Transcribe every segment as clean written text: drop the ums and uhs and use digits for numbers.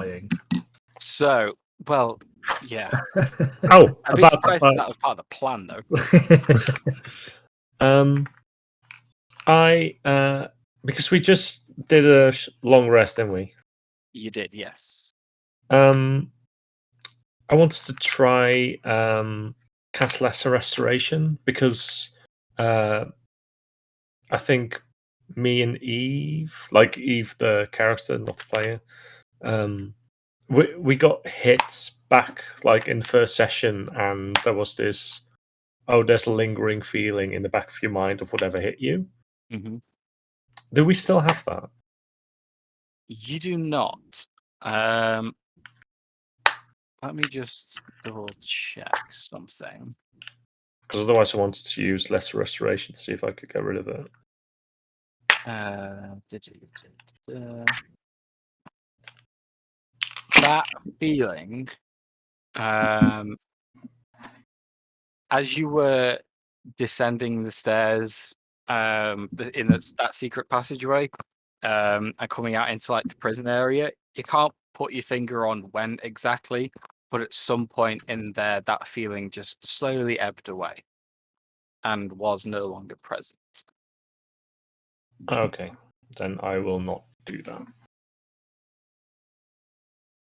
dying. So, well, yeah. Oh, I'd be about surprised if that was part of the plan, though. Because we just did a long rest, didn't we? You did, yes. I wanted to try cast Lesser Restoration because I think me and Eve, like Eve the character, not the player, we got hit back like in the first session, and there was this. Oh, there's a lingering feeling in the back of your mind of whatever hit you. Mm-hmm. Do we still have that? You do not. Let me just double check something. Because otherwise I wanted to use Lesser Restoration to see if I could get rid of it. That feeling, as you were descending the stairs in that secret passageway and coming out into like the prison area, you can't put your finger on when exactly, but at some point in there, that feeling just slowly ebbed away and was no longer present. Okay, then I will not do that.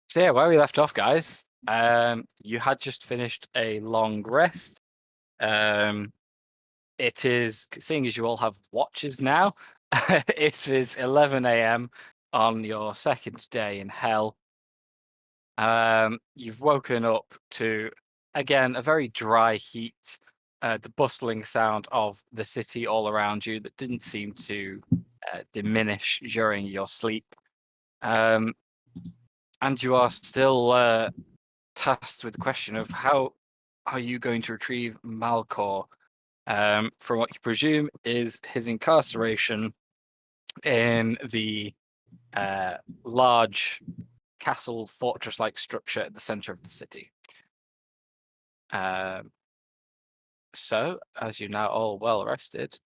So yeah, where we left off, guys, you had just finished a long rest. It is, seeing as you all have watches now, it is 11 a.m. on your second day in hell. You've woken up to, again, a very dry heat, the bustling sound of the city all around you that didn't seem to diminish during your sleep. And you are still tasked with the question of how are you going to retrieve Malcor from what you presume is his incarceration in the large castle fortress-like structure at the center of the city. So, as you're now all well rested,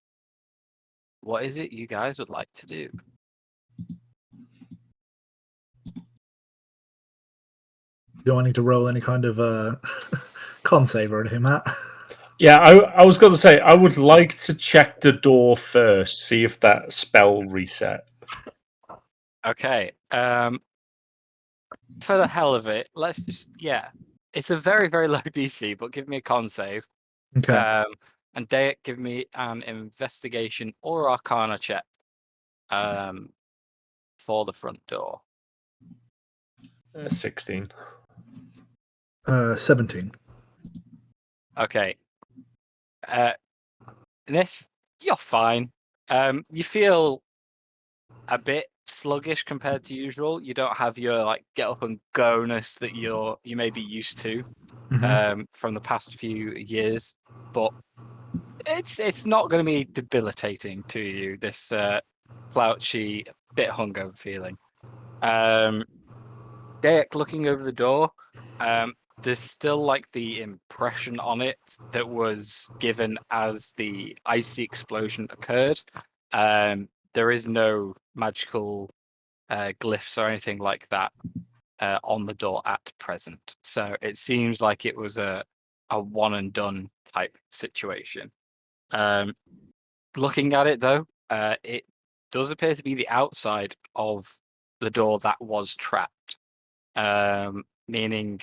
what is it you guys would like to do? Do I need to roll any kind of con save or anything, Matt? Yeah, I was going to say, I would like to check the door first, see if that spell reset. Okay. For the hell of it, let's just, yeah. It's a very, very low DC, but give me a con save. Okay. And Dayek, give me an investigation or arcana check for the front door. 16. 17. Okay. Nith, you're fine. You feel a bit sluggish compared to usual. You don't have your like get up and go-ness that you may be used to from the past few years, but it's not going to be debilitating to you. This slouchy, bit hungover feeling. Derek, looking over the door, there's still like the impression on it that was given as the icy explosion occurred. There is no magical glyphs or anything like that on the door at present. So it seems like it was a one and done type situation. Looking at it though, it does appear to be the outside of the door that was trapped. Meaning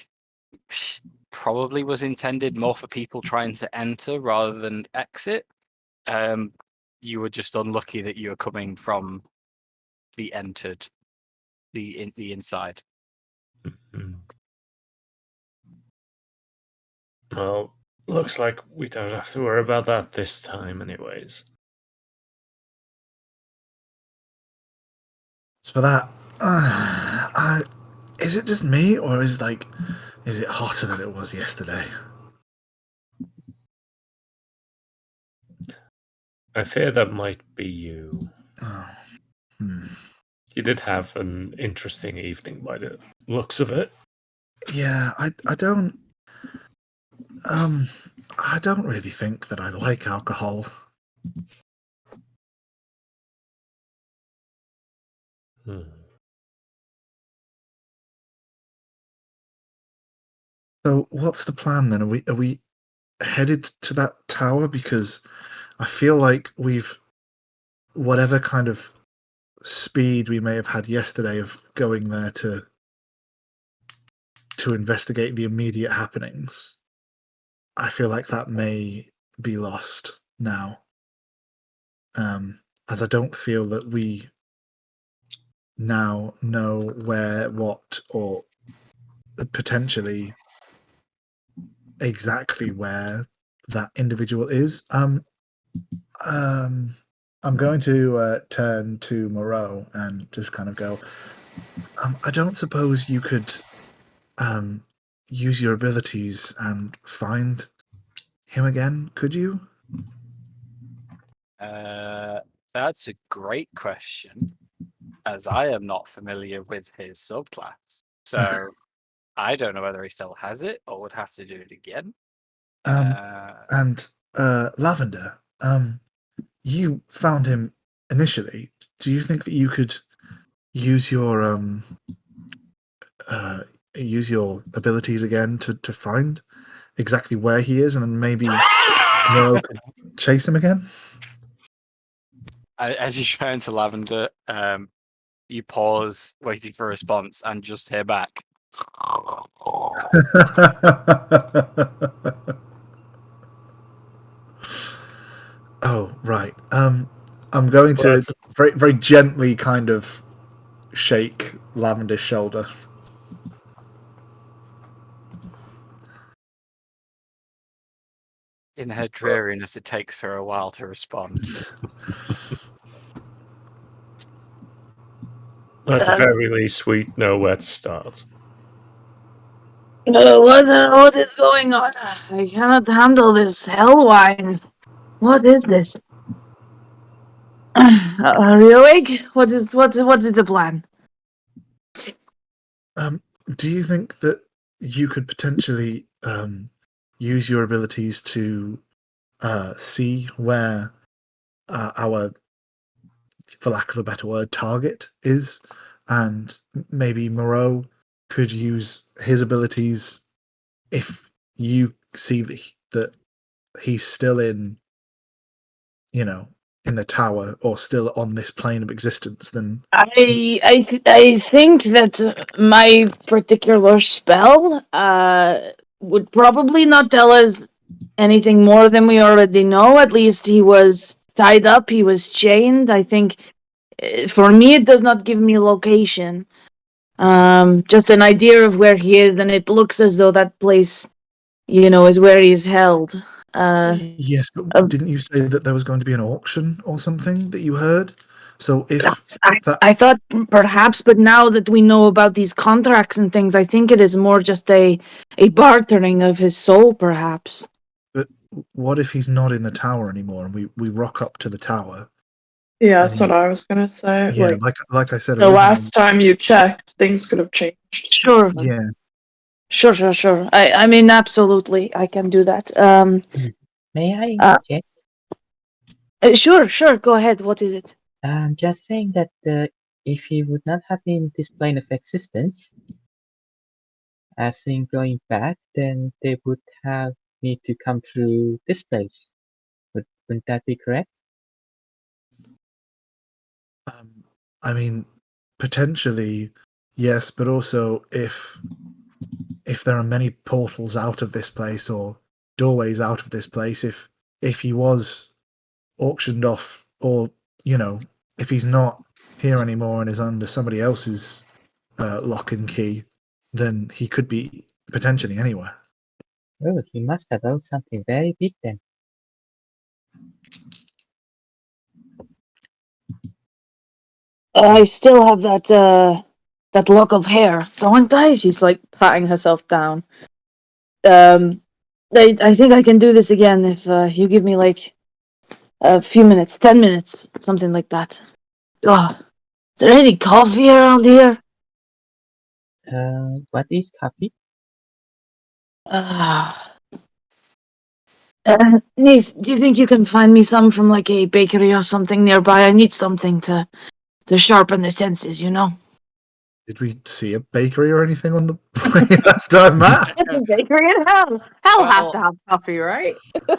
probably was intended more for people trying to enter rather than exit. You were just unlucky that you were coming from the inside. Mm-hmm. Well, looks like we don't have to worry about that this time, anyways. As for that, is it just me, or is it hotter than it was yesterday? I fear that might be you. Oh. You did have an interesting evening by the looks of it. Yeah, I don't really think that I like alcohol. So what's the plan then? Are we headed to that tower? Because I feel like we've whatever kind of speed we may have had yesterday of going there to investigate the immediate happenings. I feel like that may be lost now. As I don't feel that we now know where, what, or potentially exactly where that individual is. I'm going to turn to Moreau and just kind of go. I don't suppose you could use your abilities and find him again, could you? That's a great question, as I am not familiar with his subclass. So I don't know whether he still has it or would have to do it again. And Lavender, you found him initially. Do you think that you could use your abilities again to find exactly where he is, and then maybe Moreau could chase him again? As you turn to Lavender, you pause, waiting for a response, and just hear back. Oh, right. I'm going Well, to very, very gently kind of shake Lavender's shoulder. In her dreariness, it takes her a while to respond. At the very least, we know where to start. What is going on? I cannot handle this hell wine. What is this? Are you awake? What is the plan? Do you think that you could potentially use your abilities to see where our, for lack of a better word, target is, and maybe Moreau could use his abilities if you see that he's still in, in the tower or still on this plane of existence, then I think that my particular spell would probably not tell us anything more than we already know. At least he was tied up, he was chained. I think for me it does not give me location. Just an idea of where he is, and it looks as though that place, is where he's held. yes, but didn't you say that there was going to be an auction or something that you heard? So if I thought perhaps, but now that we know about these contracts and things, I think it is more just a bartering of his soul, perhaps. But what if he's not in the tower anymore, and we rock up to the tower? Yeah, that's what I was gonna say. Yeah, like I said, the last time you checked, things could have changed. Sure. Yeah. Sure. I mean, absolutely, I can do that. May I check? Sure. Go ahead. What is it? I'm just saying that if he would not have been this plane of existence, as in going back, then they would have need to come through this place. Wouldn't that be correct? I mean, potentially, yes, but also if there are many portals out of this place or doorways out of this place, if he was auctioned off, or if he's not here anymore and is under somebody else's lock and key, then he could be potentially anywhere. Oh, he must have owed something very big then. I still have that lock of hair, don't I? She's like patting herself down. I think I can do this again if you give me like a few minutes, 10 minutes, something like that. Oh, is there any coffee around here? What is coffee? Neith, do you think you can find me some from like a bakery or something nearby? I need something to sharpen the senses, Did we see a bakery or anything on the way last time, Matt? It's a bakery in hell. Hell has Well- to have coffee, right?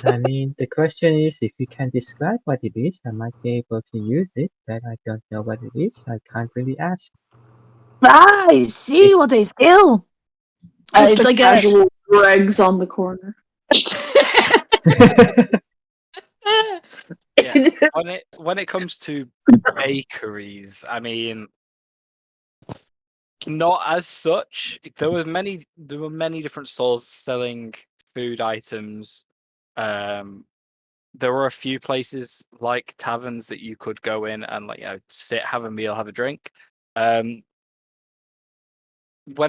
I mean, the question is, if you can describe what it is, I might be able to use it, but I don't know what it is. I can't really ask. I see what a skill. Just It's a like casual Greg's on the corner. Yeah. When it comes to bakeries, I mean, not as such. There were many different stalls selling food items. There were a few places like taverns that you could go in and sit, have a meal, have a drink. When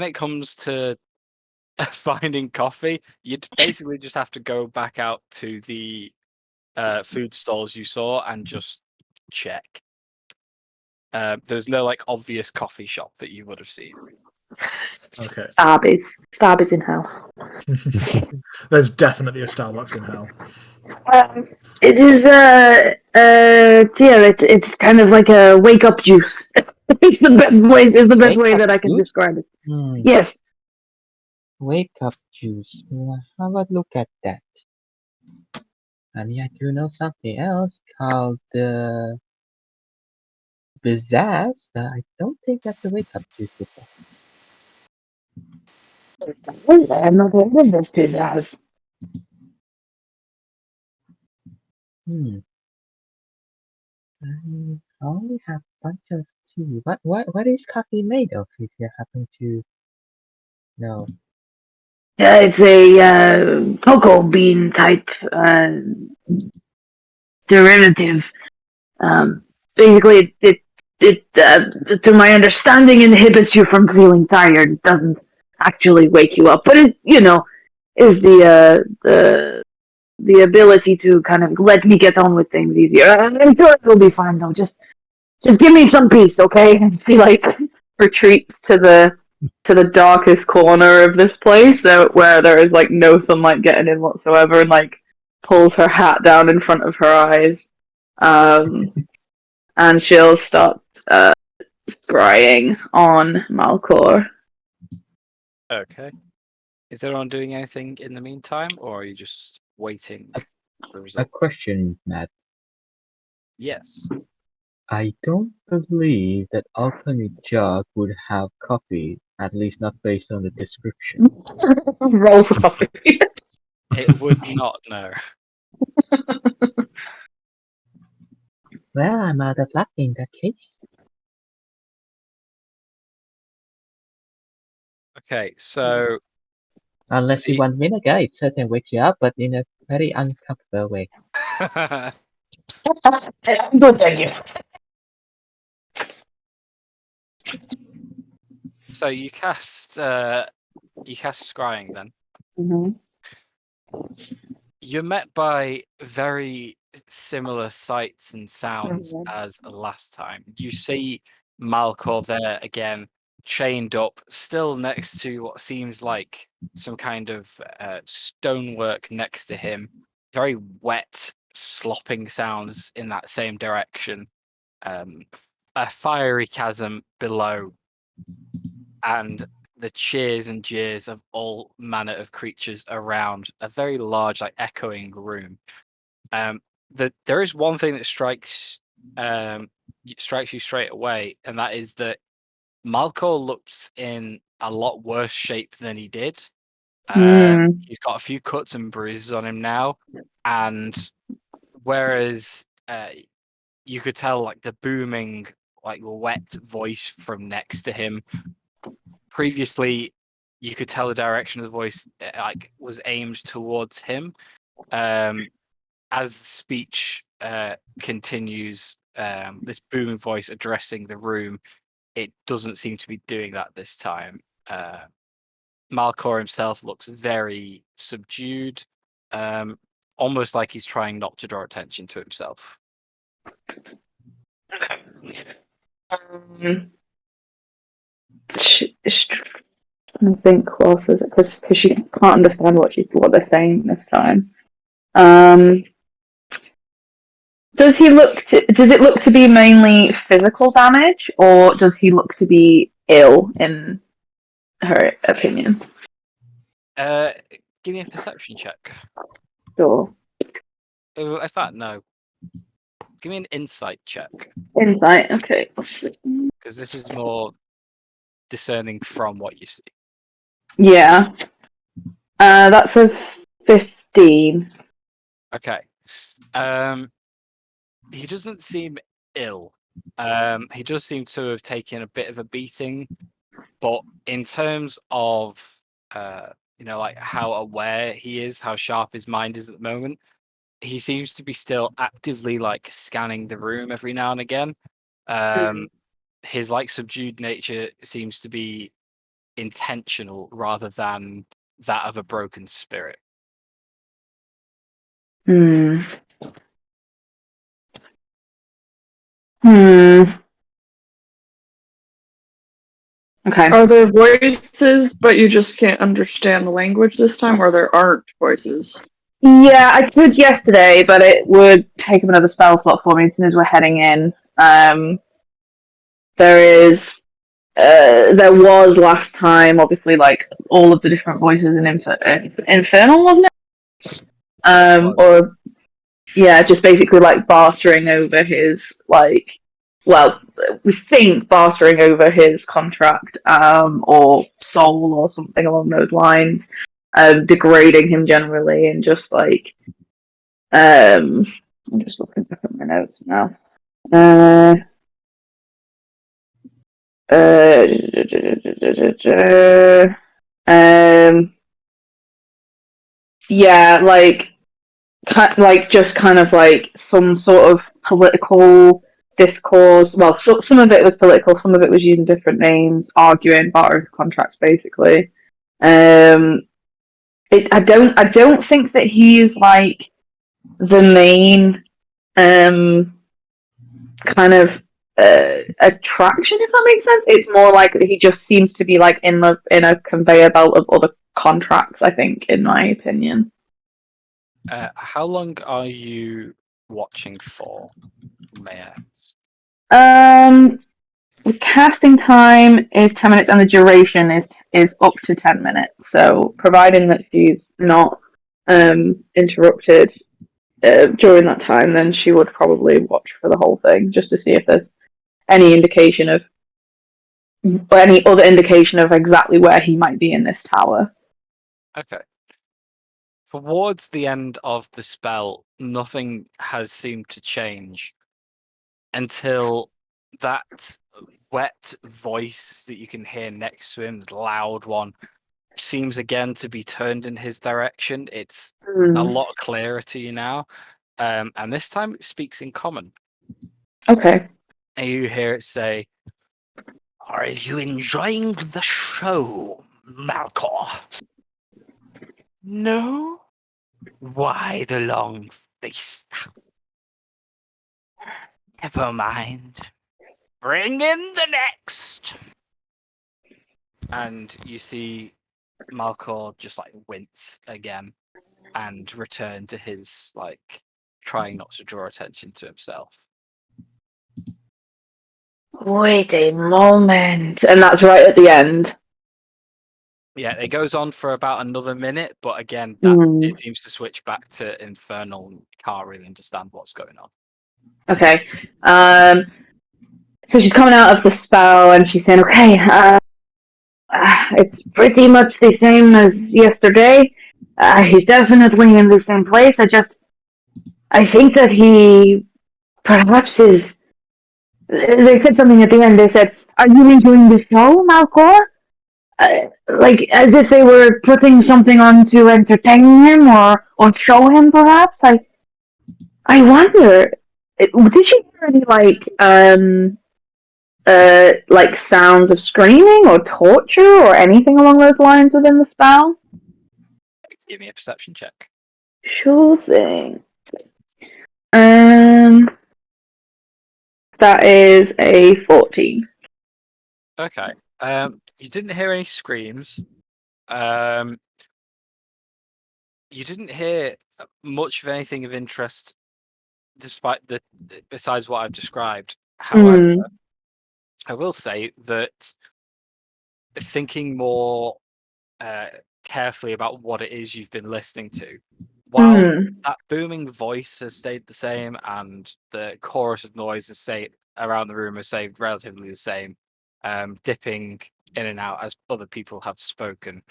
it comes to finding coffee, you'd basically just have to go back out to the food stalls you saw and just check. There's no obvious coffee shop that you would have seen. Okay. Starbies in hell. There's definitely a Starbucks in hell. It is dear, it's kind of like a wake up juice. It's the best way. It's the best way Wake-up that I can juice? describe it. Hmm. Yes. Wake up juice. Well, how about look at that? I mean, I do know something else called the Pizzazz, but I don't think that's a wake up juice before. I have not heard of this pizzazz. Hmm. I only have a bunch of tea. What is coffee made of, if you happen to know? It's a cocoa bean type derivative. Basically, to my understanding, inhibits you from feeling tired. It doesn't actually wake you up, but it, is the ability to kind of let me get on with things easier. I'm sure it will be fine though. Just give me some peace, okay? And He retreats to the darkest corner of this place, where there is no sunlight getting in whatsoever, and pulls her hat down in front of her eyes, and she'll start scrying on Malcor. Okay. Is everyone doing anything in the meantime, or are you just waiting for the A result? question, Matt. Yes. I don't believe that Alternate Jug would have coffee, at least not based on the description. Roll for coffee. It would not know. Well, I'm out of luck in that case. Okay, so Unless you The- want vinegar, it certainly wakes you up, but in a very uncomfortable way. I'm good, thank you. so you cast scrying then. Mm-hmm. You're met by very similar sights and sounds Mhm. as last time. You see Malcor there again, chained up, still next to what seems like some kind of stonework next to him. Very wet, slopping sounds in that same direction. A fiery chasm below, and the cheers and jeers of all manner of creatures around a very large, echoing room. There is one thing that strikes you straight away, and that is that Malcor looks in a lot worse shape than he did. He's got a few cuts and bruises on him now, and whereas you could tell the booming, wet voice from next to him. Previously, you could tell the direction of the voice was aimed towards him. As the speech continues, this booming voice addressing the room, it doesn't seem to be doing that this time. Malcor himself looks very subdued, almost like he's trying not to draw attention to himself. She's trying to think who else is it, because she can't understand what they're saying this time. Does it look to be mainly physical damage, or does he look to be ill in her opinion. Give me a perception check. Sure. Oh, in fact, no. Give me an insight check, Insight. Okay. because this is more discerning from what you see. Yeah. That's a 15. Okay. He doesn't seem ill. He does seem to have taken a bit of a beating, but in terms of like how aware he is, how sharp his mind is at the moment, he seems to be still actively like scanning the room every now and again. His like subdued nature seems to be intentional rather than that of a broken spirit. Hmm. Hmm. Okay. Are there voices, but you just can't understand the language this time, or there aren't voices? Yeah, I could yesterday, but it would take up another spell slot for me as soon as we're heading in. There was last time, obviously, like all of the different voices in Infernal, wasn't it? Or yeah, just basically like bartering over his we think bartering over his contract, or soul or something along those lines, degrading him generally, and just like I'm just looking back at my notes now. Yeah, just kind of like some sort of political discourse. Well, some of it was political, some of it was using different names, arguing, bartering contracts, basically. I don't think that he's like the main kind of attraction, if that makes sense. It's more like that he just seems to be like in a conveyor belt of other contracts, I think, in my opinion. How long are you watching for, may I ask? The casting time is 10 minutes and the duration is up to 10 minutes. So providing that she's not interrupted during that time, then she would probably watch for the whole thing just to see if there's any indication of or any other indication of exactly where he might be in this tower. Okay. Towards the end of the spell, nothing has seemed to change until that wet voice that you can hear next to him, the loud one, seems again to be turned in his direction. It's a lot clearer to you now. And this time it speaks in common. Okay. And you hear it say, "Are you enjoying the show, Malcor?" "No." "Why the long face?" "Never mind. Bring in the next." And you see Malcor just like wince again and return to his like trying not to draw attention to himself. Wait a moment. And that's right at the end. Yeah, it goes on for about another minute, but again, it seems to switch back to Infernal and can't really understand what's going on. Okay. So she's coming out of the spell and she's saying, okay, it's pretty much the same as yesterday. He's definitely in the same place. I think that he perhaps is. They said something at the end. They said, "Are you enjoying the show, Malcor?" Like as if they were putting something on to entertain him or show him, perhaps. I wonder. Did you hear any like sounds of screaming or torture or anything along those lines within the spell? Give me a perception check. Sure thing. That is a 14. Okay. You didn't hear any screams. You didn't hear much of anything of interest, besides what I've described. However, I will say that thinking more carefully about what it is you've been listening to. While that booming voice has stayed the same and the chorus of noise has stayed around the room has stayed relatively the same, dipping in and out as other people have spoken.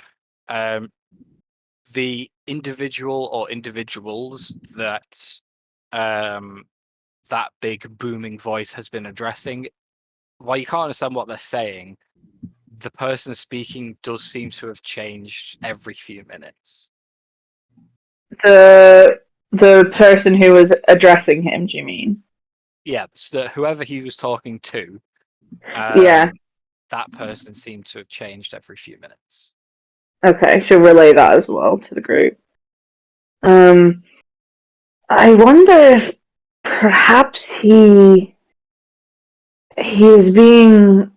The individual or individuals that that big booming voice has been addressing, while you can't understand what they're saying, the person speaking does seem to have changed every few minutes. The person who was addressing him, do you mean? Yeah, so whoever he was talking to, Yeah. that person seemed to have changed every few minutes. Okay, she'll relay that as well to the group. I wonder if perhaps he is being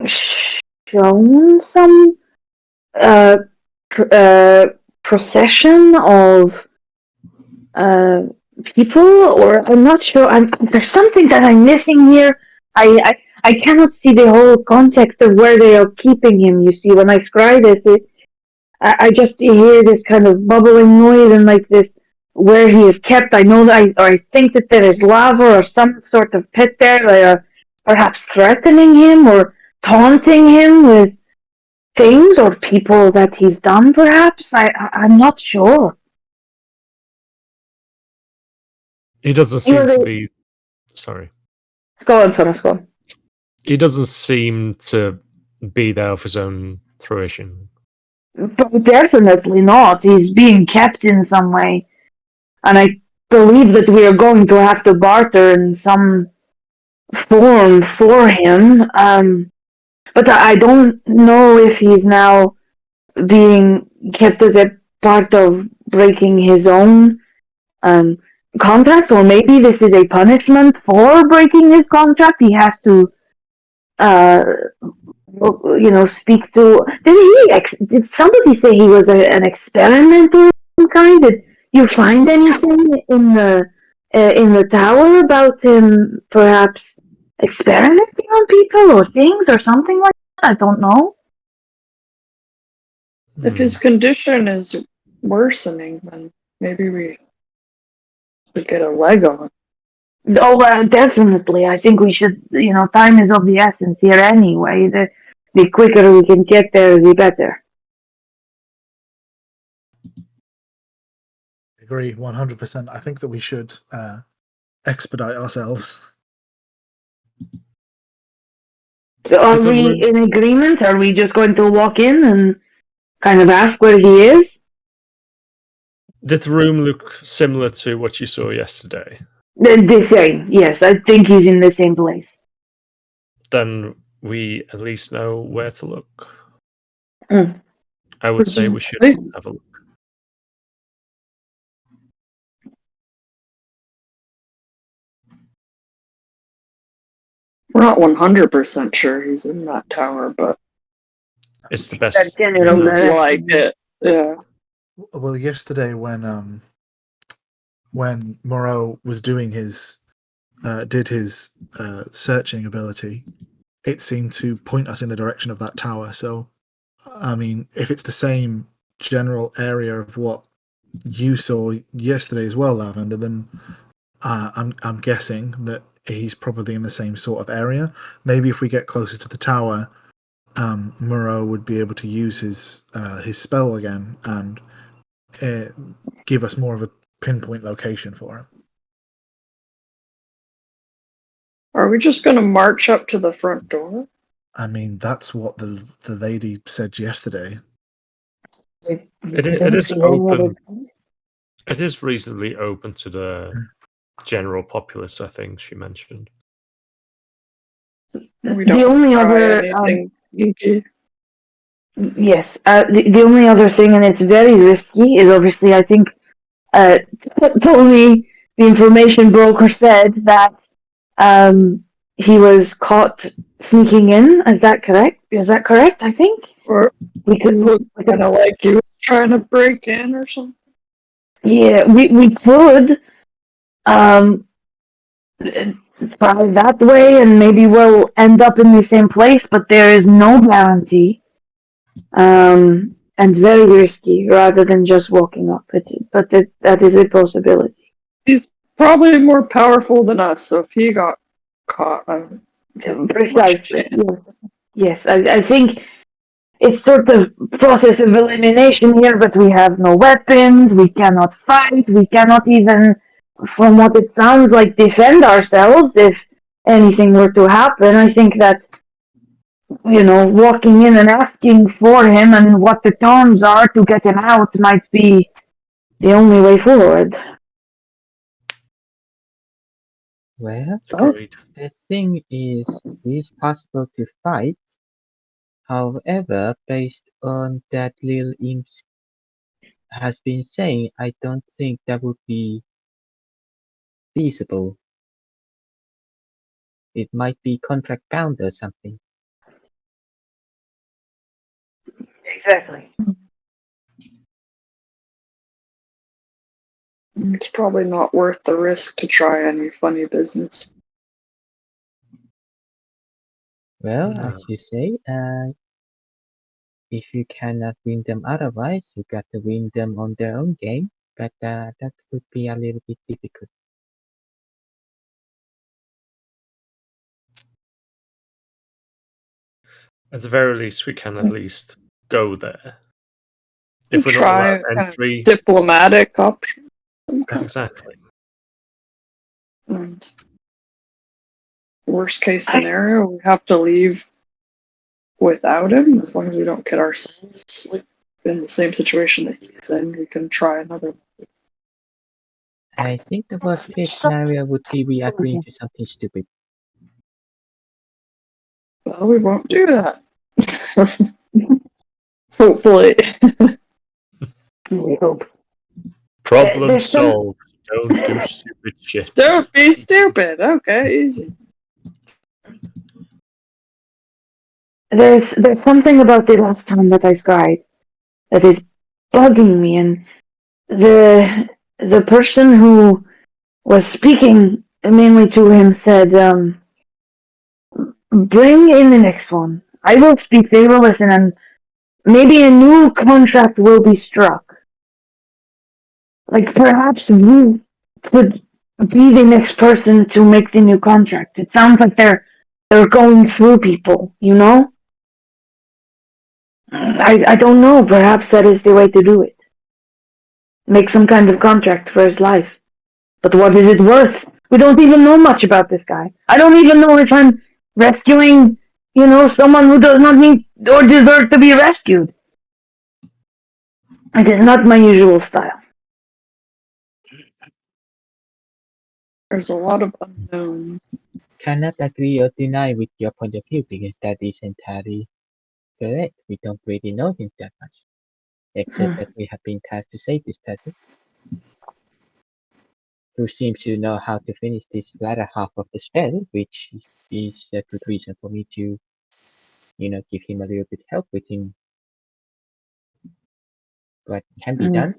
shown some procession of people, or I'm not sure. There's something that I'm missing here. I cannot see the whole context of where they are keeping him. You see, when I scry this, I just hear this kind of bubbling noise and like this where he is kept. I know that I think that there is lava or some sort of pit there. They are perhaps threatening him or taunting him with things or people that he's done. Perhaps I'm not sure. He doesn't seem to be. Sorry. Go on, Sonos, go on. He doesn't seem to be there of his own fruition. Definitely not. He's being kept in some way. And I believe that we are going to have to barter in some form for him. But I don't know if he's now being kept as a part of breaking his own contract, or maybe this is a punishment for breaking his contract. He has to speak to. Did somebody say he was an experimenter of some kind? Did you find anything in the tower about him perhaps experimenting on people or things or something like that? I don't know. If his condition is worsening, then maybe we should get a leg on. Oh, definitely. I think we should. Time is of the essence here anyway. The quicker we can get there, the better. Agree 100%. I think that we should expedite ourselves. Are we in agreement? Are we just going to walk in and kind of ask where he is? Did the room look similar to what you saw yesterday? The same, yes. I think he's in the same place. Then we at least know where to look. I would say we should have a look. We're not 100% sure he's in that tower, but it's the best. Like it, yeah. Well, yesterday when Moreau was doing his searching ability, it seemed to point us in the direction of that tower. So, I mean, if it's the same general area of what you saw yesterday as well, Lavender, then I'm guessing that he's probably in the same sort of area. Maybe if we get closer to the tower, Moreau would be able to use his spell again and give us more of a pinpoint location for him. Are we just going to march up to the front door? I mean, that's what the lady said yesterday. It is open. It is reasonably open to the general populace, I think she mentioned. We don't the only try other anything sneaky. Yes, the only other thing, and it's very risky, is obviously I think told me the information broker said that he was caught sneaking in. Is that correct? I think. Or we could look kind of like he was trying to break in or something. Yeah, we could try that way, and maybe we'll end up in the same place. But there is no guarantee. and very risky rather than just walking up. That is a possibility. He's probably more powerful than us, so if he got caught, Precisely. Yes. I think it's sort of process of elimination here, but we have no weapons. We cannot fight. We cannot even, from what it sounds like, defend ourselves if anything were to happen. I think that walking in and asking for him and what the terms are to get him out might be the only way forward. Well, Agreed. the thing is, it is possible to fight. However, based on that Lil Imps has been saying, I don't think that would be feasible. It might be contract bound or something. Exactly. it's probably not worth the risk to try any funny business. Well, No. as you say, if you cannot win them otherwise, you got to win them on their own game. But that would be a little bit difficult. At the very least, we can at least go there. If we're not Try allowed kind of entry, diplomatic option. exactly. And worst case scenario, we have to leave without him. As long as we don't get ourselves in the same situation that he's in, we can try another. I think the worst case scenario would be we agreeing to something stupid. Well, we won't do that. Hopefully. We hope. Problem There's some- solved. Don't do stupid shit. Don't be stupid. Okay, easy. There's something about the last time that I cried that is bugging me, and the person who was speaking mainly to him said, "Bring in the next one. I will speak. They will listen, and maybe a new contract will be struck. Like perhaps we could be the next person to make the new contract. It sounds like they're going through people, you know." I don't know. Perhaps that is the way to do it. Make some kind of contract for his life. But what is it worth? We don't even know much about this guy. I don't even know if I'm rescuing, someone who does not need or deserve to be rescued. It is not my usual style. There's a lot of unknowns. Cannot agree or deny with your point of view because that is entirely correct. We don't really know him that much. Except that we have been tasked to save this person, who seems to know how to finish this latter half of the spell, which is a good reason for me to, give him a little bit help with him. What can be done?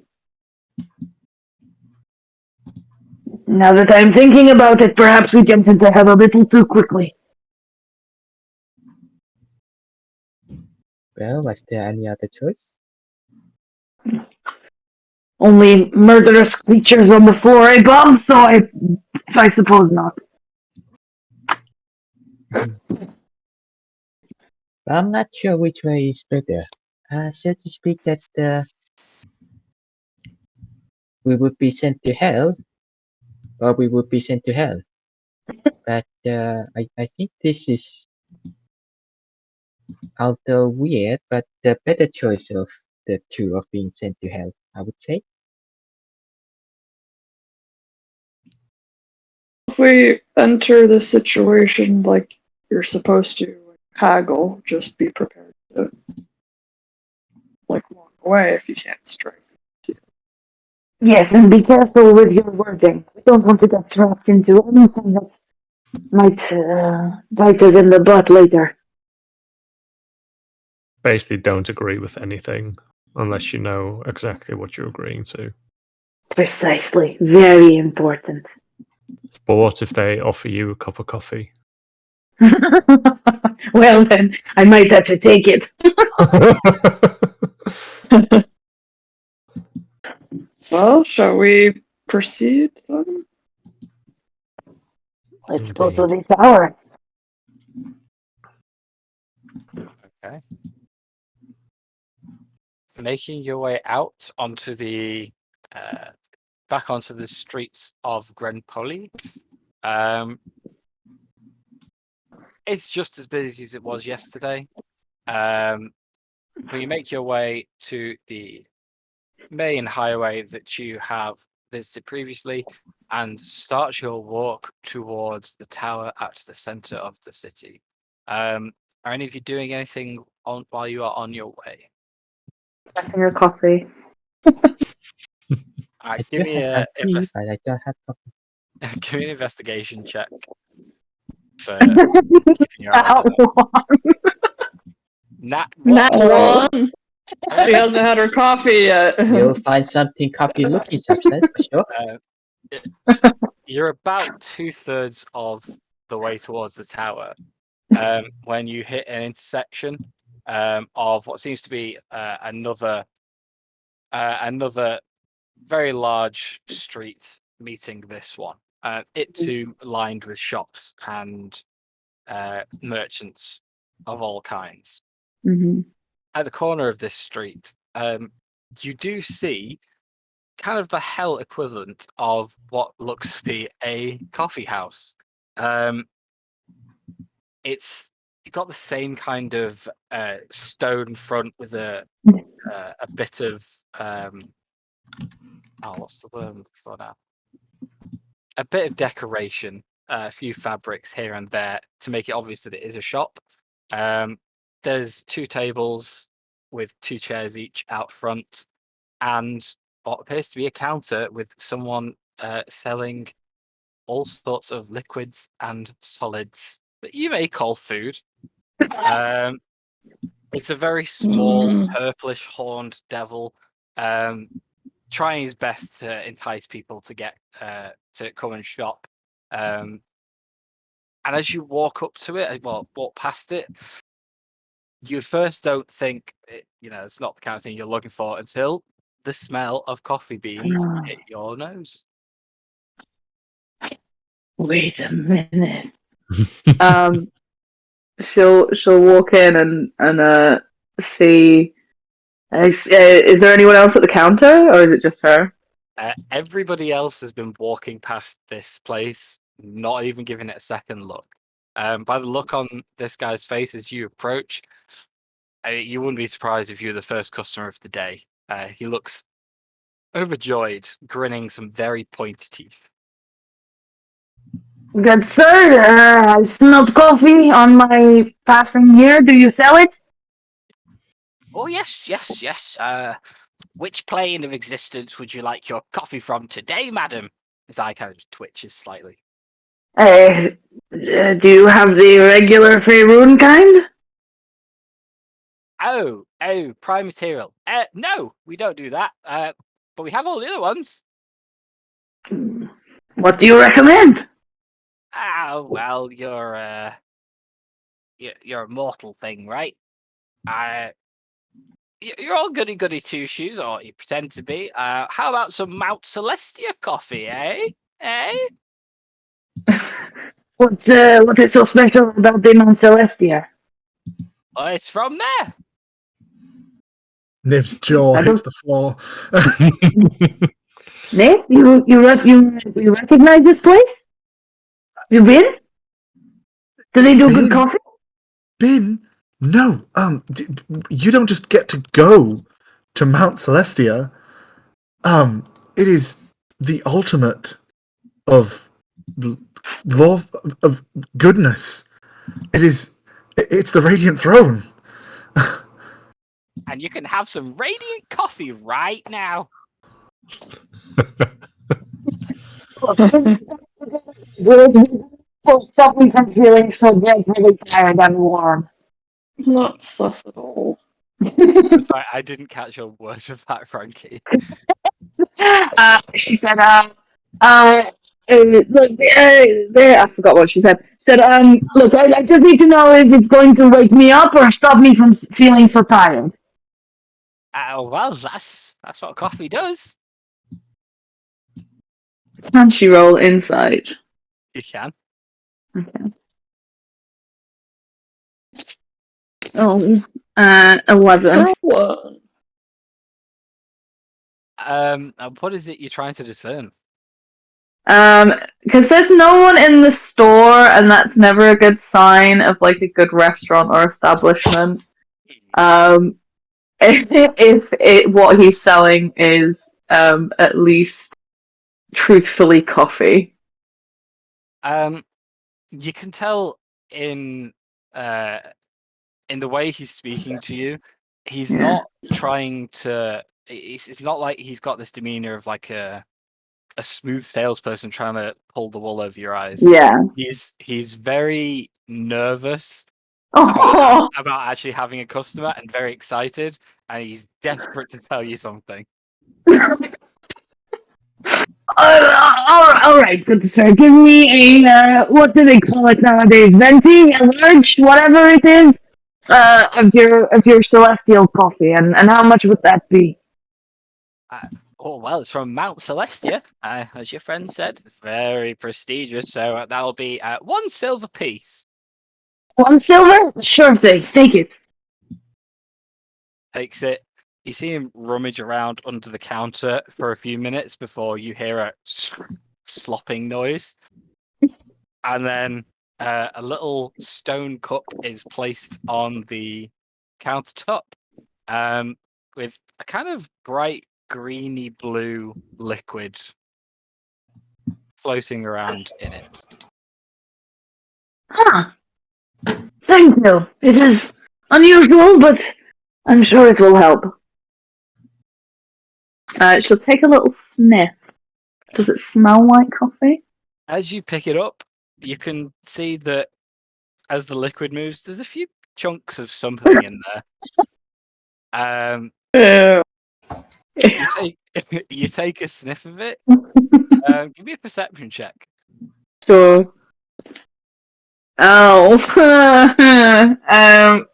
Now that I'm thinking about it, perhaps we jumped into hell a little too quickly. Well, was there any other choice? Only murderous creatures on the floor above, so I suppose not. I'm not sure which way is better. So to speak, that we would be sent to hell, or we would be sent to hell. But I think this is, although weird, but the better choice of the two of being sent to hell, I would say. If we enter the situation like you're supposed to haggle, just be prepared to walk away if you can't strike. Yes, and be careful with your wording. We don't want to get trapped into anything that might bite us in the butt later. Basically, don't agree with anything unless you know exactly what you're agreeing to. Precisely. Very important. But what if they offer you a cup of coffee? Well then, I might have to take it. Well, shall we proceed then? Let's go to Indeed. the tower. Okay. Making your way out onto the back onto the streets of Grenpoli. It's just as busy as it was yesterday. When you make your way to the main highway that you have visited previously and start your walk towards the tower at the center of the city. Are any of you doing anything while you are on your way? Getting a coffee. Alright, I give do me have a tea, but I don't have coffee. give me an investigation check for keeping your eyes Ow. open. Nat Not Uh-oh. one. She hasn't had her coffee yet. You'll find something coffee looking upstairs for sure. You're about 2/3 of the way towards the tower when you hit an intersection of what seems to be another very large street meeting this one. It too lined with shops and merchants of all kinds. Mm-hmm. At the corner of this street, you do see kind of the hell equivalent of what looks to be a coffee house. It's got the same kind of stone front with a bit of what's the word for that? A bit of decoration, a few fabrics here and there to make it obvious that it is a shop. There's 2 tables with 2 chairs each out front, and what appears to be a counter with someone selling all sorts of liquids and solids that you may call food. It's a very small, purplish horned devil, trying his best to entice people to get to come and shop. And as you walk up to it, walk past it, you first don't think it's not the kind of thing you're looking for until the smell of coffee beans hit your nose. Wait a minute. She'll walk in and see. Is there anyone else at the counter, or is it just her? Everybody else has been walking past this place, not even giving it a second look. By the look on this guy's face as you approach, you wouldn't be surprised if you were the first customer of the day. He looks overjoyed, grinning some very pointy teeth. Good sir, I smelled coffee on my passing here. Do you sell it? Oh, yes. Which plane of existence would you like your coffee from today, madam? His eye kind of twitches slightly. Do you have the regular Faerun kind? Oh, prime material. No, we don't do that. But we have all the other ones. What do you recommend? Well, you're a mortal thing, right? You're all goody two shoes, or you pretend to be. How about some Mount Celestia coffee, eh? What is so special about the Mount Celestia? Oh, it's from there. Niv's jaw hits the floor. Nick, you recognize this place? You been? Do they do good coffee? Bin? No. You don't just get to go to Mount Celestia. It is the ultimate of love, of goodness. It's the Radiant Throne. And you can have some radiant coffee right now. Stop me from feeling so dreadfully tired and warm. Not sus at all. Sorry, I didn't catch a word of that, Frankie. She said, look, I forgot what she said. Said, look, I just need to know if it's going to wake me up or stop me from feeling so tired. Well, that's what coffee does. Can she roll insight? You can. Okay. Oh, 11. What? What is it you're trying to discern? Because there's no one in the store, and that's never a good sign of like a good restaurant or establishment. If what he's selling is at least truthfully coffee. You can tell in the way he's speaking to you, he's Yeah. not trying to. It's not like he's got this demeanor of like a smooth salesperson trying to pull the wool over your eyes. Yeah. He's very nervous Oh, about actually having a customer and very excited, and he's desperate to tell you something. All right, good sir. Give me a what do they call it nowadays? Venti, a large, whatever it is, of your celestial coffee, and how much would that be? Oh, well, it's from Mount Celestia, as your friend said. Very prestigious, so that'll be 1 silver piece. 1 silver? Sure thing. Take it. Takes it. You see him rummage around under the counter for a few minutes before you hear a slopping noise. And then a little stone cup is placed on the countertop with a kind of bright greeny blue liquid floating around in it. Huh. Thank you. It is unusual, but I'm sure it will help. she'll take a little sniff. Does it smell like coffee? As you pick it up, you can see that as the liquid moves, there's a few chunks of something in there. You take a sniff of it. Give me a perception check. Sure. Oh,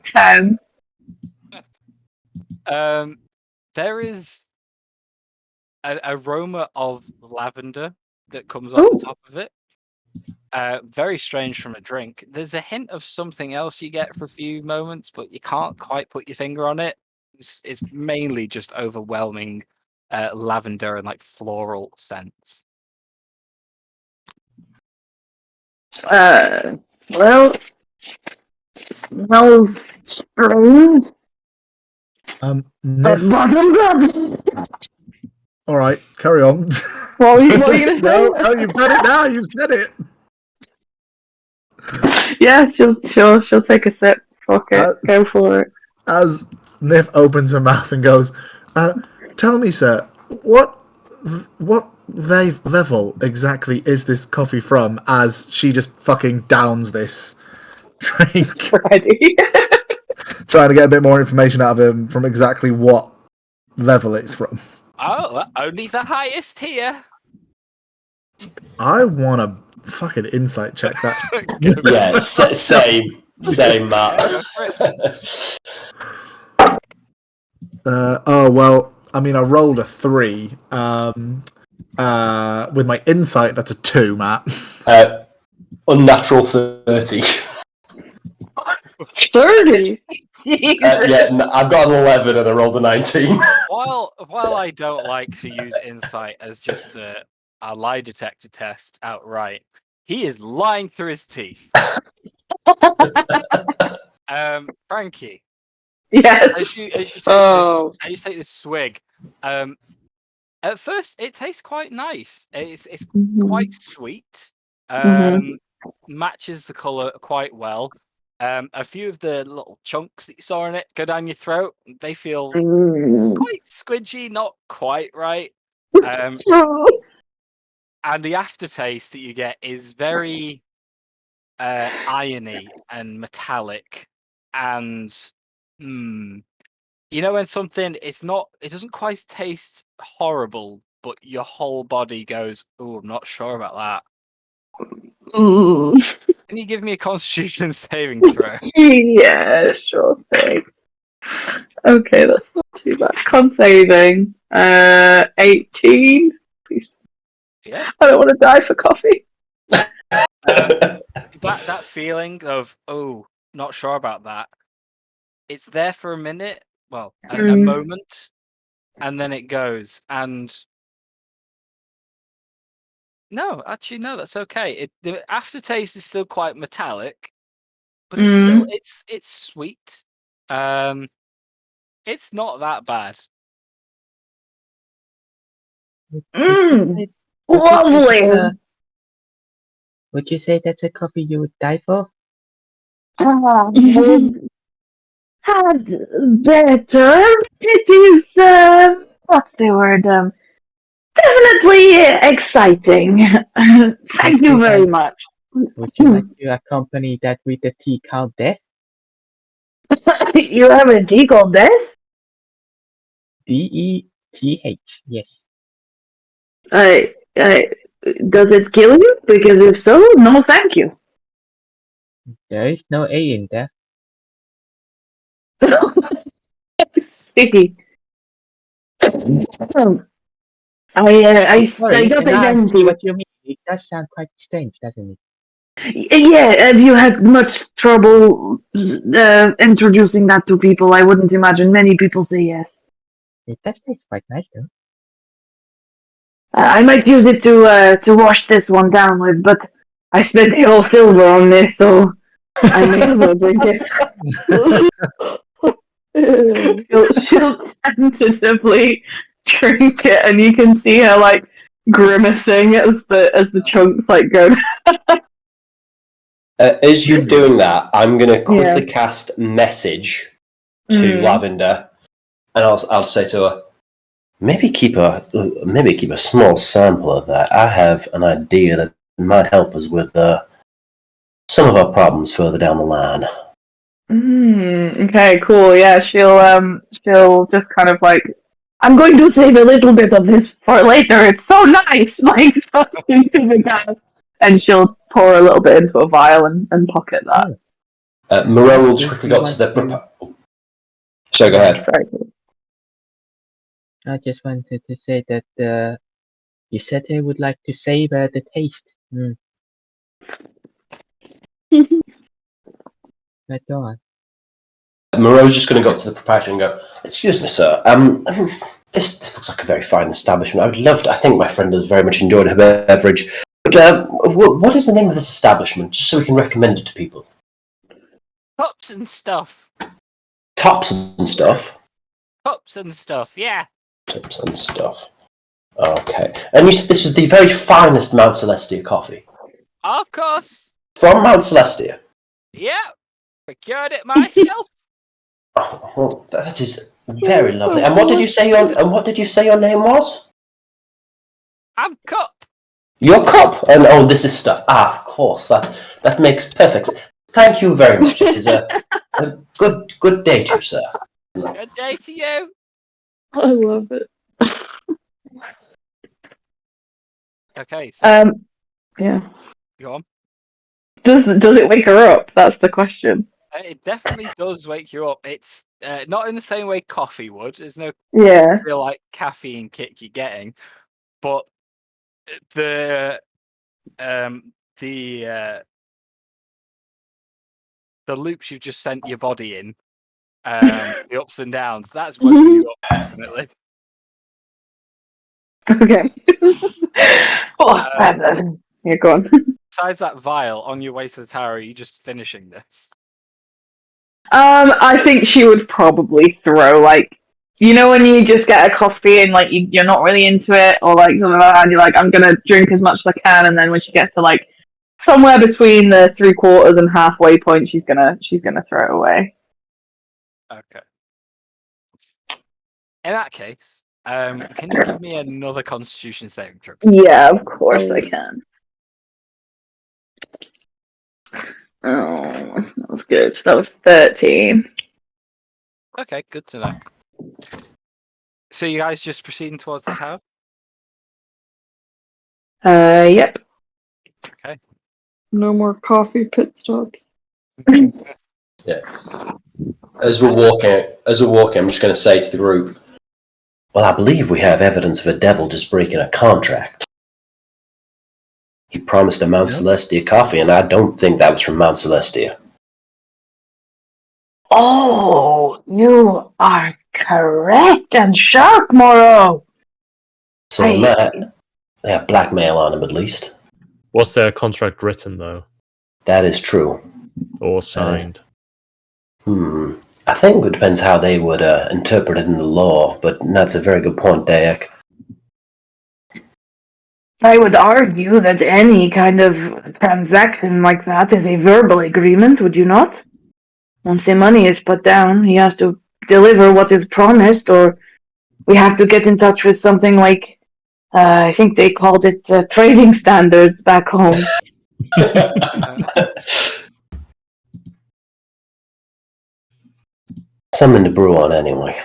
10. There is an aroma of lavender that comes off the top of it. Very strange from a drink. There's a hint of something else you get for a few moments, but you can't quite put your finger on it. It's mainly just overwhelming lavender and like floral scents. Well, smells strange. But Nif. bottoms up. All right, carry on. What were you gonna No, say? no, you've done it now. You've said it. Yeah, she'll take a sip. Fuck it, go for it. As Nif opens her mouth and goes, "Tell me, sir, what level exactly is this coffee from?" As she just fucking downs this drink, Ready? trying to get a bit more information out of him from exactly what level it's from. Oh, only the highest here. I want to fucking insight check that. Yeah, same, Matt. Oh well, I mean, I rolled a 3. With my insight, that's a 2, Matt. Unnatural 30. 30. I've got an 11 and I rolled a 19. While I don't like to use insight as just a lie detector test outright, he is lying through his teeth. Frankie. Yes. As you take this swig, at first it tastes quite nice. It's quite sweet. Matches the color quite well. A few of the little chunks that you saw in it go down your throat. They feel quite squidgy, not quite right. And the aftertaste that you get is very irony and metallic, and you know when something it doesn't quite taste horrible, but your whole body goes, "Oh, I'm not sure about that." Can you give me a Constitution saving throw? Yeah, sure thing. Okay, that's not too bad. Con saving. 18. Please. Yeah. I don't want to die for coffee. That feeling of not sure about that. It's there for a minute, well, a moment, and then it goes. And no, actually, no, that's okay. The aftertaste is still quite metallic, but it's still it's sweet. It's not that bad. Lovely. Would you say that's a coffee you would die for? Had better. It is, what's the word? Definitely exciting. Thank you very much. Would you like to accompany that with the tea called death? You have a tea called death? DETH, yes. Does it kill you? Because if so, no thank you. There is no A in there. Sticky. I Sorry, got now I it see what you mean. It does sound quite strange, doesn't it? Yeah, have you had much trouble introducing that to people? I wouldn't imagine many people say yes. It does taste quite nice, though. I might use it to wash this one down with, but I spent the whole silver on this, so I may as well drink it. She'll tentatively drink it, and you can see her like grimacing as the chunks like go. As you're doing that, I'm going to quickly cast message to Lavender, and I'll say to her, maybe keep a small sample of that. I have an idea that might help us with some of our problems further down the line. Okay, cool. Yeah, she'll just kind of like, I'm going to save a little bit of this for later. It's so nice, like into the gas, and she'll pour a little bit into a vial and pocket that. Moreau will quickly go to the. So go ahead. I just wanted to say that you said they would like to savor the taste. Right on. Moreau's just going to go up to the proprietor and go, excuse me, sir. This looks like a very fine establishment. I would love to. I think my friend has very much enjoyed her beverage. But what is the name of this establishment, just so we can recommend it to people? Tops and stuff. Tops and stuff? Tops and stuff, yeah. Tops and stuff. Okay. And you said this was the very finest Mount Celestia coffee? Of course. From Mount Celestia? Yeah. Procured it myself. Oh, well, that is very lovely. And what did you say your name was? I'm Cup. Your cup. And this is stuff. Of course. That makes perfect sense. Thank you very much. It is a good day to you, sir. Good day to you. I love it. Okay. So, yeah. go on. Does it wake her up? That's the question. It definitely does wake you up. It's not in the same way coffee would. There's no real like caffeine kick you're getting, but the loops you've just sent your body in, the ups and downs, that's woken you up definitely. Okay. Yeah, go on. Besides that vial, on your way to the tower, are you just finishing this? I think she would probably throw like, you know, when you just get a coffee and like you're not really into it, or like something like that, and you're like, I'm gonna drink as much as I can, and then when she gets to like somewhere between the 3/4 and halfway point, she's gonna throw it away. Okay. In that case, can you give me another Constitution saving throw? Yeah, of course I can. Oh, that was good. That was 13. Okay, good to know. So you guys just proceeding towards the tower? Yep. Okay. No more coffee pit stops. Yeah. As we're walking, I'm just going to say to the group, well, I believe we have evidence of a devil just breaking a contract. He promised a Mount Celestia coffee, and I don't think that was from Mount Celestia. Oh, you are correct and sharp, Moro. So we might have blackmail on him at least. Was their contract written, though? That is true. Or signed? I think it depends how they would interpret it in the law, but that's a very good point, Dayak. I would argue that any kind of transaction like that is a verbal agreement, would you not? Once the money is put down, he has to deliver what is promised, or we have to get in touch with something like, I think they called it trading standards back home. Something to brew on anyway.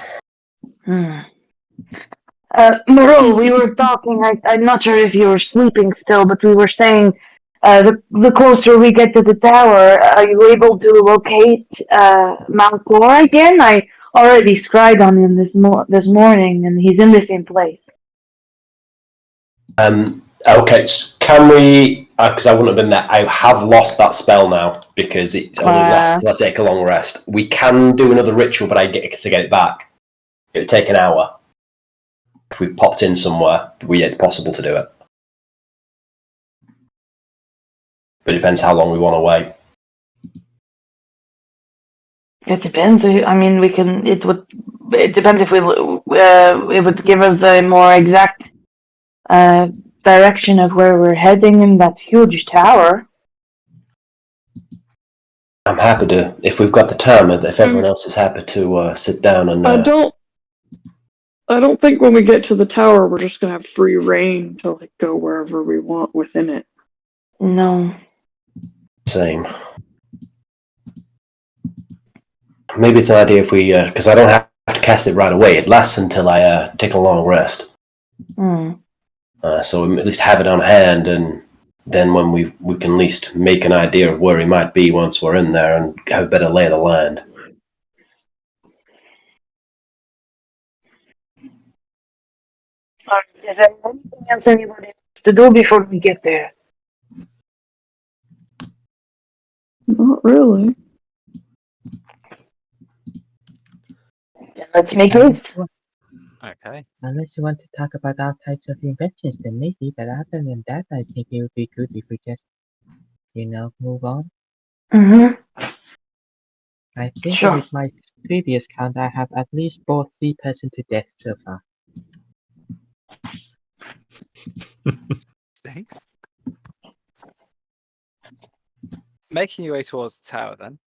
Moreau, we were talking, I'm not sure if you were sleeping still, but we were saying the closer we get to the tower, are you able to locate Mount Cora again? I already scried on him this morning, and he's in the same place. Okay, so can we, because I wouldn't have been there, I have lost that spell now, because it's only lasts till I take a long rest. We can do another ritual, but I get to get it back. It would take an hour. If we popped in somewhere, it's possible to do it. But it depends how long we want to wait. It depends. I mean, we can. It depends if it would give us a more exact direction of where we're heading in that huge tower. I'm happy to, if we've got the time, if everyone else is happy to sit down and... I don't think when we get to the tower, we're just gonna have free reign to go wherever we want within it. No. Same. Maybe it's an idea if we, because I don't have to cast it right away. It lasts until I take a long rest. So we at least have it on hand, and then when we can at least make an idea of where he might be once we're in there and have a better lay of the land. Is there anything else anybody wants to do before we get there? Not really. Then let's make haste. Okay. Unless you want to talk about all types of inventions, then maybe, but other than that, I think it would be good if we just, move on. I think with my previous count, I have at least brought 3 persons to death so far. Making your way towards the tower, then.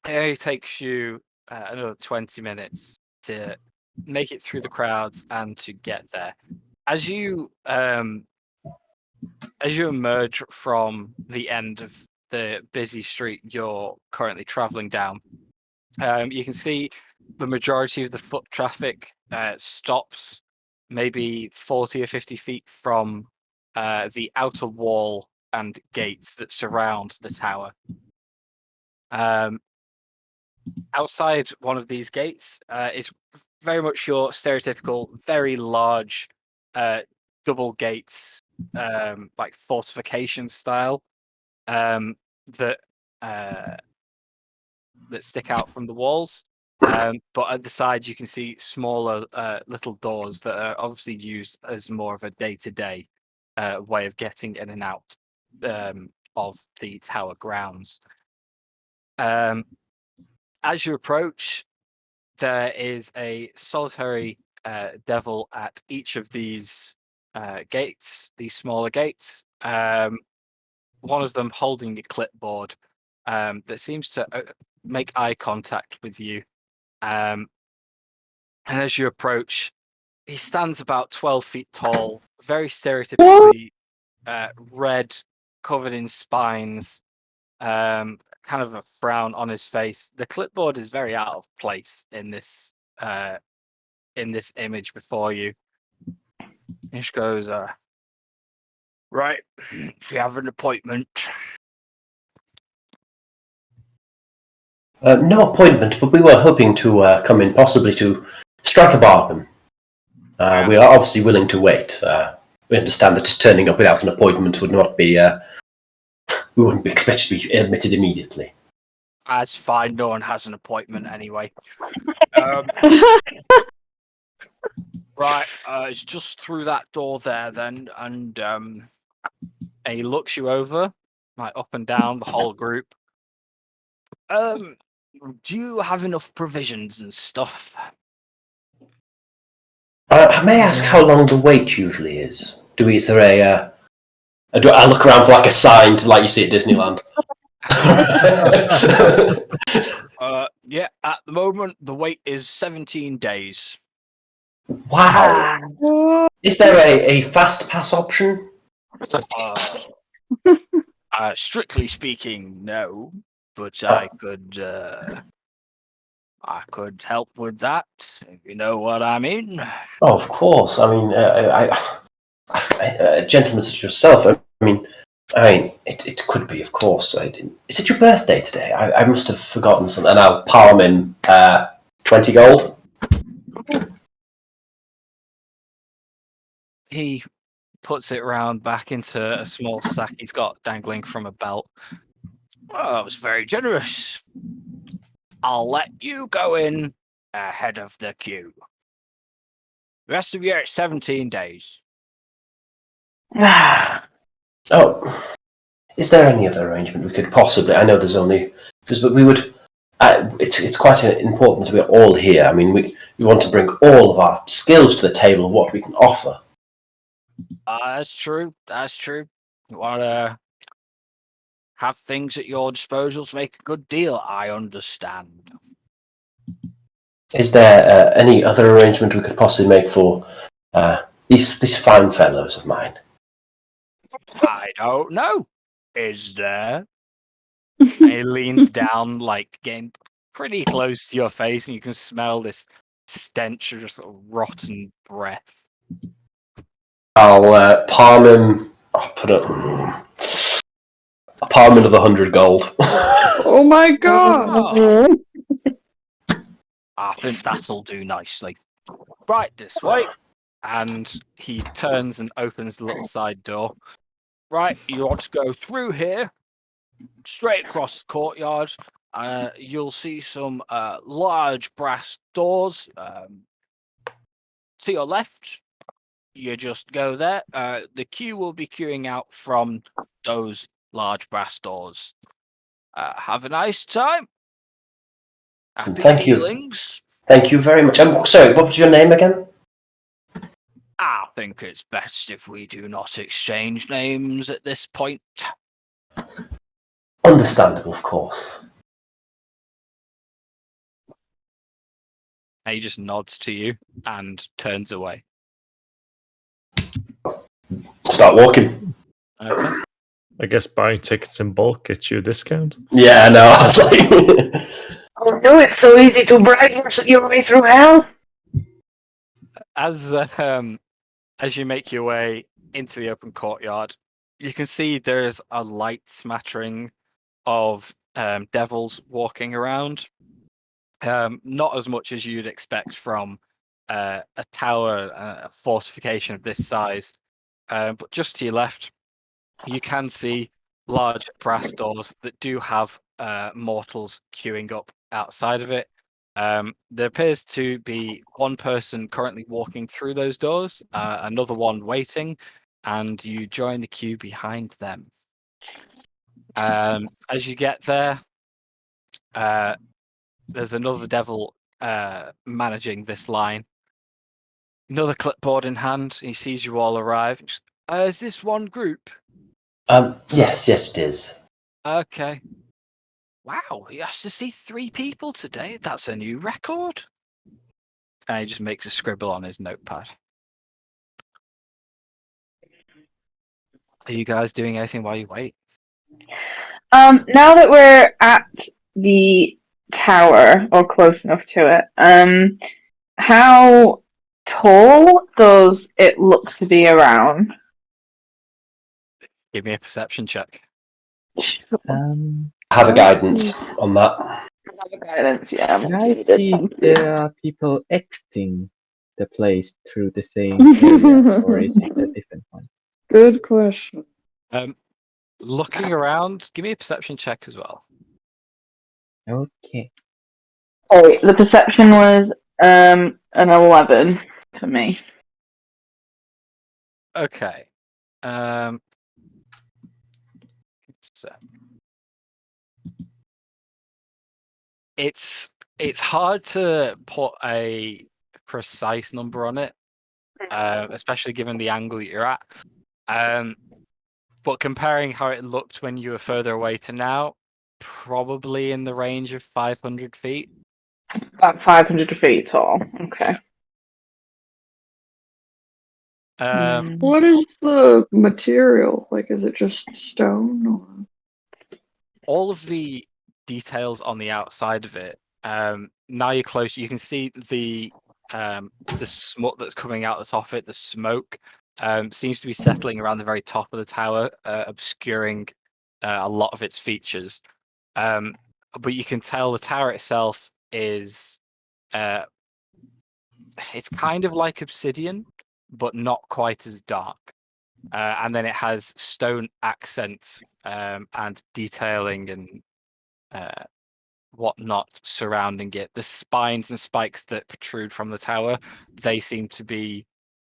It only takes you another 20 minutes to make it through the crowds and to get there. As you emerge from the end of the busy street you're currently traveling down, you can see the majority of the foot traffic stops maybe 40 or 50 feet from the outer wall and gates that surround the tower. Outside one of these gates is very much your stereotypical, very large double gates, like fortification style, that stick out from the walls. But at the sides, you can see smaller little doors that are obviously used as more of a day-to-day way of getting in and out of the tower grounds. As you approach, there is a solitary devil at each of these gates, these smaller gates. One of them holding a clipboard that seems to make eye contact with you. And as you approach, he stands about 12 feet tall, very stereotypically red, covered in spines, kind of a frown on his face. The clipboard is very out of place in this image before you. He just goes, Right. Do you have an appointment? No appointment, but we were hoping to come in, possibly to strike a bargain. We are obviously willing to wait. We understand that turning up without an appointment would not be. We wouldn't be expected to be admitted immediately. That's fine. No one has an appointment anyway. Right. It's just through that door there, then, and he looks you over, like up and down the whole group. Do you have enough provisions and stuff? May I ask how long the wait usually is? Is there a? I look around for like a sign to like you see at Disneyland. Yeah. At the moment, the wait is 17 days. Wow. Is there a fast pass option? Strictly speaking, no. But I could help with that, if you know what I mean. Oh, of course. I mean, a gentleman such as yourself. I mean, it could be, of course. Is it your birthday today? I must have forgotten something. And I'll palm in 20 gold. He puts it round back into a small sack he's got dangling from a belt. Oh, that was very generous. I'll let you go in ahead of the queue. The rest of you are 17 days. Oh, is there any other arrangement we could possibly? I know there's only, but we would. It's quite important that we're all here. I mean, we want to bring all of our skills to the table of what we can offer. That's true. That's true. You want to have things at your disposal to make a good deal, I understand. Is there any other arrangement we could possibly make for these fine fellows of mine? I don't know. Is there? And he leans down, like getting pretty close to your face, and you can smell this stench of just sort of rotten breath. I'll palm him. I'll put it. I'll palm another 100 gold. Oh my god! I think that'll do nicely. Right this way. And he turns and opens the little side door. Right, you want to go through here, straight across the courtyard. You'll see some large brass doors. To your left, you just go there. The queue will be queuing out from those large brass doors. Have a nice time. Happy Thank you. dealings. Thank you very much. Sorry, what was your name again? I think it's best if we do not exchange names at this point. Understandable, of course. And he just nods to you and turns away. Start walking. Okay. I guess buying tickets in bulk gets you a discount. Yeah, no, I was like... Oh no, it's so easy to brag your way through hell. As you make your way into the open courtyard, you can see there's a light smattering of devils walking around. Not as much as you'd expect from a tower, a fortification of this size. But just to your left, you can see large brass doors that do have mortals queuing up outside of it. There appears to be one person currently walking through those doors, another one waiting, and you join the queue behind them. As you get there, there's another devil managing this line. Another clipboard in hand. He sees you all arrive. Is this one group? Yes, it is. Okay. Wow, he has to see 3 people today. That's a new record. And he just makes a scribble on his notepad. Are you guys doing anything while you wait? Now that we're at the tower or close enough to it, how tall does it look to be around? Give me a perception check. Have a guidance on that. Guidance, yeah. Can I see if there are people exiting the place through the same area, or is it a different one? Good question. Looking around, give me a perception check as well. Okay. Oh, the perception was an 11 for me. Okay. So it's hard to put a precise number on it, especially given the angle you're at. But comparing how it looked when you were further away to now, probably in the range of 500 feet. About 500 feet tall. Okay. What is the material? Like, is it just stone? Or... All of the details on the outside of it. Now you're close, you can see the smut that's coming out the top of it. The smoke seems to be settling around the very top of the tower, obscuring a lot of its features. But you can tell the tower itself is it's kind of like obsidian, but not quite as dark. And then it has stone accents and detailing and whatnot surrounding it. The spines and spikes that protrude from the tower, they seem to be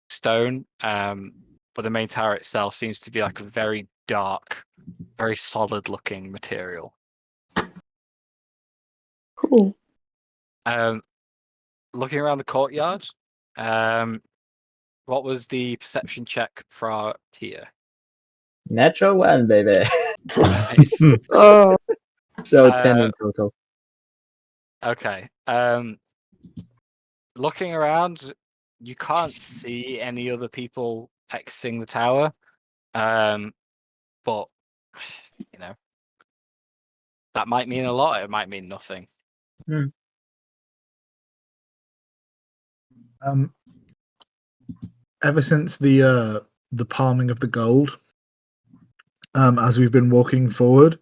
stone, but the main tower itself seems to be like a very dark, very solid looking material. Cool. Looking around the courtyard, what was the perception check for Tia? Natural one, baby. Nice. Oh, So 10 in total. Okay. Looking around, you can't see any other people exiting the tower. But you know, that might mean a lot. It might mean nothing. Ever since the palming of the gold, as we've been walking forward,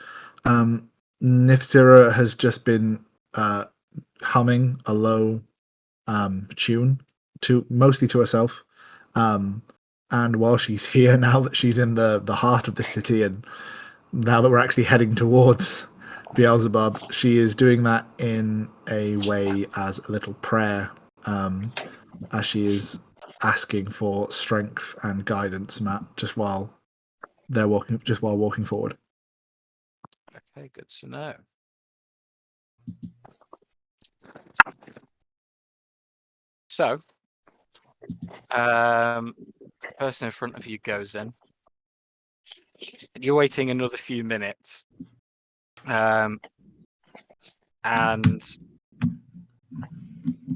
Nithsira has just been humming a low tune mostly to herself. And while she's here, now that she's in the heart of the city, and now that we're actually heading towards Beelzebub, she is doing that in a way as a little prayer, as she is asking for strength and guidance, Matt, just while walking forward. Okay, good to know. So, person in front of you goes in. You're waiting another few minutes, and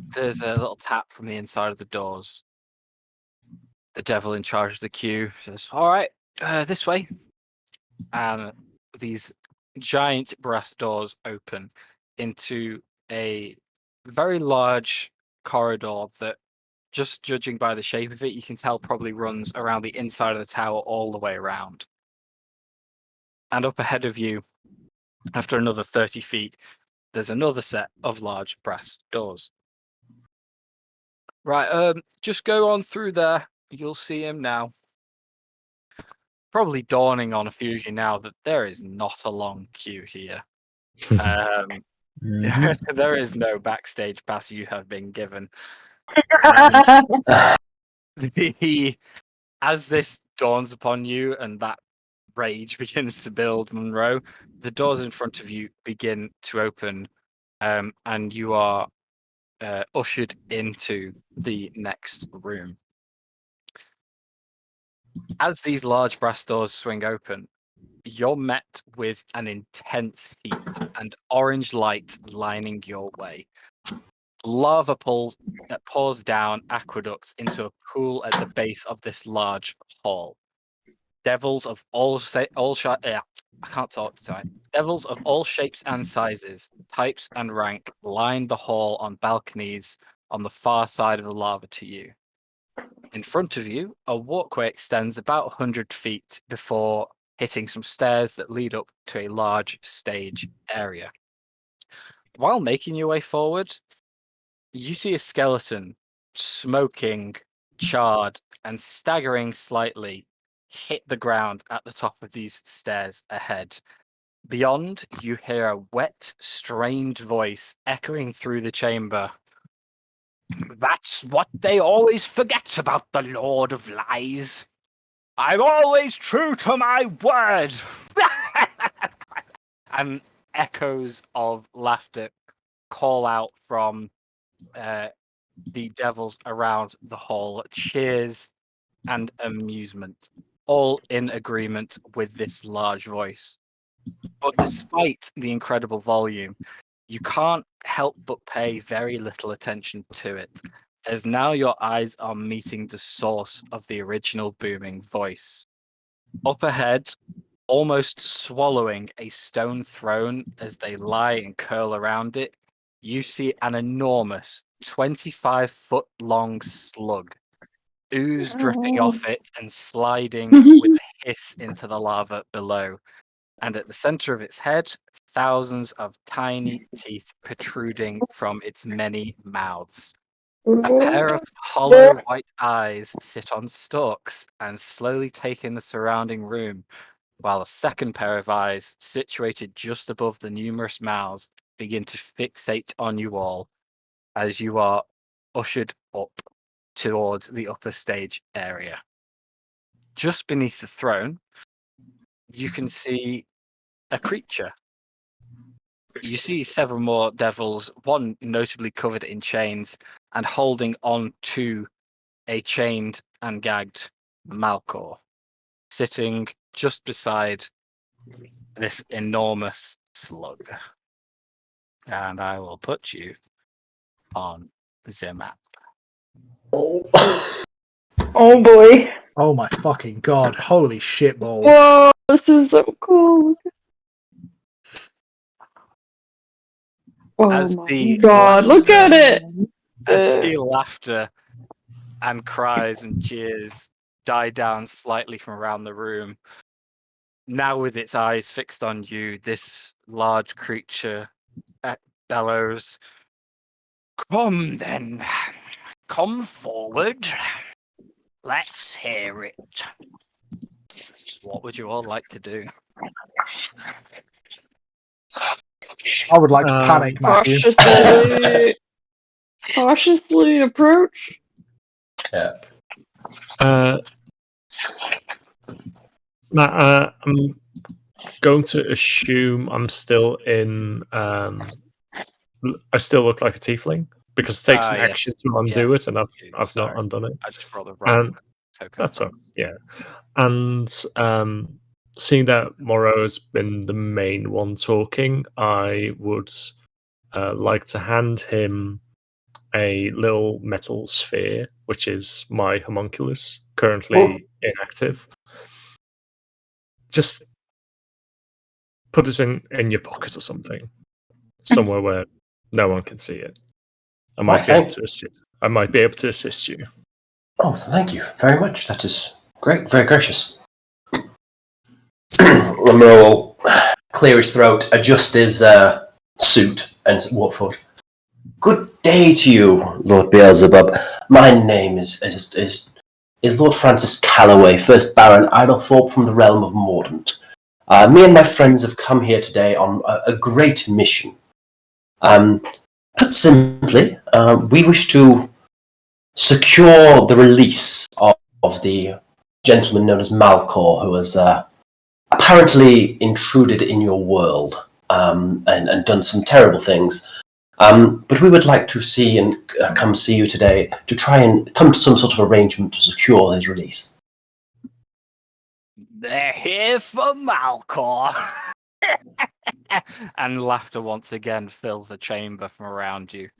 there's a little tap from the inside of the doors. The devil in charge of the queue says, "All right, this way." And these giant brass doors open into a very large corridor that, just judging by the shape of it, you can tell probably runs around the inside of the tower all the way around. And up ahead of you, after another 30 feet, there's another set of large brass doors. Right, just go on through there. You'll see him now. Probably dawning on a few of you now that there is not a long queue here. There is no backstage pass you have been given. As this dawns upon you and that rage begins to build, Monroe, the doors in front of you begin to open, and you are ushered into the next room. As these large brass doors swing open, you're met with an intense heat and orange light lining your way. Lava pours down aqueducts into a pool at the base of this large hall. Devils of all I can't talk tonight. Devils of all shapes and sizes, types and rank line the hall on balconies on the far side of the lava to you. In front of you, a walkway extends about 100 feet before hitting some stairs that lead up to a large stage area. While making your way forward, you see a skeleton, smoking, charred, and staggering slightly, hit the ground at the top of these stairs ahead. Beyond, you hear a wet, strained voice echoing through the chamber. That's what they always forget about the Lord of Lies. I'm always true to my word. And echoes of laughter call out from the devils around the hall. Cheers and amusement, all in agreement with this large voice. But despite the incredible volume, you can't help but pay very little attention to it, as now your eyes are meeting the source of the original booming voice. Up ahead, almost swallowing a stone throne as they lie and curl around it, you see an enormous 25-foot long slug, ooze dripping off it and sliding with a hiss into the lava below. And at the center of its head, thousands of tiny teeth protruding from its many mouths. A pair of hollow white eyes sit on stalks and slowly take in the surrounding room, while a second pair of eyes, situated just above the numerous mouths, begin to fixate on you all as you are ushered up towards the upper stage area. Just beneath the throne, you can see a creature. You see several more devils, one notably covered in chains and holding on to a chained and gagged Malkor, sitting just beside this enormous slug. And I will put you on the map. Oh boy. Oh my fucking god! Holy shit balls! Whoa, this is so cool. Oh As my the god, look at it! As the laughter and cries and cheers die down slightly from around the room, now with its eyes fixed on you, this large creature bellows, "Come then, come forward. Let's hear it." What would you all like to do? I would like to panic, Matthew. Cautiously approach. Yeah. Matt, I'm going to assume I'm still in. I still look like a tiefling because it takes an action Yes. to undo Yes, it, and I've you do. not Sorry. undone it. I just brought the wrong token. That's all. Yeah, and seeing that Morrow has been the main one talking, I would like to hand him a little metal sphere, which is my homunculus, currently inactive. Just put it in your pocket or something, somewhere where no one can see it. I might be able to assist you. Oh, thank you very much. That is great, very gracious. Lemur will clear his throat, adjust his suit, and walk forward. Good day to you, Lord Beelzebub. My name is Lord Francis Calloway, 1st Baron Idlethorpe from the realm of Mordant. Me and my friends have come here today on a great mission. Put simply, we wish to secure the release of the gentleman known as Malkor, who has apparently intruded in your world and done some terrible things. But we would like to see and come see you today to try and come to some sort of arrangement to secure his release. They're here for Malkor. And laughter once again fills the chamber from around you.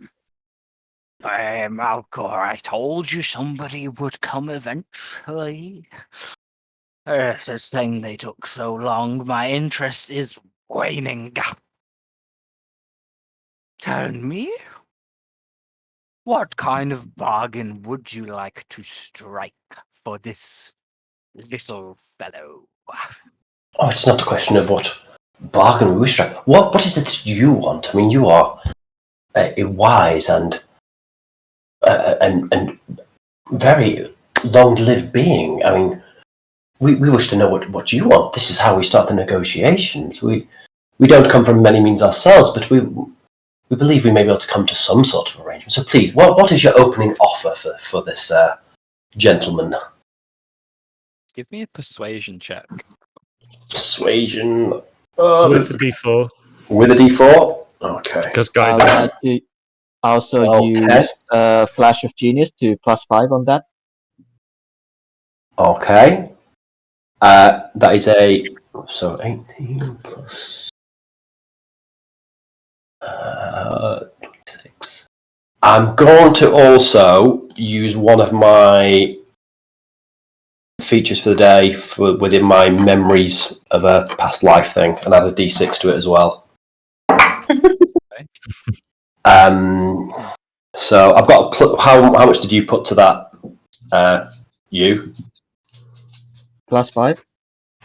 Hey, Malkor, I told you somebody would come eventually. It's a thing they took so long. My interest is waning. Tell me, what kind of bargain would you like to strike for this little fellow? Oh, it's not a question of what bargain we wish to strike. What is it that you want? I mean, you are a wise and very long-lived being. I mean, we wish to know what you want. This is how we start the negotiations. We don't come from many means ourselves, but we believe we may be able to come to some sort of arrangement. So please, what is your opening offer for this gentleman? Give me a persuasion check. Persuasion. With the D4. With a D4? Okay. Because I'll guidance. have to also Okay. use Flash of Genius to +5 on that. Okay. That is 18 plus 26. I'm going to also use one of my features for the day within my memories of a past life thing, and add a D6 to it as well. So I've got how much did you put to that? You +5.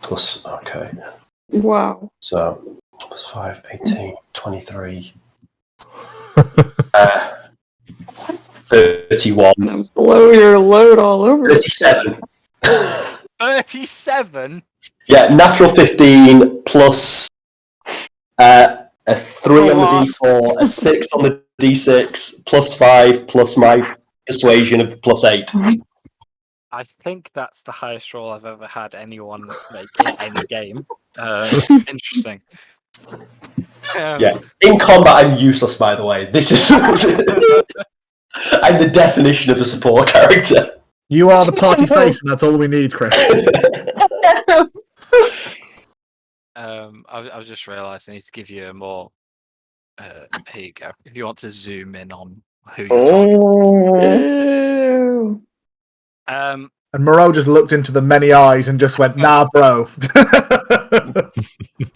plus okay. Wow. So plus 5, 18, 23. 31. Gonna blow your load all over. 37. 37? Yeah, natural 15 plus a 3 on the D4, a 6 on the D6, plus 5 plus my persuasion of plus 8. I think that's the highest roll I've ever had anyone make in any game. Interesting. Yeah, in combat I'm useless, by the way. This is I'm the definition of a support character. You are the party face, and that's all we need, Chris. I've just realised I need to give you a more. Here you go. If you want to zoom in on who you're talking. Ew. And Moreau just looked into the many eyes and just went, "Nah, bro."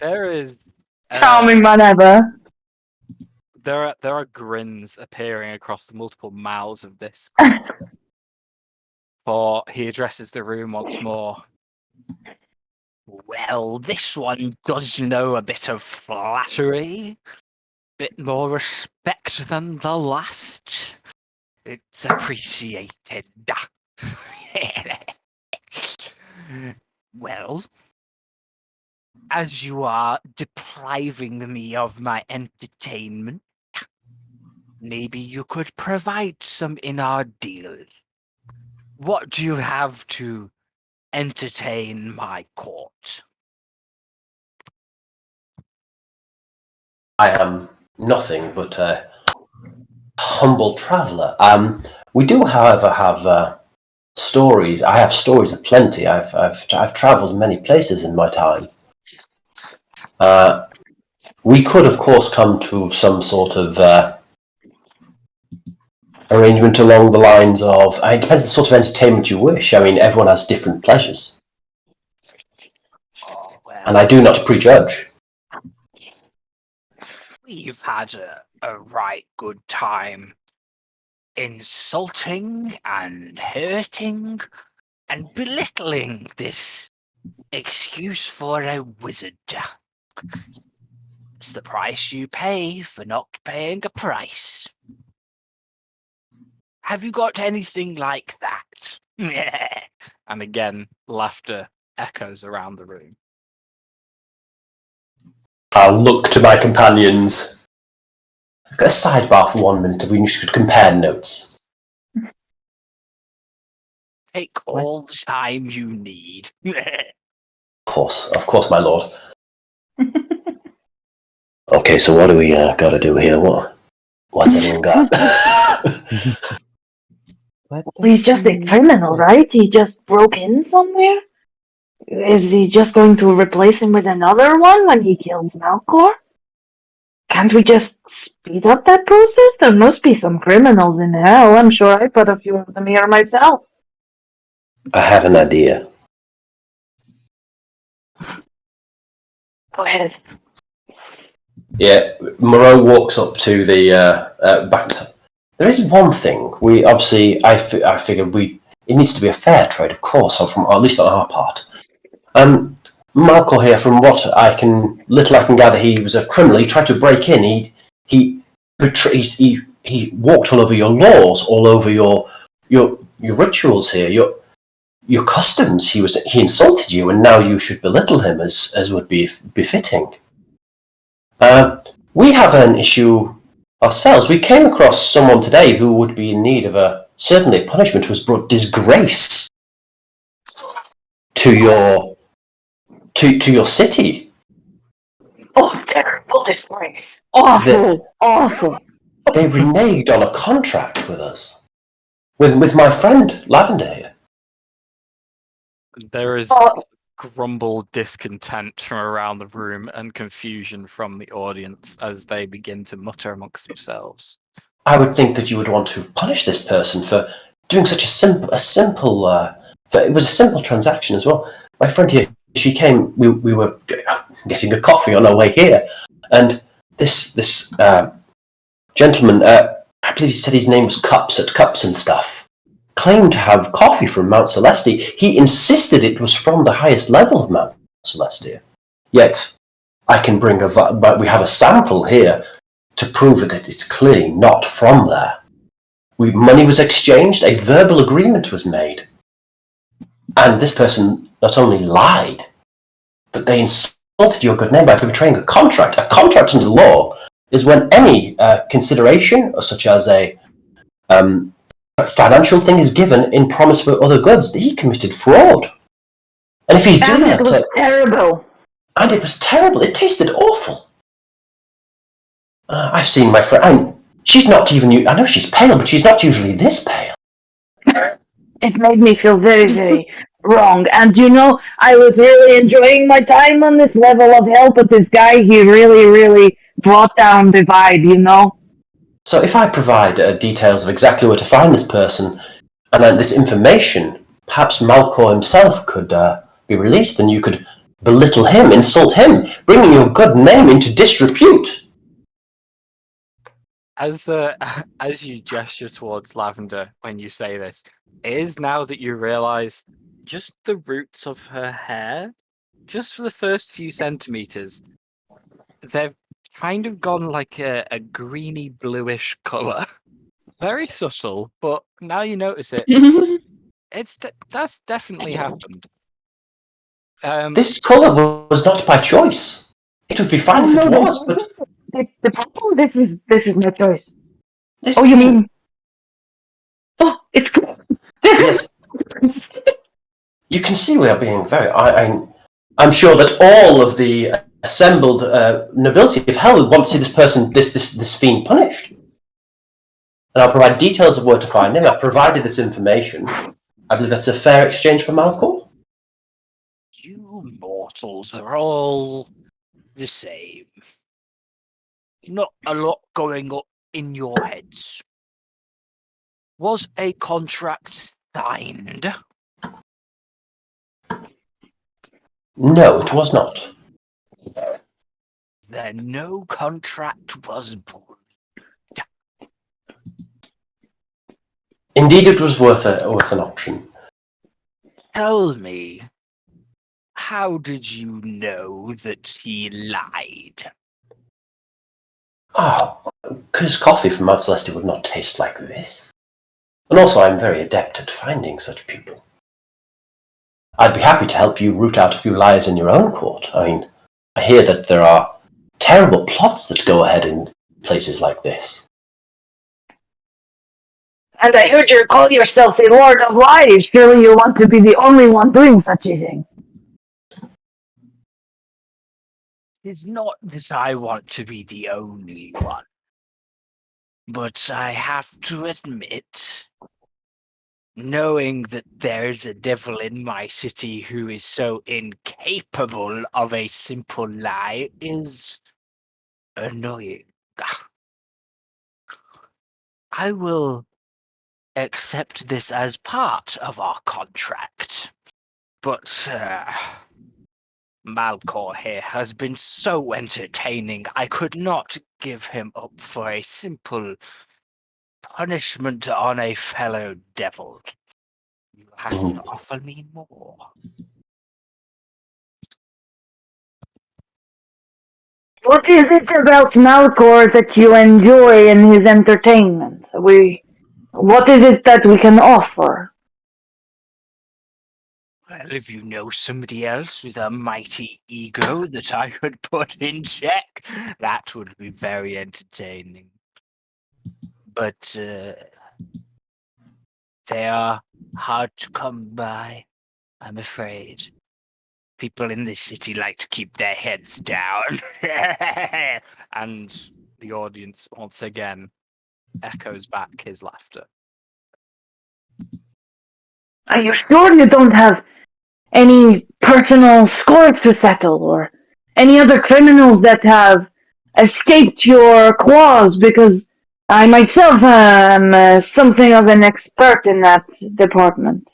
There is Charming man ever. there are grins appearing across the multiple mouths of this. For he addresses the room once more. Well, this one does know a bit of flattery. Bit more respect than the last. It's appreciated. Well, as you are depriving me of my entertainment, maybe you could provide some in our deal. What do you have to entertain my court? I am nothing but a humble traveller. We do, however, have stories. I have stories aplenty. I've travelled many places in my time. We could, of course, come to some sort of arrangement along the lines of. It depends on the sort of entertainment you wish. I mean, everyone has different pleasures, and I do not prejudge. We've had a right good time insulting and hurting and belittling this excuse for a wizard. It's the price you pay for not paying a price. Have you got anything like that? And again, laughter echoes around the room. I'll look to my companions. I've got a sidebar for 1 minute. We should compare notes. Take all the time you need. Of course, my lord. Okay, so what do we got to do here? What's everyone got? He's just a criminal, right? He just broke in somewhere? Is he just going to replace him with another one when he kills Malcor? Can't we just speed up that process? There must be some criminals in hell. I'm sure I put a few of them here myself. I have an idea. Go ahead. Yeah, Moreau walks up to the back. There is one thing. We obviously, I figured it needs to be a fair trade, of course, or at least on our part. Malco here, from what I can gather, he was a criminal. He tried to break in. He walked all over your laws, all over your rituals here, your customs. He insulted you, and now you should belittle him as would be befitting. We have an issue ourselves. We came across someone today who would be in need of a certainly punishment, who has brought disgrace to your city. Oh, terrible disgrace. Awful. They reneged on a contract with us, with my friend Lavender here. There is Oh. grumbled discontent from around the room and confusion from the audience as they begin to mutter amongst themselves. I would think that you would want to punish this person for doing such a simple. It was a simple transaction as well. My friend here, she came. We were getting a coffee on our way here, and this gentleman, I believe he said his name was Cups at Cups and Stuff, claimed to have coffee from Mount Celestia. He insisted it was from the highest level of Mount Celestia. Yet, I can bring but we have a sample here to prove that it's clearly not from there. Money was exchanged, a verbal agreement was made, and this person not only lied, but they insulted your good name by betraying a contract. A contract under the law is when any consideration, such as a financial thing, is given in promise for other goods. He committed fraud. And if he's doing that... It was terrible. And it was terrible. It tasted awful. I've seen my friend... She's not even... I know she's pale, but she's not usually this pale. It made me feel very, very wrong. And I was really enjoying my time on this level of hell, but this guy, he really, really brought down the vibe, So if I provide details of exactly where to find this person, and this information, perhaps Malcor himself could be released, and you could belittle him, insult him, bringing your good name into disrepute. As you gesture towards Lavender when you say this, it is now that you realise just the roots of her hair, just for the first few centimetres, they've kind of gone like a greeny bluish colour. Very subtle, but now you notice it, that's definitely happened. This colour was not by choice. It would be fine if it was, but... The purple, this is my choice. This you mean... Oh, it's... Yes. You can see we are being very... I'm sure that all of the assembled nobility of hell would want to see this person, this fiend, punished. And I'll provide details of where to find him. I've provided this information. I believe that's a fair exchange for Malcor. You mortals are all the same. Not a lot going on in your heads. Was a contract signed? No, it was not. Then no contract was breached. Indeed, it was worth an option. Tell me, how did you know that he lied? Because coffee from Mount Celestia would not taste like this. And also, I'm very adept at finding such people. I'd be happy to help you root out a few lies in your own court. I mean, I hear that there are terrible plots that go ahead in places like this. And I heard you call yourself a Lord of Lies. Surely you want to be the only one doing such a thing. It's not that I want to be the only one. But I have to admit, knowing that there's a devil in my city who is so incapable of a simple lie is annoying. I will accept this as part of our contract, but Malcor here has been so entertaining, I could not give him up for a simple punishment on a fellow devil. You have to offer me more. What is it about Malcor that you enjoy in his entertainment? What is it that we can offer? Well, if you know somebody else with a mighty ego that I could put in check, that would be very entertaining. But they are hard to come by, I'm afraid. People in this city like to keep their heads down. And the audience once again echoes back his laughter. Are you sure you don't have any personal scores to settle, or any other criminals that have escaped your claws? Because I myself am something of an expert in that department.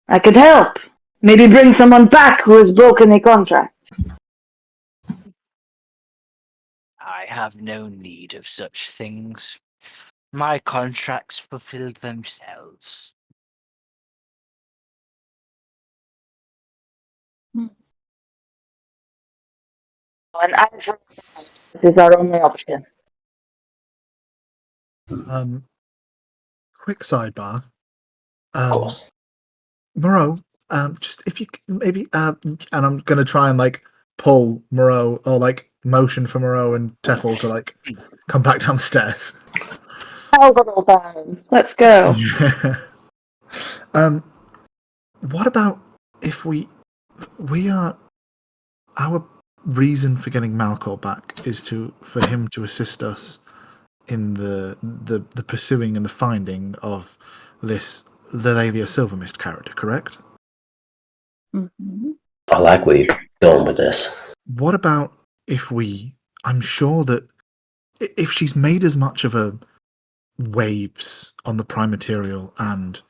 I could help. Maybe bring someone back who has broken a contract. I have no need of such things. My contracts fulfilled themselves. And this is our only option. Quick sidebar. Of course. Moreau, just if you maybe, and I'm gonna try and like pull Moreau or like motion for Moreau and Teffel to like come back down the stairs. Little time. Let's go. What about if we are our reason for getting Malcor back is for him to assist us in the pursuing and the finding of this Lelalia Silvermist character, correct? Mm-hmm. I like where you're going with this. What about if I'm sure that if she's made as much of a waves on the prime material and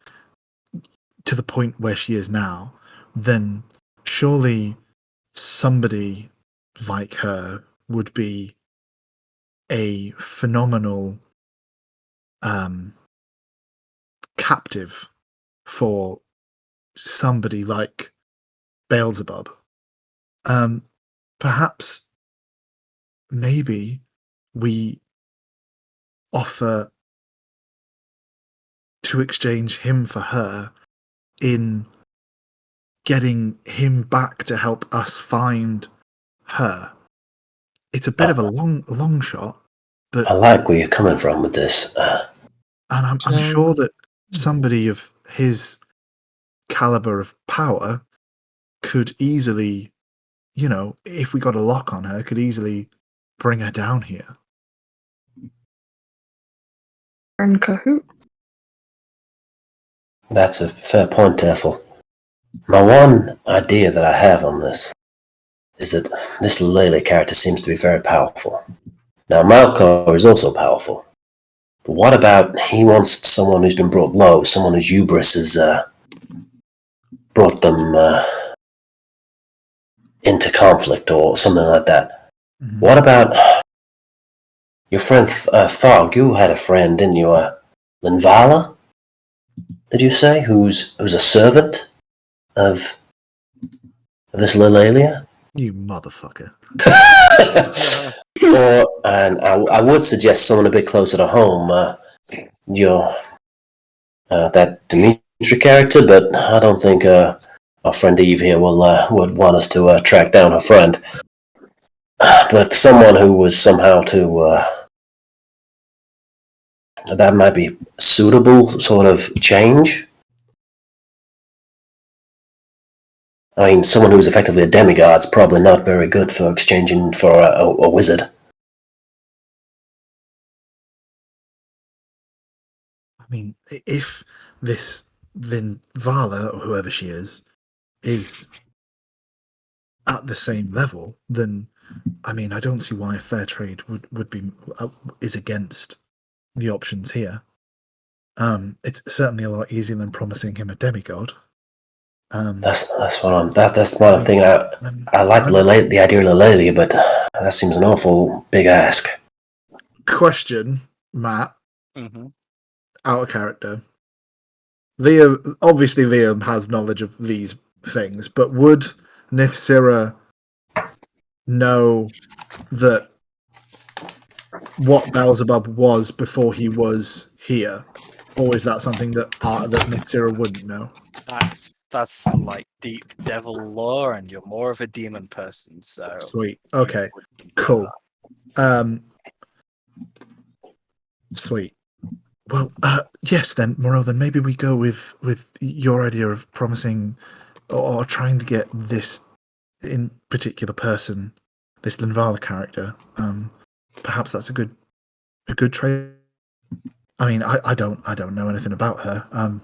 to the point where she is now, then surely somebody like her would be a phenomenal captive for somebody like Beelzebub. Perhaps maybe we offer to exchange him for her in getting him back to help us find her. It's a bit of a long shot, but I like where you're coming from with this. and I'm sure that somebody of his caliber of power could easily, if we got a lock on her, could easily bring her down here. In cahoots. That's a fair point, Teffel. My one idea that I have on this is that this Lele character seems to be very powerful. Now, Malcor is also powerful. But what about he wants someone who's been brought low, someone whose hubris has brought them into conflict or something like that? Mm-hmm. What about your friend Tharg? You had a friend, didn't you? Linvala? Did you say? Who's a servant of this Lilalia? You motherfucker. And I would suggest someone a bit closer to home. That Dimitri character, but I don't think our friend Eve here would want us to track down her friend. But someone who was somehow that might be suitable sort of change. I mean, someone who's effectively a demigod's probably not very good for exchanging for a wizard. I mean, if this Linvala, or whoever she is at the same level, then I mean, I don't see why fair trade would be is against the options here. It's certainly a lot easier than promising him a demigod. That's what I'm thinking. I like the idea of Lelalia, but that seems an awful big ask. Question, Matt. Mm-hmm. Out of character. Liam has knowledge of these things, but would Nithsira know that what Beelzebub was before he was here, or is that something that that Nithsira wouldn't know? That's like deep devil lore, and you're more of a demon person, so Sweet. you Okay. wouldn't know Cool. that. Sweet. Well, yes. Then, Morel. Then maybe we go with your idea of promising or trying to get this in particular person, this Linvala character. Perhaps that's a good trade. I mean, I don't know anything about her.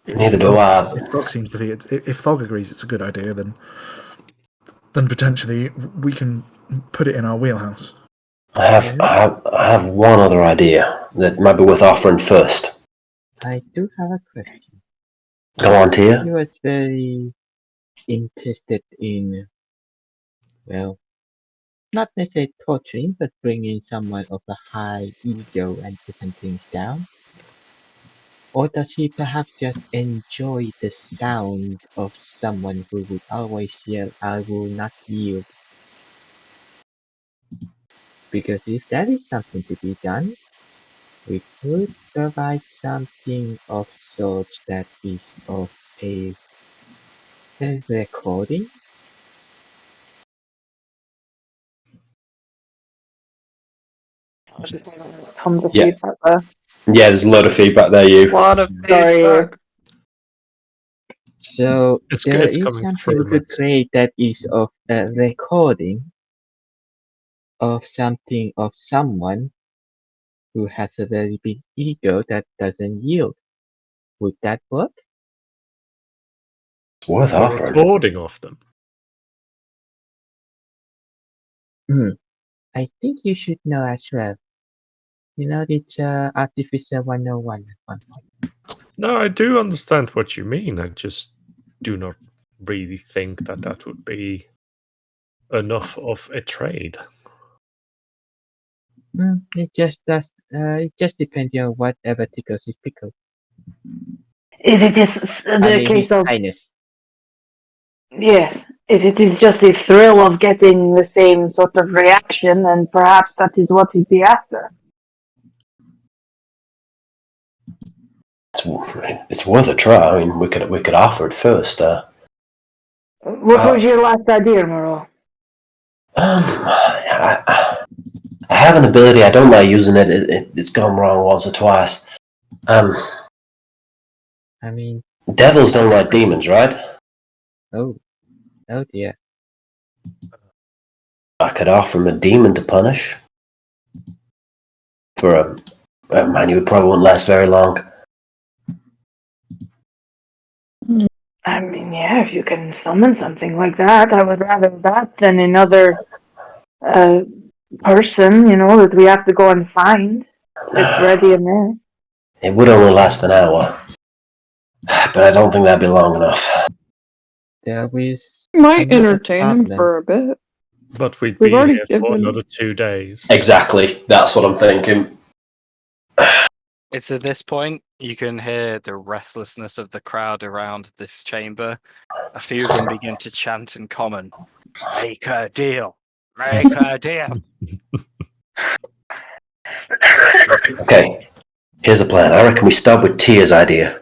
Neither do I. If Fog seems to think if Fog agrees it's a good idea, then potentially we can put it in our wheelhouse. I have one other idea that might be worth offering first. I do have a question. Go on, Tia. He was very interested in, well, not necessarily torturing, but bringing someone of a high ego and putting things down. Or does he perhaps just enjoy the sound of someone who would always yell, "I will not yield"? Because if that is something to be done, we could provide something of sorts that is of a recording. Tons of Yeah. feedback there. Yeah, there's a load of feedback there, you. A lot of Sorry. feedback. So It's there it's is coming something we through. could create that is of a recording of something of someone who has a very big ego that doesn't yield. Would that work? It's worth A offering. recording of them. I think you should know as well. You know, it's Artificial 101 at one point. No, I do understand what you mean. I just do not really think that that would be enough of a trade. It just depends on whatever tickles his pickle. If it is I the mean, case His of Highness. yes, if it is just the thrill of getting the same sort of reaction, then perhaps that is what he'd be after. It's worth a try. I mean, we could offer it first. What was your last idea, Moreau? I have an ability. I don't like using it. It's gone wrong once or twice. I mean, Devils don't like demons, right? oh dear. I could offer him a demon to punish. For a man, you probably wouldn't last very long. I mean, yeah, if you can summon something like that, I would rather that than another person, that we have to go and find. It's ready in there. It would only last an hour. But I don't think that'd be long enough. There is Might another entertain him problem. for a bit. But we'd We've be already here for given- another 2 days. Exactly. That's what I'm thinking. It's at this point you can hear the restlessness of the crowd around this chamber. A few of them begin to chant in common. Make a deal. Make a deal. Okay. Here's the plan. I reckon we start with Tia's idea.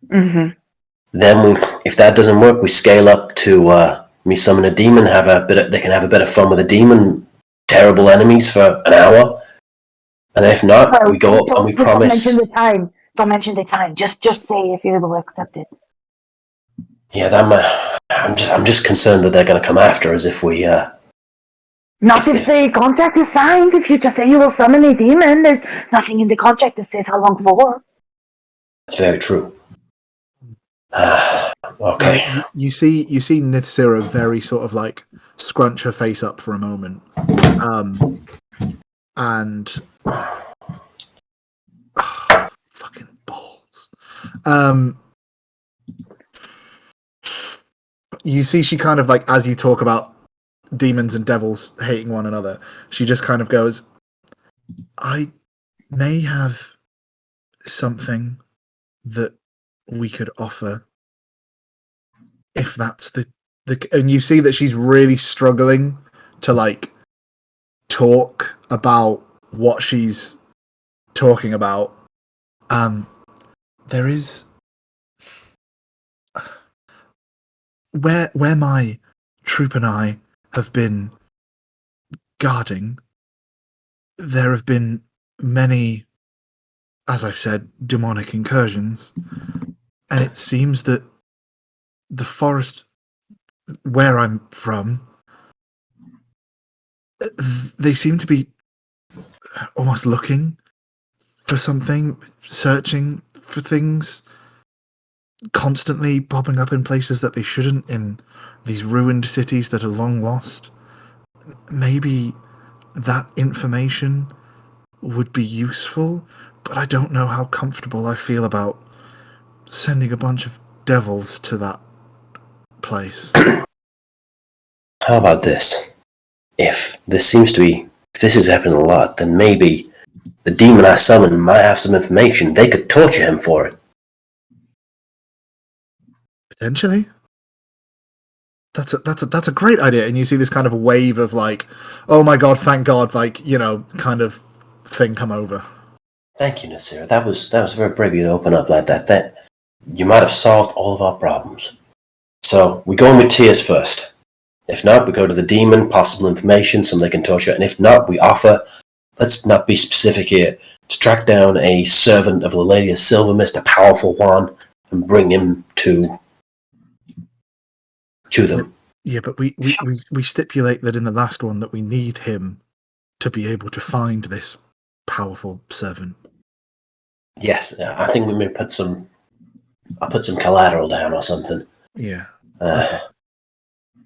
Mm-hmm. Then, if that doesn't work, we scale up to me summon a demon. They can have a bit of fun with a demon. Terrible enemies for an hour. And if not, we go up and we promise. Don't mention the time. Don't mention the time. Just say if you will accept it. Yeah, I'm just concerned that they're going to come after us if we. Not if the contract is signed. If you just say you will summon a demon, there's nothing in the contract that says how long for. That's very true. Okay. You see Nithsira very sort of like scrunch her face up for a moment, and fucking balls. You see, she kind of like, as you talk about demons and devils hating one another, she just kind of goes, "I may have something that we could offer if that's the." And you see that she's really struggling to like talk about what she's talking about, there is where my troop and I have been guarding. There have been many, as I've said, demonic incursions, and it seems that the forest where I'm from, they seem to be almost looking for something, searching for things, constantly popping up in places that they shouldn't, in these ruined cities that are long lost. Maybe that information would be useful, but I don't know how comfortable I feel about sending a bunch of devils to that place. How about this? If this is happening a lot, then maybe the demon I summoned might have some information. They could torture him for it. Potentially. That's a great idea. And you see this kind of wave of like, oh my god, thank god, like, you know, kind of thing come over. Thank you, Nasira. That was very brave of you to open up like that. That you might have solved all of our problems. So we go in with tears first. If not, we go to the demon, possible information, something they can torture. And if not, we offer, let's not be specific here, to track down a servant of the Lady of Silver Mist, a powerful one, and bring him to them. Yeah, but we stipulate that in the last one that we need him to be able to find this powerful servant. Yes, I think we may I'll put some collateral down or something. Yeah.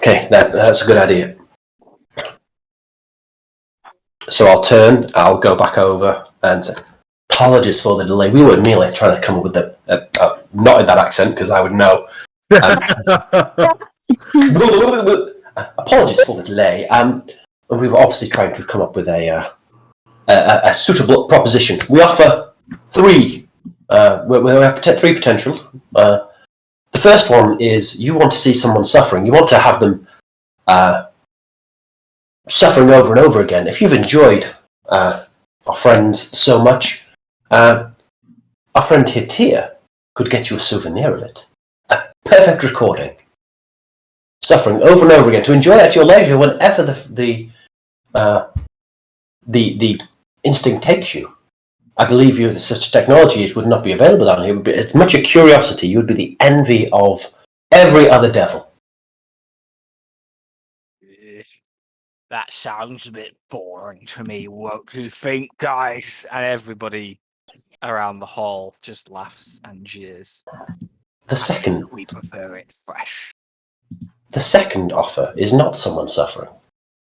Okay, that's a good idea. So I'll go back over and say, apologies for the delay. We were merely trying to come up with not in that accent, because I would know. Apologies for the delay. We were obviously trying to come up with a suitable proposition. We offer three. We have three potential. The first one is you want to see someone suffering. You want to have them suffering over and over again. If you've enjoyed our friends so much, our friend Hitia could get you a souvenir of it. A perfect recording. Suffering over and over again to enjoy at your leisure whenever the instinct takes you. I believe you with such technology it would not be available down here. It would be as much a curiosity. You would be the envy of every other devil. That sounds a bit boring to me. What do you think, guys? And everybody around the hall just laughs and jeers. We prefer it fresh. The second offer is not someone suffering.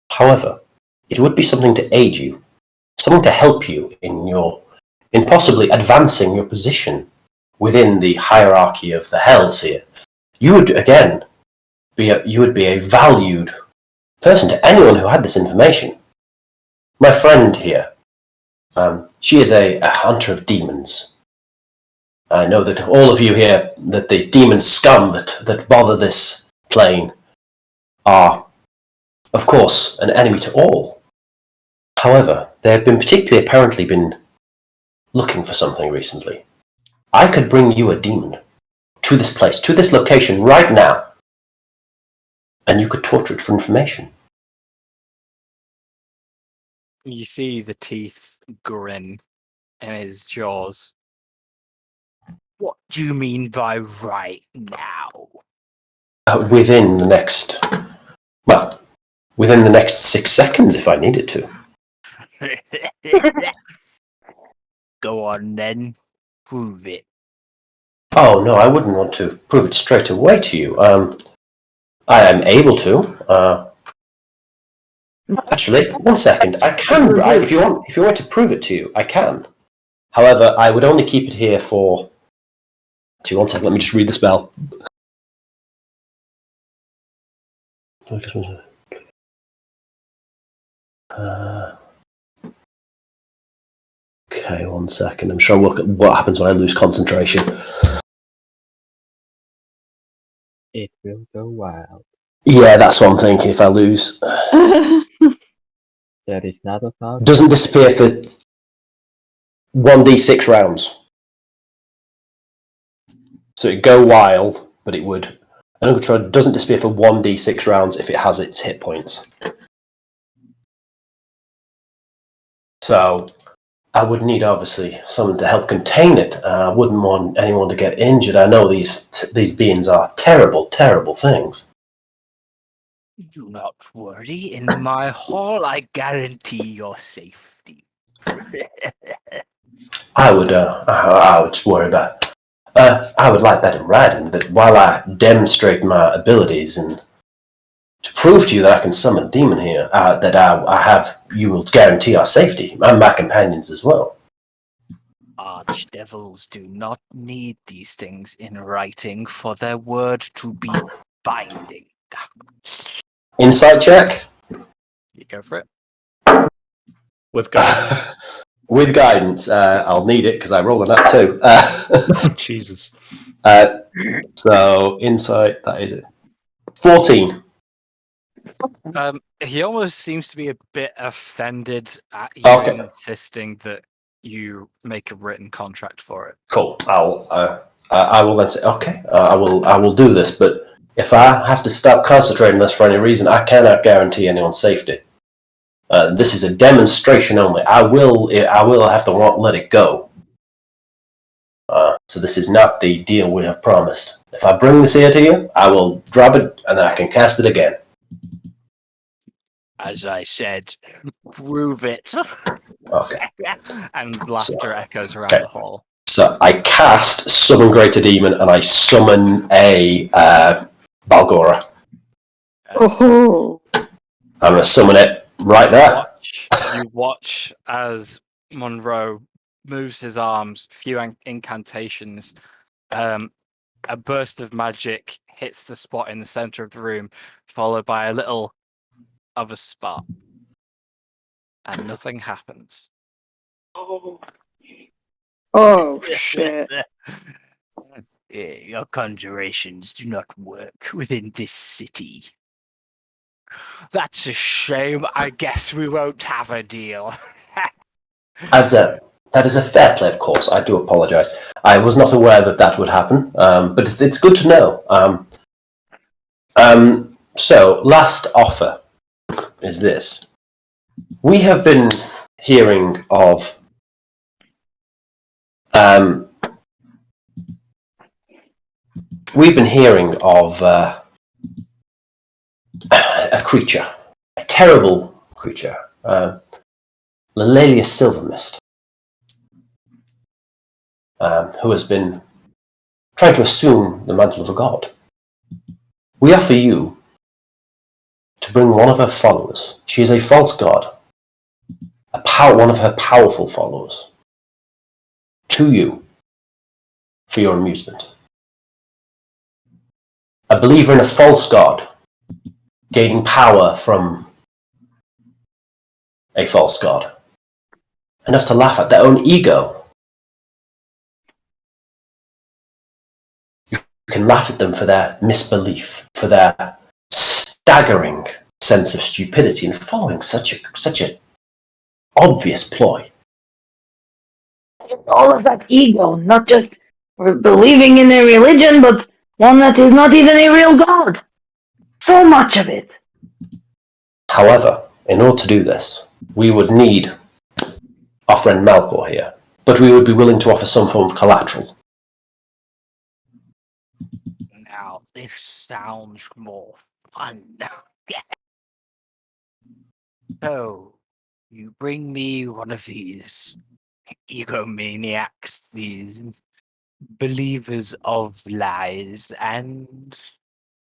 However, it would be something to aid you, something to help you in possibly advancing your position within the hierarchy of the hells here. You would again be a valued person to anyone who had this information. My friend here, she is a hunter of demons. I know that all of you here, that the demon scum that bother this plane are, of course, an enemy to all. However, they have apparently been looking for something recently. I could bring you a demon to this place, to this location right now, and you could torture it for information. You see the teeth grin in his jaws. What do you mean by right now? Within the next 6 seconds, if I needed to. Go on then. Prove it. Oh, no, I wouldn't want to prove it straight away to you. I am able to. Actually, 1 second. I can. If you want to prove it to you, I can. However, I would only keep it here for. 1 second. Let me just read the spell. Okay, 1 second. I'm trying to look at what happens when I lose concentration. It will go wild. Yeah, that's what I'm thinking. If I lose, That is not a foul. Doesn't disappear for 1d6 rounds. So it'd go wild, but it would. An Uncontrolled doesn't disappear for 1d6 rounds if it has its hit points. So I would need, obviously, someone to help contain it. I wouldn't want anyone to get injured. I know these beings are terrible, terrible things. Do not worry. In my hall, I guarantee your safety. I would just worry about. I would like that in writing. That while I demonstrate my abilities and to prove to you that I can summon a demon here, that I have, you will guarantee our safety and my companions as well. Archdevils do not need these things in writing for their word to be binding. Insight check You go for it. With guidance. with guidance. I'll need it because I rolled on that too. Jesus. So insight, that is it. 14. He almost seems to be a bit offended at you Okay. insisting that you make a written contract for it. Cool. I will then say, okay, I will do this, but if I have to stop concentrating on this for any reason, I cannot guarantee anyone's safety. This is a demonstration only. I will have to let it go. So this is not the deal we have promised. If I bring this here to you, I will drop it and then I can cast it again. As I said, prove it. Okay. And laughter echoes around okay. the hall. So I cast Summon Greater Demon and I summon a Balgora. Oh, I'm going to summon it right there. You watch as Monroe moves his arms, few incantations. A burst of magic hits the spot in the center of the room, followed by a little of a spot. And nothing happens. oh shit. Your conjurations do not work within this city. That's a shame. I guess we won't have a deal. That is a fair play, of course. I do apologise. I was not aware that would happen, but it's good to know. So, last offer is this. We have been hearing of a creature, a terrible creature, Lelalia Silvermist, who has been trying to assume the mantle of a god. We offer you to bring one of her followers. She is a false god, one of her powerful followers, to you for your amusement. A believer in a false god, gaining power from a false god, enough to laugh at their own ego. You can laugh at them for their misbelief, for their staggering sense of stupidity in following such a obvious ploy. All of that ego, not just believing in a religion, but one that is not even a real god. So much of it. However, in order to do this, we would need our friend Malcor here, but we would be willing to offer some form of collateral. Now, this sounds more fun. So, you bring me one of these egomaniacs, these believers of lies, and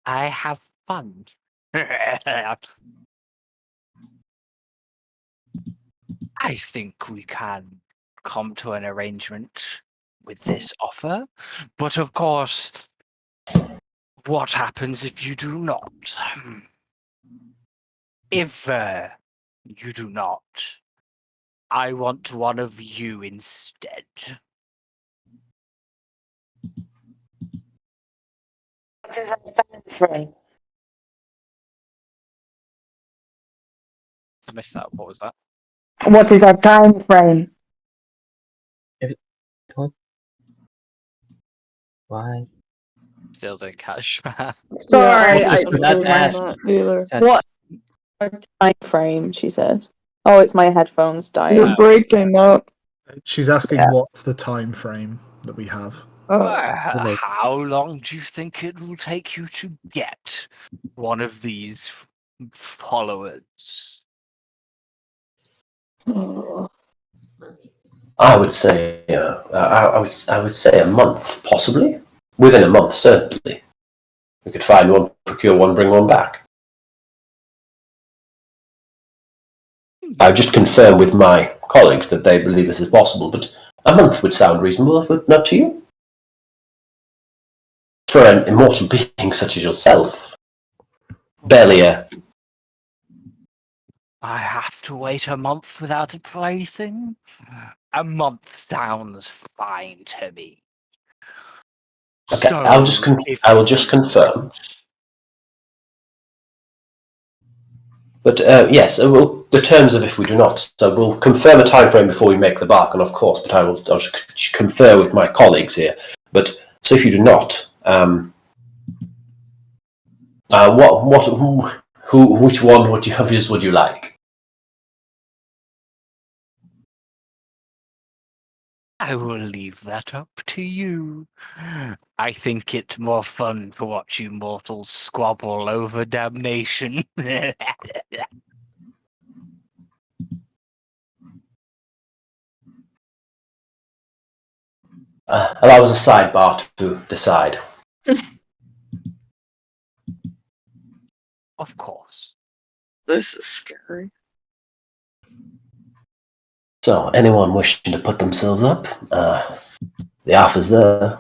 I have fun. I think we can come to an arrangement with this offer, but of course, what happens if you do not? If you do not, I want one of you instead. What is our time frame? missed that. What was that? What is our time frame? Why? Still didn't catch that. Sorry, I I did didn't not hear ask. that either. Said- What time frame? She said. Oh, it's my headphones dying. You're breaking up. She's asking Yeah. what's the time frame that we have. Like- How long do you think it will take you to get one of these followers? Oh, I would say, I would say a month, possibly. Within a month, certainly. We could find one, procure one, bring one back. I would just confirm with my colleagues that they believe this is possible, but a month would sound reasonable, would not to you? For an immortal being such as yourself. Barely I have to wait a month without a plaything? A month sounds fine to me. Okay, So, I will just confirm. But yes, the terms of if we do not. So we'll confirm a time frame before we make the bargain, of course. But I'll just confer with my colleagues here. But so if you do not, which one would you have? Would you like? I will leave that up to you. I think it more fun to watch you mortals squabble over damnation. Allow us a sidebar to decide. Of course. this is scary. So, anyone wishing to put themselves up? The offer's there.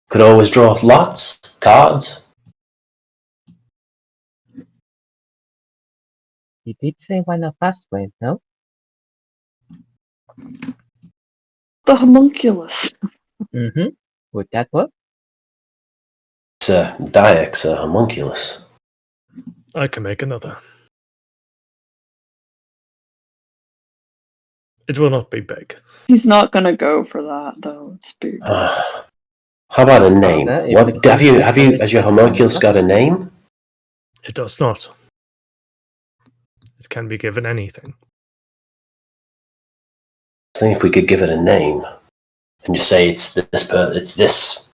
Could always draw lots, cards. You did say why not fast wave, no? The homunculus. Mm-hmm. Would that work? It's Diax, homunculus. I can make another. It will not be big. He's not gonna go for that though. It's big. How about a name? Rather, if What it have you? comes Have to you? it, Has your that's homunculus fine. got a name? It does not. It can be given anything. I think if we could give it a name and just say it's this, it's this.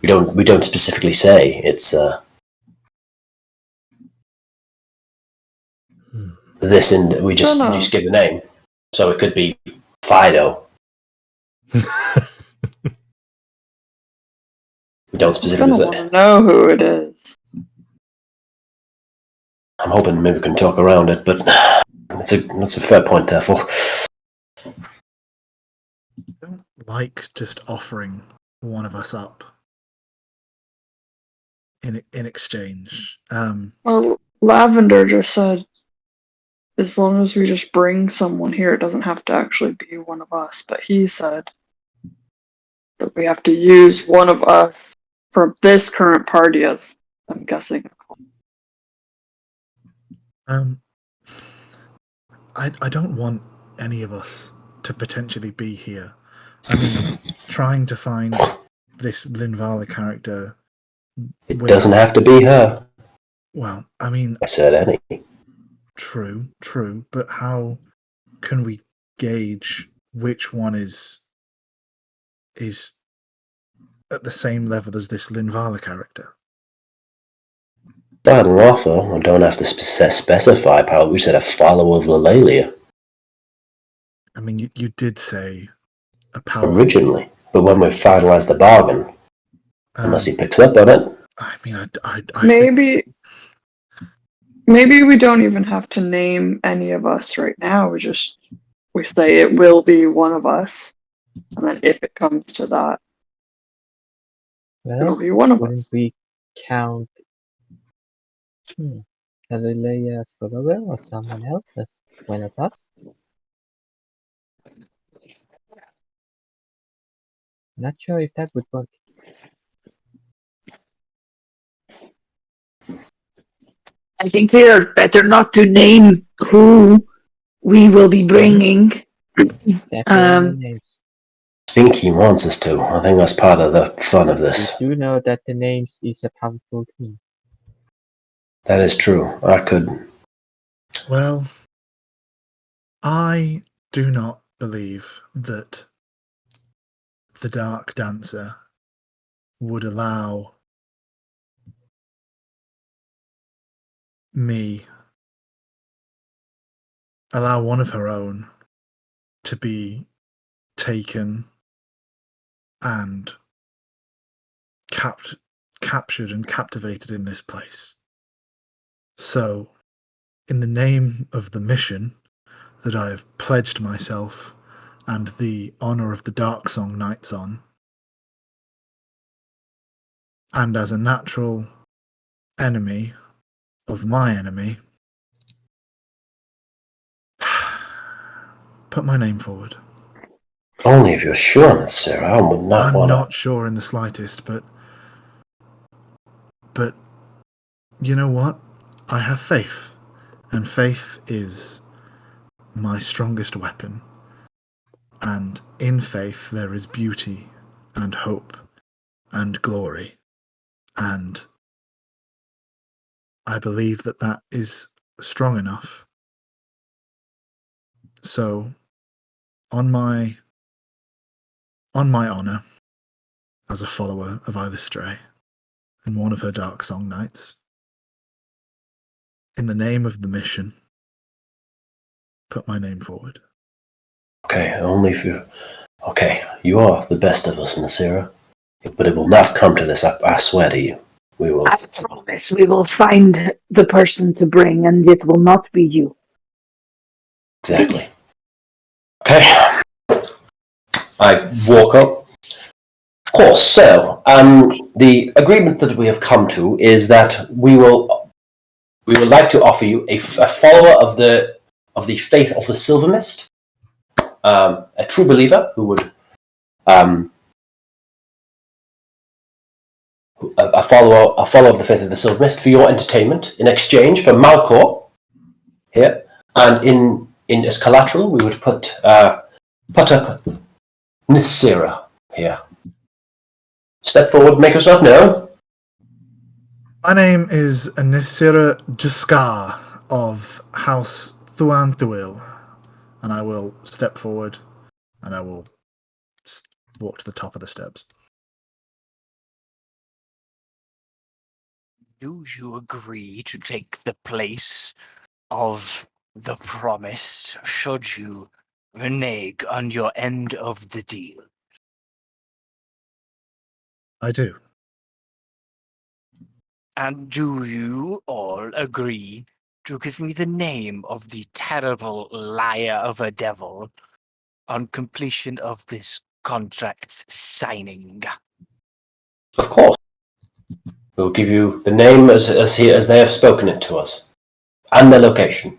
We don't specifically say it's this, and we just give the name. So it could be Fido. We don't He's specifically gonna say. want to know who it is. I'm hoping maybe we can talk around it, but that's a fair point, Tefel. I don't like just offering one of us up in exchange. Well, Lavender just said, as long as we just bring someone here, it doesn't have to actually be one of us. But he said that we have to use one of us from this current party as, I'm guessing. I don't want any of us to potentially be here. I mean, trying to find this Linvala character. It doesn't have to be her. Well, I mean, I said any. true, but how can we gauge which one is at the same level as this Linvala character? Bad offer. I don't have to specify. Probably we said a follower of Lalalia I mean, you did say a powerful originally, but when we finalised the bargain, unless he picks up on it. I mean, I Maybe we don't even have to name any of us right now. We say it will be one of us, and then if it comes to that, it'll Well, be one of wouldn't us. we count Galilea as follower or someone else as one of us? Not sure if that would work. I think we are better not to name who we will be bringing. Definitely no Um, names. I think he wants us to. I think that's part of the fun of this. You do know that the names is a powerful thing. That is true. I could. Well, I do not believe that the Dark Dancer would allow one of her own to be taken and captured and captivated in this place. So, in the name of the mission that I have pledged myself and the honor of the Dark Song Knights on, and as a natural enemy of my enemy, put my name forward. Only if you're sure, Miss Sarah. I would not I'm want to. not sure in the slightest, but you know what? I have faith, and faith is my strongest weapon. And in faith there is beauty and hope and glory, and I believe that that is strong enough. So, on my honor, as a follower of Ivy Stray and one of her Dark Song Knights, in the name of the mission, put my name forward. Okay, only if you. Okay, you are the best of us, Nasira. But it will not come to this, I swear to you. We will. I promise we will find the person to bring, and it will not be you. Exactly. Okay. I walk up. Of course, so, the agreement that we have come to is that we would like to offer you a follower of the faith of the Silver Mist, a true believer who would a follower of the faith of the Silver Mist for your entertainment in exchange for Malcor here, and in as collateral we would put up Nithsira here. Step forward, make yourself known. My name is Anisira Juskar of House Thuan Thuil, and I will step forward and I will walk to the top of the steps. Do you agree to take the place of the promised should you renege on your end of the deal? I do. And do you all agree to give me the name of the terrible liar of a devil on completion of this contract's signing? Of course. We'll give you the name as they have spoken it to us, and the location.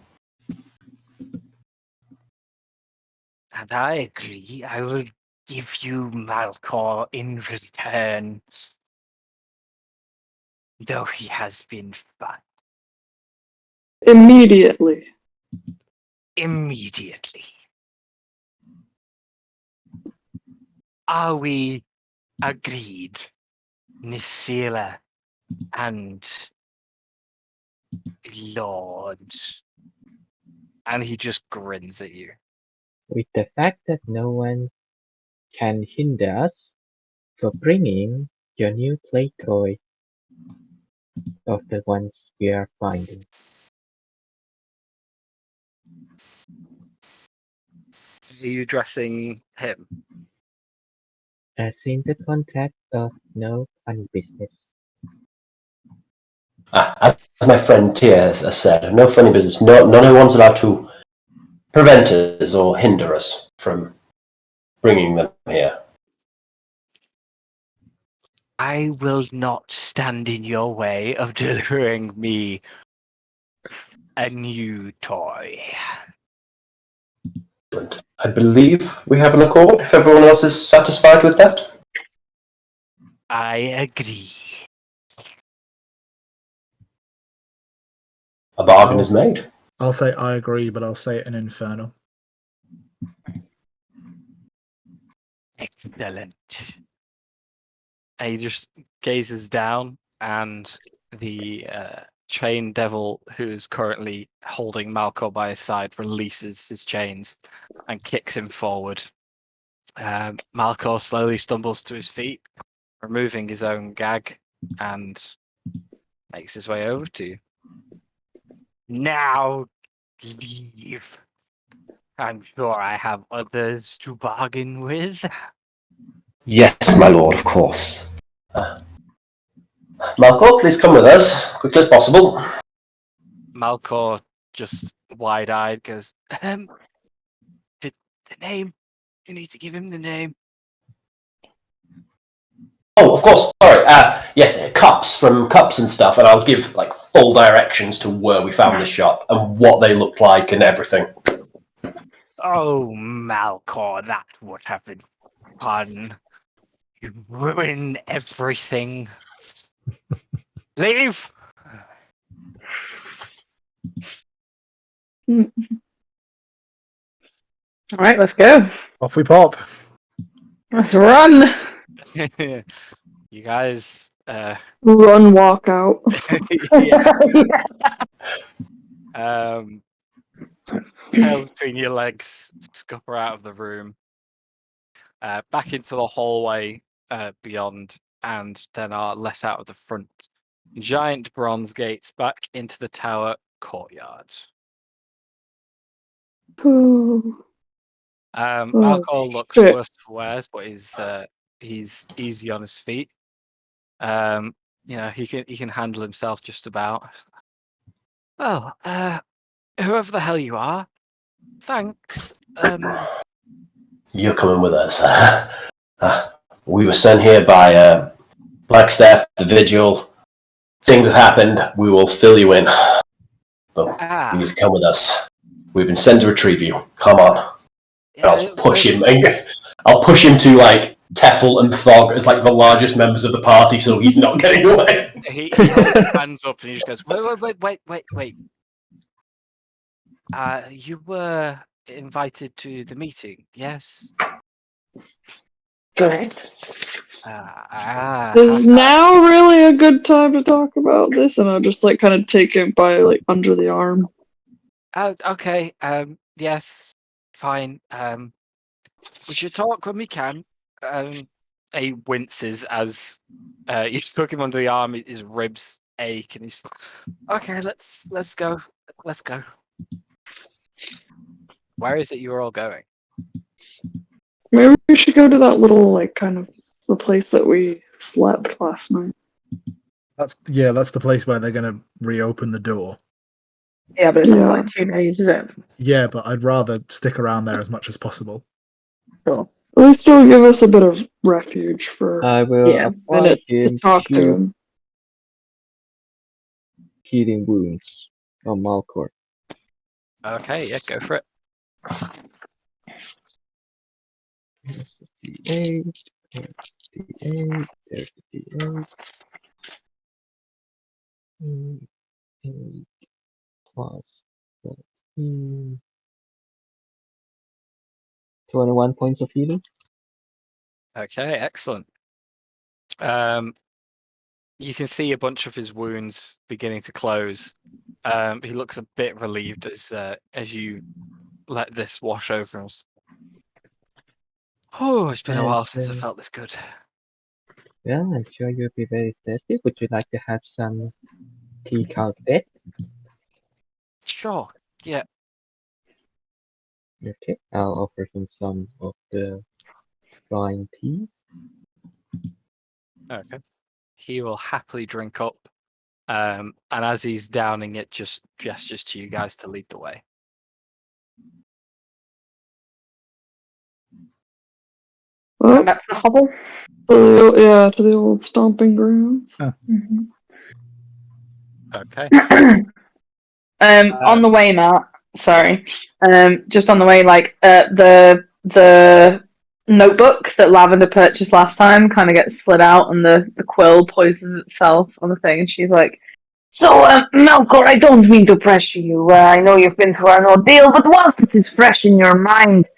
And I agree. I will give you Malcor in return, though he has been fine. Immediately. Immediately. Are we agreed, Nisila and Lord? And he just grins at you. With the fact that no one can hinder us for bringing your new play toy of the ones we are finding. Are you addressing him? As in the contract of no funny business. As my friend Tia has said, no funny business. No one's allowed to prevent us or hinder us from bringing them here. I will not stand in your way of delivering me a new toy. I believe we have an accord, if everyone else is satisfied with that. I agree. A bargain is made. I'll say I agree, but I'll say it in Infernal. Excellent. And he just gazes down, and the chain devil who's currently holding Malco by his side releases his chains and kicks him forward. Malco slowly stumbles to his feet, removing his own gag, and makes his way over to you. Now leave. I'm sure I have others to bargain with. Yes, my lord, of course. Malco, please come with us, quickly as possible. Malco, just wide-eyed, goes, the name. You need to give him the name. Oh, of course. Sorry. Yes, cups and stuff, and I'll give like full directions to where we found the shop and what they looked like and everything. Oh, Malcor, that would have been fun. You ruin everything. Leave! Alright, let's go. Off we pop. Let's run. You guys, Run, walk out. yeah. Tail between your legs, scupper out of the room, back into the hallway beyond, and then are let out of the front. Giant bronze gates back into the tower courtyard. Malco looks shit. worse for wears, but he's easy on his feet. He can handle himself just about. Well, whoever the hell you are, thanks. You're coming with us. We were sent here by Blackstaff, the Vigil. Things have happened. We will fill you in. But you need to come with us. We've been sent to retrieve you. Come on. And I'll just push him. I'll push him to like Teffel and Thog as like the largest members of the party, so he's not getting away. He holds his hands up and he just goes, wait. You were invited to the meeting, yes? Correct. Is now really a good time to talk about this? And I'll just like kind of take him by like under the arm. Okay. Yes. Fine. We should talk when we can. He winces as you took him under the arm. His ribs ache, and he's okay. Let's go. Let's go. Where is it you're all going? Maybe we should go to that little like kind of the place that we slept last night. That's the place where they're gonna reopen the door. Yeah, but it's not like 2 days, is it? Yeah, but I'd rather stick around there as much as possible. Sure. At least it'll give us a bit of refuge for I will apply minute him to talk to him. healing wounds on Malcor. Okay, yeah, go for it. There's the D8. There's the D8. There's the D8. 8 plus 13. 21 points of healing. Okay, excellent. You can see a bunch of his wounds beginning to close. He looks a bit relieved as you let this wash over him. Oh, it's been a while since I felt this good. Well, I'm sure you'll be very thirsty. Would you like to have some tea called death? Sure. Yeah. Okay, I'll offer him some of the drying tea. Okay. He will happily drink up. And as he's downing it, just gestures to you guys to lead the way. Well, That's the hovel. to the old stomping grounds. Okay. On the way, Matt. Sorry. Just on the way, like the notebook that Lavender purchased last time kind of gets slid out, and the quill poises itself on the thing, and she's like, So, Melkor, I don't mean to pressure you. I know you've been through an ordeal, but whilst it is fresh in your mind,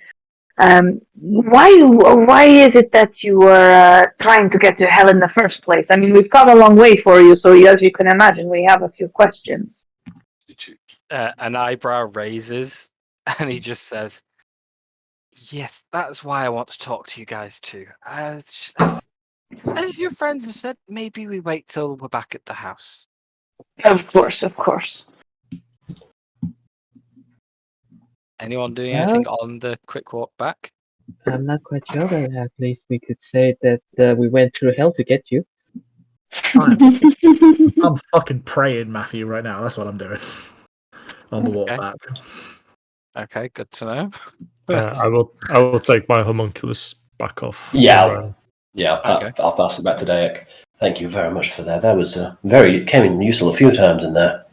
why is it that you were trying to get to hell in the first place? I mean, we've come a long way for you, so as you can imagine, we have a few questions. An eyebrow raises, and he just says, "Yes, that's why I want to talk to you guys too. As your friends have said, maybe we wait till we're back at the house." Of course, of course. Anyone doing Well- anything on the quick walk back? I'm not quite sure, but at least we could say that we went through hell to get you. I'm fucking praying, Matthew, right now. That's what I'm doing on the walk Okay. back. Okay, good to know. I will take my homunculus back off. Yeah. Yeah, Okay. I'll pass it back to Dayak. Thank you very much for that. That was came in useful a few times in there.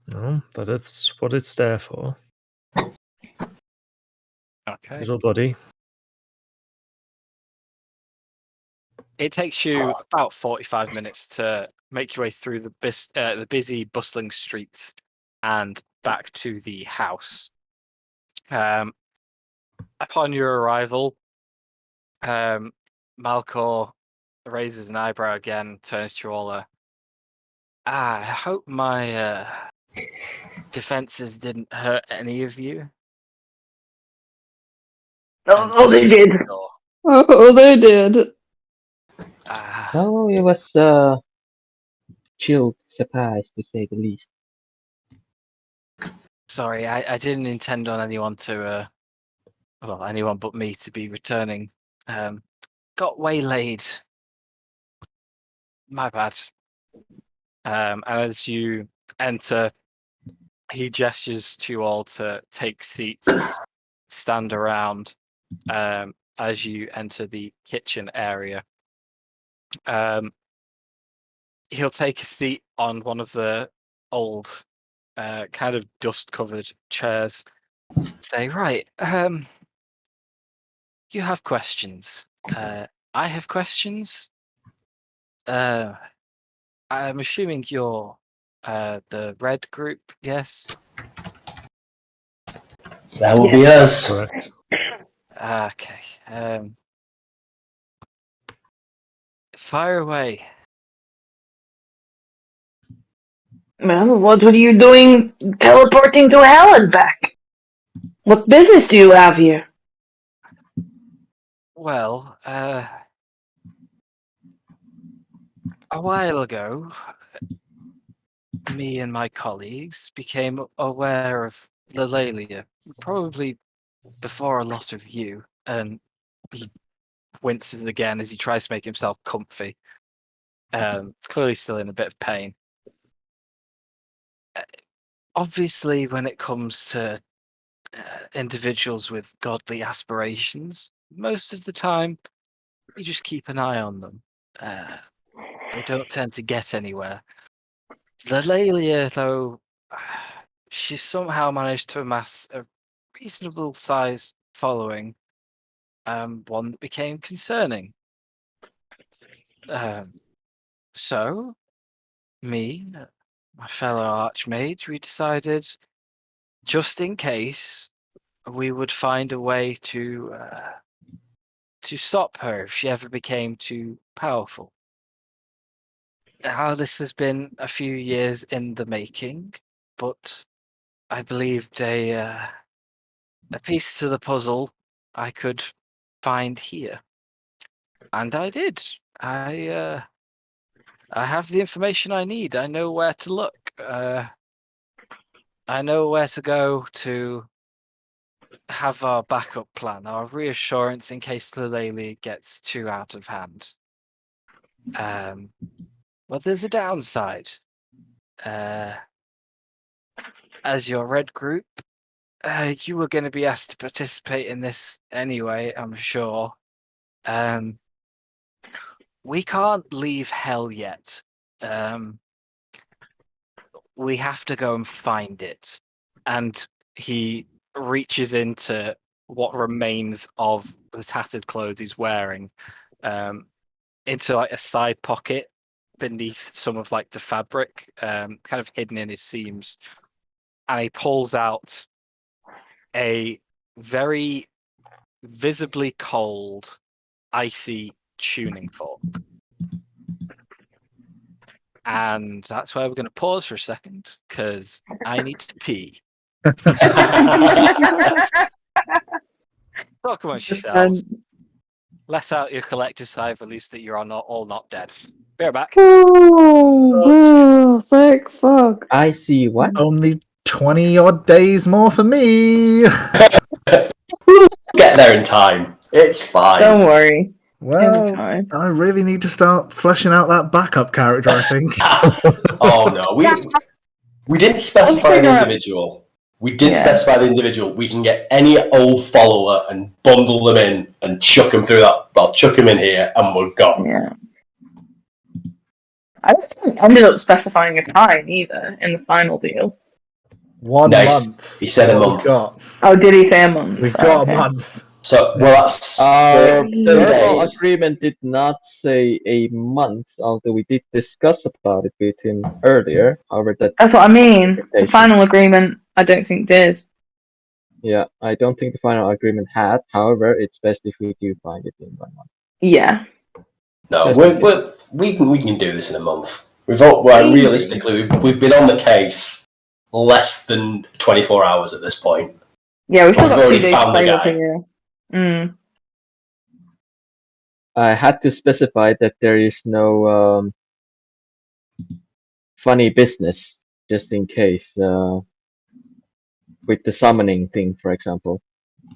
No, that is what it's there for, Okay. little buddy. It takes you about 45 minutes to make your way through the busy, bustling streets and back to the house. Upon your arrival, Malcor raises an eyebrow again, turns to Ola. I hope my defenses didn't hurt any of you. Oh, they did. Oh, they did. Oh, it was chilled surprise, to say the least. Sorry, I didn't intend on anyone to, anyone but me to be returning. Got waylaid. My bad. And as you enter, he gestures to you all to take seats, stand around, as you enter the kitchen area. He'll take a seat on one of the old, kind of dust-covered chairs. Say, right, you have questions. I have questions. I'm assuming you're the red group, yes? That will be us. Correct. Okay. Fire away. Well, what were you doing teleporting to hell and back? What business do you have here? Well, a while ago, me and my colleagues became aware of Lalalia, probably before a lot of you, and he winces again as he tries to make himself comfy. Clearly still in a bit of pain. Obviously, when it comes to individuals with godly aspirations, most of the time, you just keep an eye on them. They don't tend to get anywhere. Lalalia, though, she somehow managed to amass a reasonable sized following, one that became concerning. So, me, my fellow archmage, we decided, just in case, we would find a way to stop her if she ever became too powerful. Now, this has been a few years in the making, but I believed a piece to the puzzle I could find here, and I did. I have the information I need. I know where to look. I know where to go to have our backup plan, our reassurance in case the Lily gets too out of hand. But there's a downside. As your red group, you were going to be asked to participate in this anyway, I'm sure. We can't leave hell yet. We have to go and find it. And he reaches into what remains of the tattered clothes he's wearing, into like a side pocket, beneath some of like the fabric, kind of hidden in his seams, and he pulls out a very visibly cold, icy tuning fork. And that's where we're going to pause for a second because I need to pee. Talk amongst yourselves. Let out your collective sigh of release that you are not all not dead. Be right back. Oh, thank fuck. I see what? Only 20 odd days more for me. Get there in time. It's fine. Don't worry. Well, Anytime. I really need to start fleshing out that backup character, I think. Oh no, we didn't specify an figure out- individual. We did Yeah. specify the individual. We can get any old follower and bundle them in and chuck them through that. Well, chuck them in here and we're gone. Yeah. I don't think we ended up specifying a time either in the final deal. 1 Nice. month. He said is a what month. We've got. Oh, did he say a month? We've got Okay. a month. So, well, that's Our 30 verbal days. agreement did not say a month, although we did discuss about it with him earlier. However, that That's what I mean. The Expectation. final agreement, I don't think did. yeah, I don't think the final agreement had. However, it's best if we do find it in 1 month. Yeah. No, That's we can do this in a month. Realistically, we've been on the case less than 24 hours at this point. Yeah, we've still We've got 2 already days to found the play with guy. here. Mm. I had to specify that there is no funny business, just in case, with the summoning thing, for example,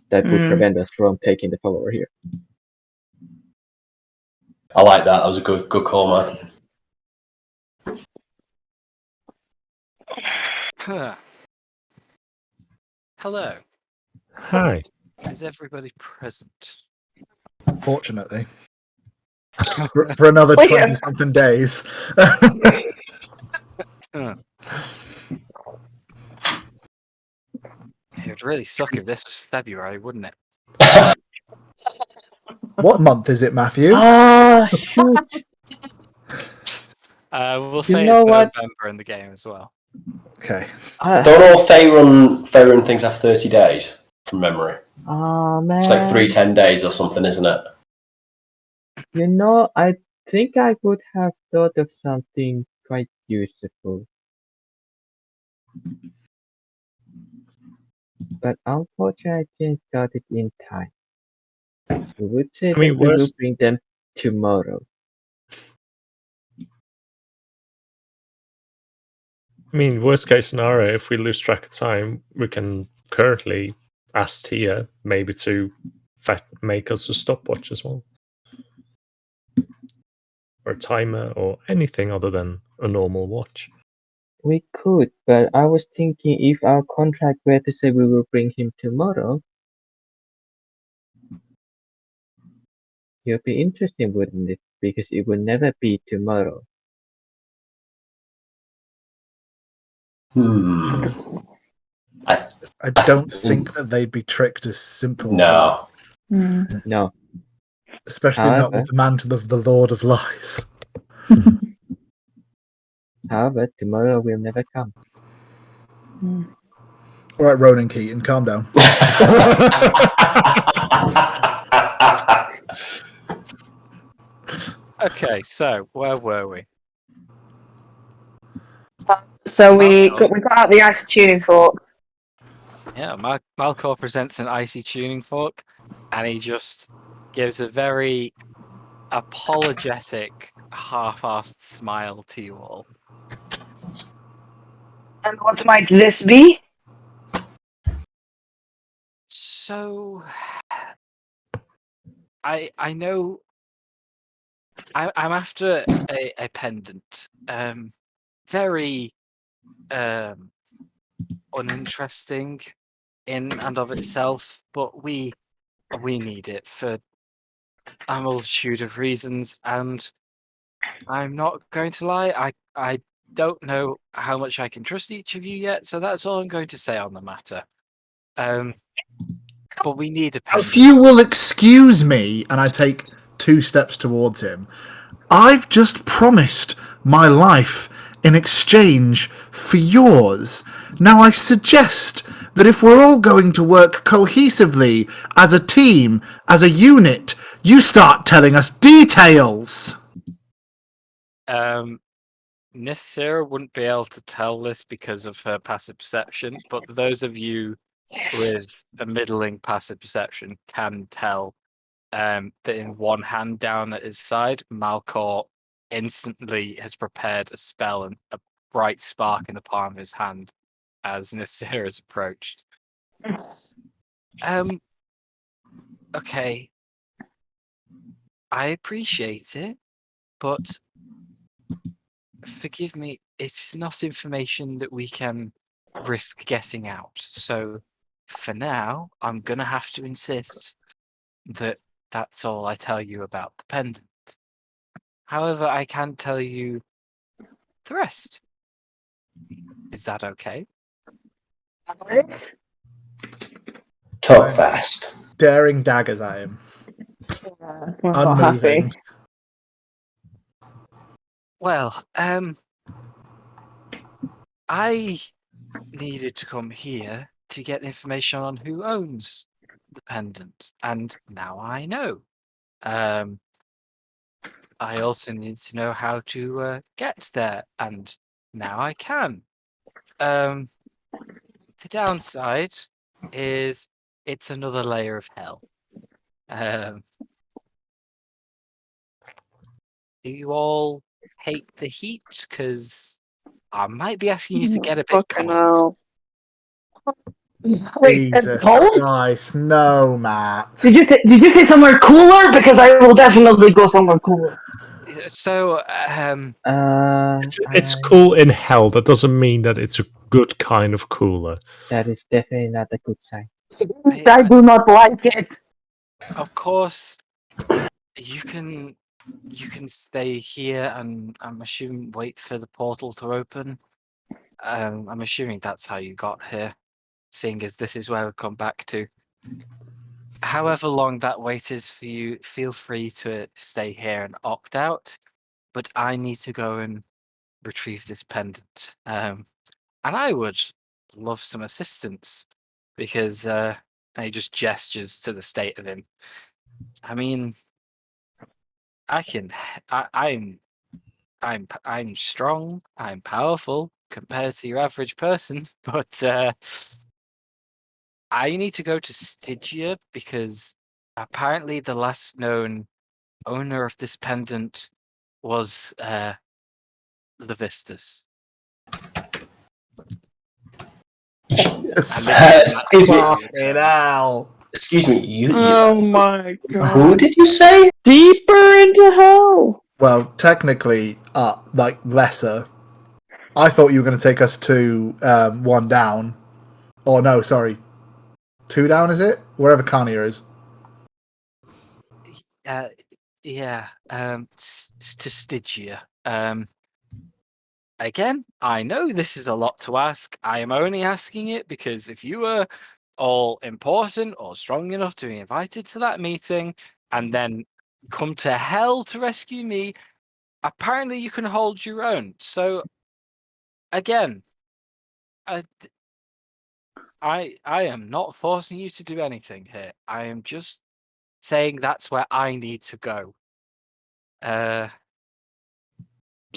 that would Mm. prevent us from taking the follower here. I like that. That was a good call, man. Hello. Hi. Is everybody present? Fortunately. For another Wait, 20-something days. It would really suck if this was February, wouldn't it? What month is it, Matthew? Ah, shoot! We'll say know it's what? November in the game as well. Okay. Don't all Faerun things have 30 days from memory? Oh man! It's like 310 days or something, isn't it? You know, I think I would have thought of something quite useful. But unfortunately, I didn't got it in time. We would say I mean, that we will worst- bring them tomorrow. I mean, worst case scenario, if we lose track of time, we can currently ask Tia maybe to make us a stopwatch as well. Or a timer or anything other than a normal watch. We could, but I was thinking if our contract were to say we will bring him tomorrow, it would be interesting, wouldn't it? Because it would never be tomorrow. I don't think that they'd be tricked as simple as that. No. Mm. No. Especially not However- with the mantle of the Lord of Lies. However, tomorrow will never come. All right, Ronan Keaton, calm down. Okay, so where were we? So we Malcolm. got out the ice tuning fork. Yeah, Malcor presents an icy tuning fork, and he just gives a very apologetic, half-assed smile to you all. And what might this be? So, I know I'm after a pendant. Very uninteresting in and of itself, but we need it for a multitude of reasons, and I'm not going to lie, I don't know how much I can trust each of you yet, so that's all I'm going to say on the matter. But we need a pendant. If you will excuse me, and I take 2 steps towards him, I've just promised my life in exchange for yours. Now I suggest that if we're all going to work cohesively as a team, as a unit, you start telling us details. Nithsira wouldn't be able to tell this because of her passive perception, but those of you with a middling passive perception can tell that in one hand down at his side, Malcor instantly has prepared a spell and a bright spark in the palm of his hand as Nithsira has approached. Okay. I appreciate it, but forgive me, it's not information that we can risk getting out. So for now, I'm going to have to insist that that's all I tell you about the pendant. However, I can tell you the rest. Is that okay? Talk fast. Staring daggers at him. We're not Unmoving. happy. Well, I needed to come here to get information on who owns the pendant, and now I know. I also need to know how to get there, and now I can. The downside is it's another layer of hell. Do you all hate the heat? Because I might be asking you to get a bit Fucking cold. hell. Wait, Jesus cold? Christ, no, Matt. Did you say somewhere cooler? Because I will definitely go somewhere cooler. So, It's cool in hell. That doesn't mean that it's a good kind of cooler. That is definitely not a good sign. I do not like it. of course, you can stay here and I'm assuming wait for the portal to open. I'm assuming that's how you got here, seeing as this is where we come back to. However long that wait is for you, feel free to stay here and opt out. But I need to go and retrieve this pendant. And I would love some assistance because and he just gestures to the state of him. I mean, I'm strong, I'm powerful compared to your average person, but I need to go to Stygia because apparently the last known owner of this pendant was the Vistas. Excuse me. Fucking hell. Excuse me. You. Oh my god. Who did you say? Deeper into hell. Well, technically, like lesser. I thought you were going to take us to one down. Or no, sorry. Two down, is it? Wherever Kania is. Yeah, to Stygia. Again, I know this is a lot to ask. I am only asking it because if you were all important or strong enough to be invited to that meeting and then come to hell to rescue me, apparently you can hold your own. So, again, I am not forcing you to do anything here. I am just saying that's where I need to go.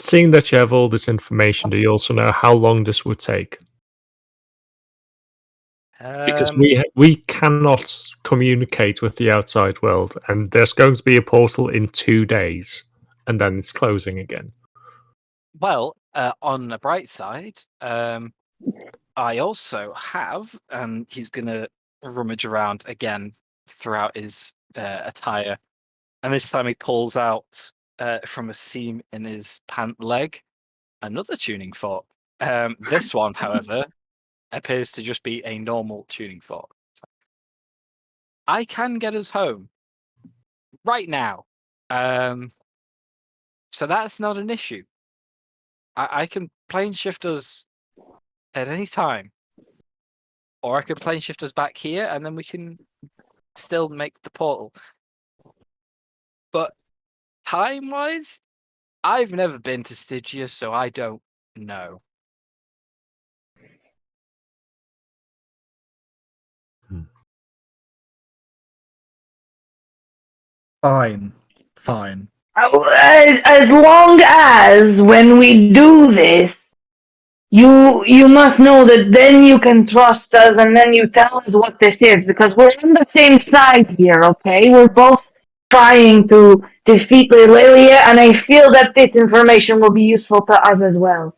Seeing that you have all this information, do you also know how long this would take? Because we cannot communicate with the outside world, and there's going to be a portal in 2 days, and then it's closing again. Well, on the bright side, I also have, and he's going to rummage around again throughout his attire, and this time he pulls out from a seam in his pant leg another tuning fork. This one, however, appears to just be a normal tuning fork. I can get us home right now. So that's not an issue. I can plane shift us at any time. Or I can plane shift us back here and then we can still make the portal. But time-wise, I've never been to Stygia, so I don't know. Fine. Fine. As long as when we do this, you must know that then you can trust us and then you tell us what this is because we're on the same side here, okay? We're both trying to defeat Lelia, and I feel that this information will be useful to us as well.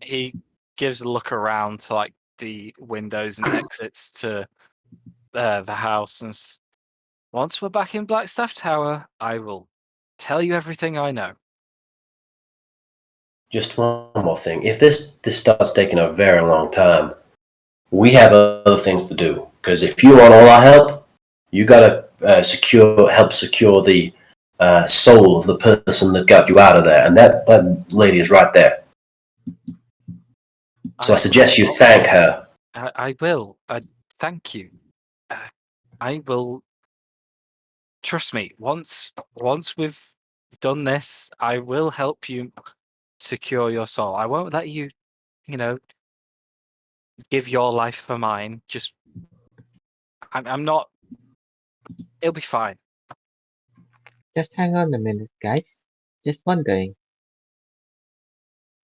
He gives a look around to like the windows and exits to the house, and once we're back in Blackstaff Tower, I will tell you everything I know. Just one more thing. If this starts taking a very long time, we have other things to do. Because if you want all our help, you gotta help secure the soul of the person that got you out of there, and that lady is right there. So I suggest you thank her. I will. Thank you. I will. Trust me. Once we've done this, I will help you secure your soul. I won't let you, give your life for mine. Just, I'm not. It'll be fine. Just hang on a minute, guys. Just wondering.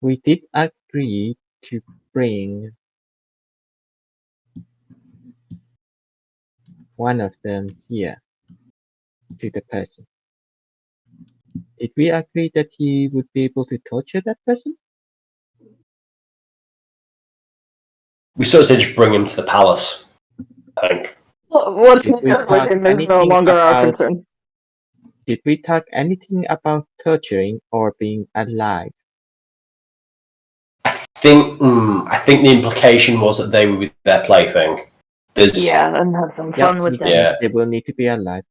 We did agree to bring one of them here to the person. Did we agree that he would be able to torture that person? We sort of said just bring him to the palace, I think. What's Did we with talk him is no anything longer our about- concern. Did we talk anything about torturing or being alive? I think the implication was that they were with their plaything. Yeah, and have some fun with them. Yeah. They will need to be alive.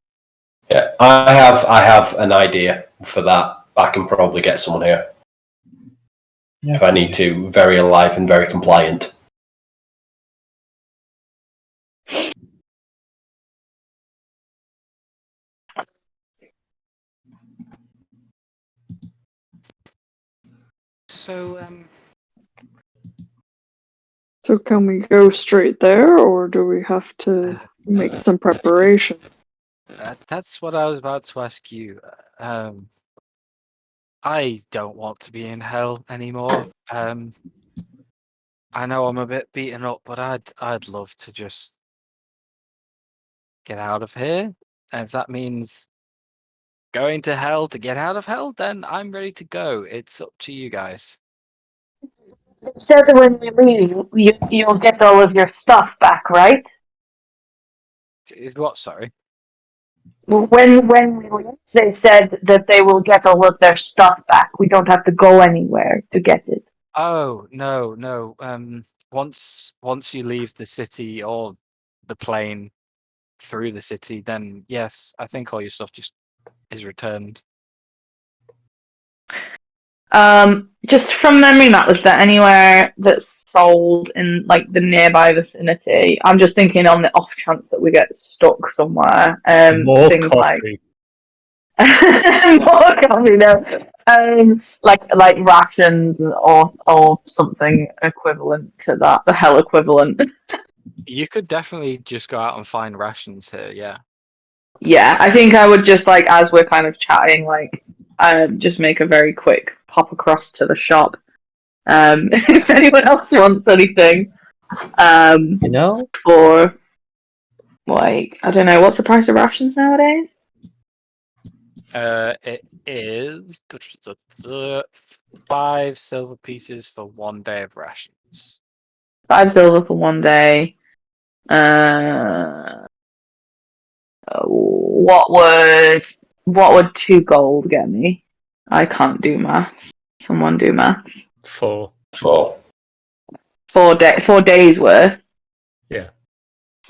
Yeah, I have an idea for that. I can probably get someone here if I need to. Very alive and very compliant. So, So can we go straight there, or do we have to make some preparations? that's what I was about to ask you. I don't want to be in hell anymore. I know I'm a bit beaten up, but I'd love to just get out of here. And if that means going to hell to get out of hell, then I'm ready to go. It's up to you guys. Said that when we leave, you'll get all of your stuff back, right? Is what? Sorry. When we leave, they said that they will get all of their stuff back. We don't have to go anywhere to get it. Oh no. Once you leave the city or the plane through the city, then yes, I think all your stuff just is returned. Just from memory, Matt, was there anywhere that's sold in like the nearby vicinity? I'm just thinking on the off chance that we get stuck somewhere. More Things coffee. more coffee, no. Like rations or something equivalent to that, the hell equivalent. You could definitely just go out and find rations here. Yeah. Yeah, I think I would just like as we're kind of chatting, like just make a very quick pop across to the shop. If anyone else wants anything, You know? for like I don't know, what's the price of rations nowadays? It is 5 silver pieces for 1 day of rations. 5 silver for 1 day. What would 2 gold get me? I can't do maths. Someone do maths. 4. 4 days worth. Yeah.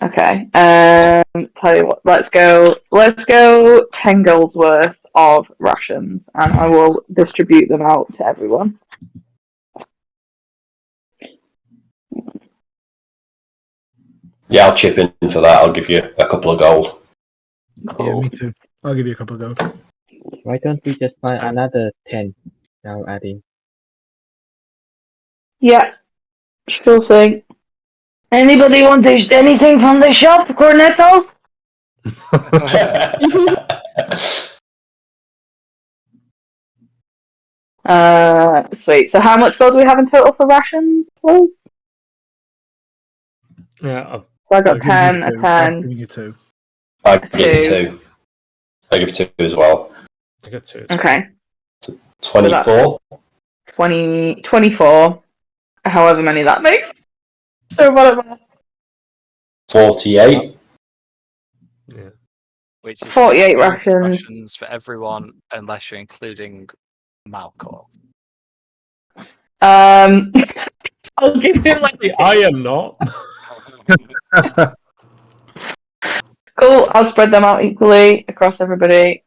Okay. Tell you what. Let's go 10 gold's worth of rations, and I will distribute them out to everyone. Yeah, I'll chip in for that. I'll give you a couple of gold. Yeah, me too. I'll give you a couple of gold. Why don't we just buy So- another 10 now, adding? Yeah, sure thing. Anybody want anything from the shop, Cornetto? Sweet. So how much gold do we have in total for rations, please? Yeah, So I got I've given 10, you a two. I've 10. given you two. I give you Two. 2. I give 2 as well. I got 2 as well. Okay. 24. 24. However many that makes. So whatever. 48. Yeah. which is 48 6 rations. rations for everyone, unless you're including Malcor. I'll give him like Actually, I am not. cool. I'll spread them out equally across everybody.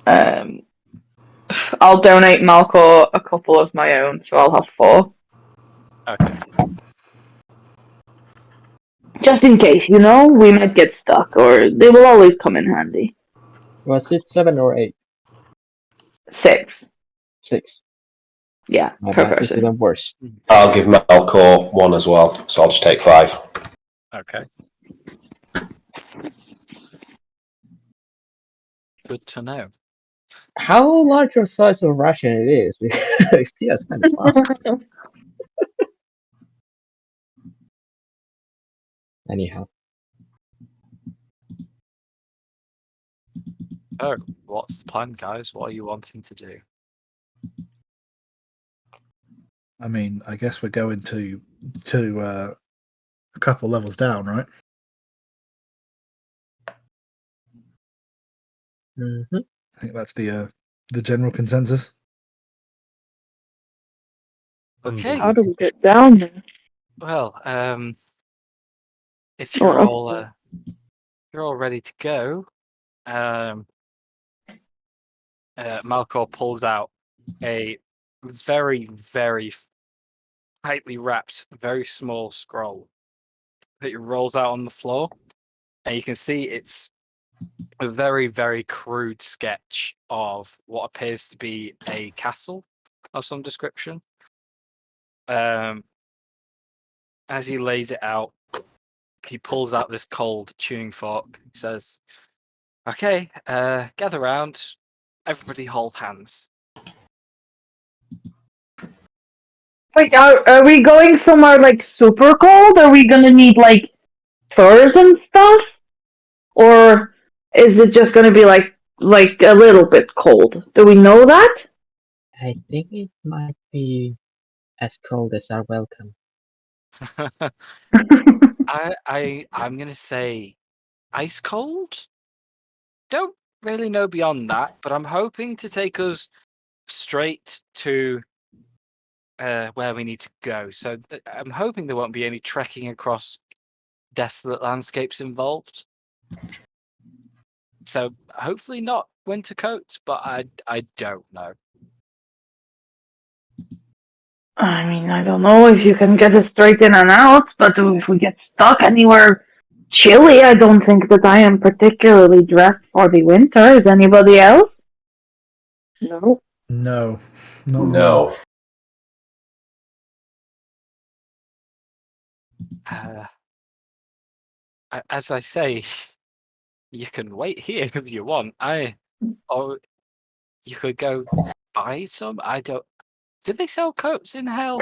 I'll donate Malcor a couple of my own, so I'll have 4. Okay. Just in case, you know, we might get stuck, or they will always come in handy. Was it 7 or 8? 6. 6. Yeah, My per bad, it's person. even worse. I'll give Malcor 1 as well, so I'll just take 5. Okay. Good to know. How large of size of ration it is? Because Tia's kind of small. Anyhow. So, what's the plan, guys? What are you wanting to do? I mean, I guess we're going to a couple levels down, right? Mm-hmm. I think that's the general consensus. Okay. How do we get down there? Well, if Or you're up all there? you're all ready to go, Malcor pulls out a very, very tightly wrapped, very small scroll that he rolls out on the floor, and you can see it's a very, very crude sketch of what appears to be a castle of some description. As he lays it out, he pulls out this cold tuning fork. He says, "Okay, gather round. Everybody hold hands." Wait, are we going somewhere like super cold? Are we gonna need like furs and stuff? Or is it just gonna be like a little bit cold? Do we know that? I think it might be as cold as our welcome. I'm gonna say ice cold. Don't really know beyond that, but I'm hoping to take us straight to where we need to go. So I'm hoping there won't be any trekking across desolate landscapes involved. So hopefully not winter coats, but I don't know. I mean, I don't know if you can get us straight in and out, but if we get stuck anywhere chilly, I don't think that I am particularly dressed for the winter. Is anybody else? No. No, not me. No. As I say, you can wait here if you want. Or you could go buy some. I don't. Do they sell coats in hell?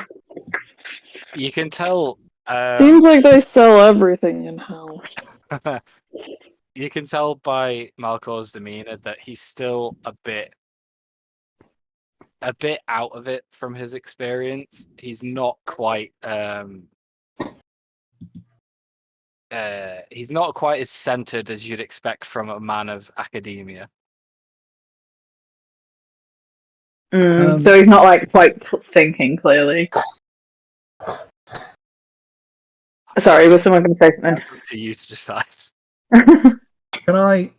You can tell. Seems like they sell everything in hell. You can tell by Malcor's demeanor that he's still a bit out of it from his experience. He's not quite he's not quite as centered as you'd expect from a man of academia. So he's not like quite thinking clearly. Sorry, was someone going to say something? For you to decide. Can I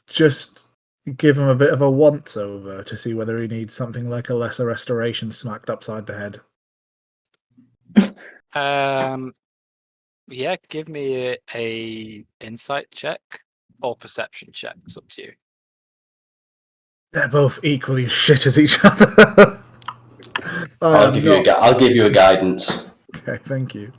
just give him a bit of a once over to see whether he needs something like a lesser restoration smacked upside the head? Yeah, give me a insight check or perception check. It's up to you. They're both equally as shit as each other. I'll give you a guidance. Okay, thank you.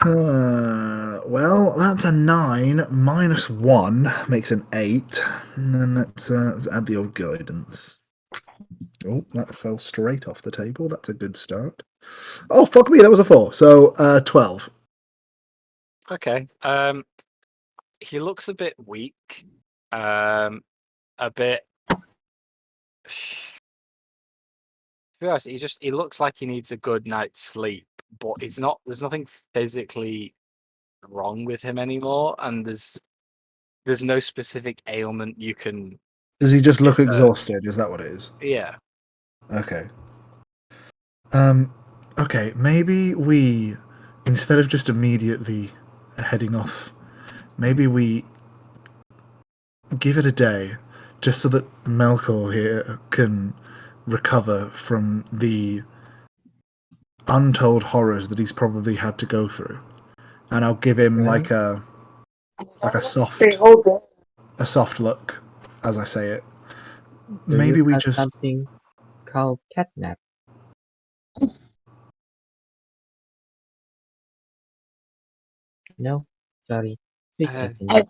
Well, that's a 9 minus 1 makes an 8, and then let's add the old guidance. Oh, that fell straight off the table. That's a good start. Oh, fuck me, that was a 4. So 12. Okay. He looks a bit weak. A bit. To be honest, he looks like he needs a good night's sleep, but it's not. There's nothing physically wrong with him anymore, and there's no specific ailment you can. Does he just look discern. exhausted? Is that what it is? Yeah. Okay. Okay, maybe we, instead of just immediately heading off, maybe we give it a day, just so that Melkor here can recover from the untold horrors that he's probably had to go through. And I'll give him like a soft look as I say it. Maybe we just something called catnap. No, sorry. Please continue.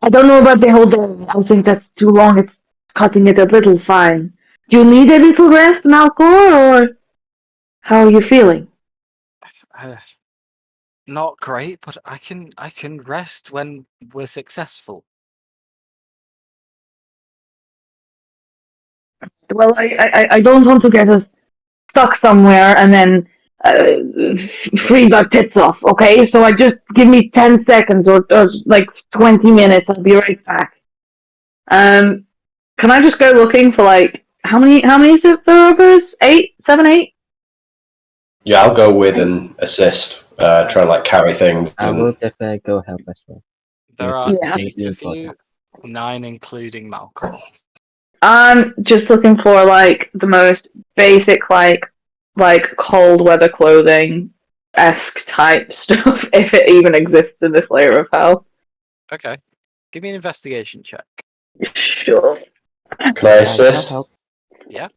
I don't know about the whole day. I think that's too long. It's cutting it a little fine. Do you need a little rest, Malcor, or how are you feeling? Not great, but I can rest when we're successful. Well, I don't want to get us stuck somewhere and then freeze our tits off, okay? So just give me 10 seconds or like 20 minutes. I'll be right back. Can I just go looking for like how many is it there of us? 8? 7, 8? Yeah, I'll go with and assist. Try and like carry things. I will definitely go help as well. There are Yeah. 8 of you, 9 including Malcolm. I'm just looking for like the most basic like cold weather clothing esque type stuff, if it even exists in this layer of hell. Okay. Give me an investigation check. Sure. Can I assist? Yeah.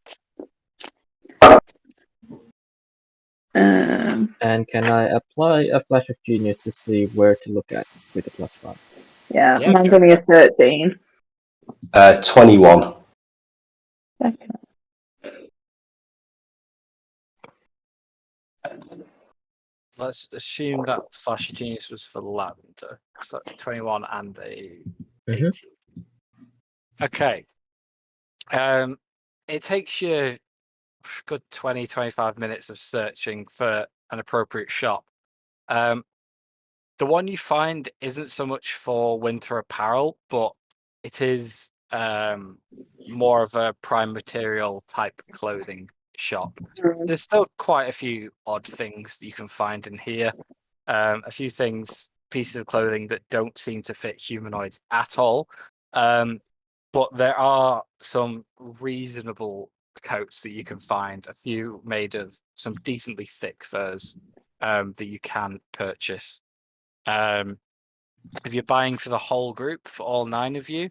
And can I apply a flash of genius to see where to look at with the +1? Yeah, Yeah, mine's go only a 13. 21. Let's assume that Flash of Genius was for Lavender. So that's 21 and a 18. Okay. It takes you a good 20, 25 minutes of searching for an appropriate shop. The one you find isn't so much for winter apparel, but it is more of a prime material type clothing shop. There's still quite a few odd things that you can find in here. A few pieces of clothing that don't seem to fit humanoids at all. But there are some reasonable coats that you can find, a few made of some decently thick furs that you can purchase. If you're buying for the whole group, for all 9 of you,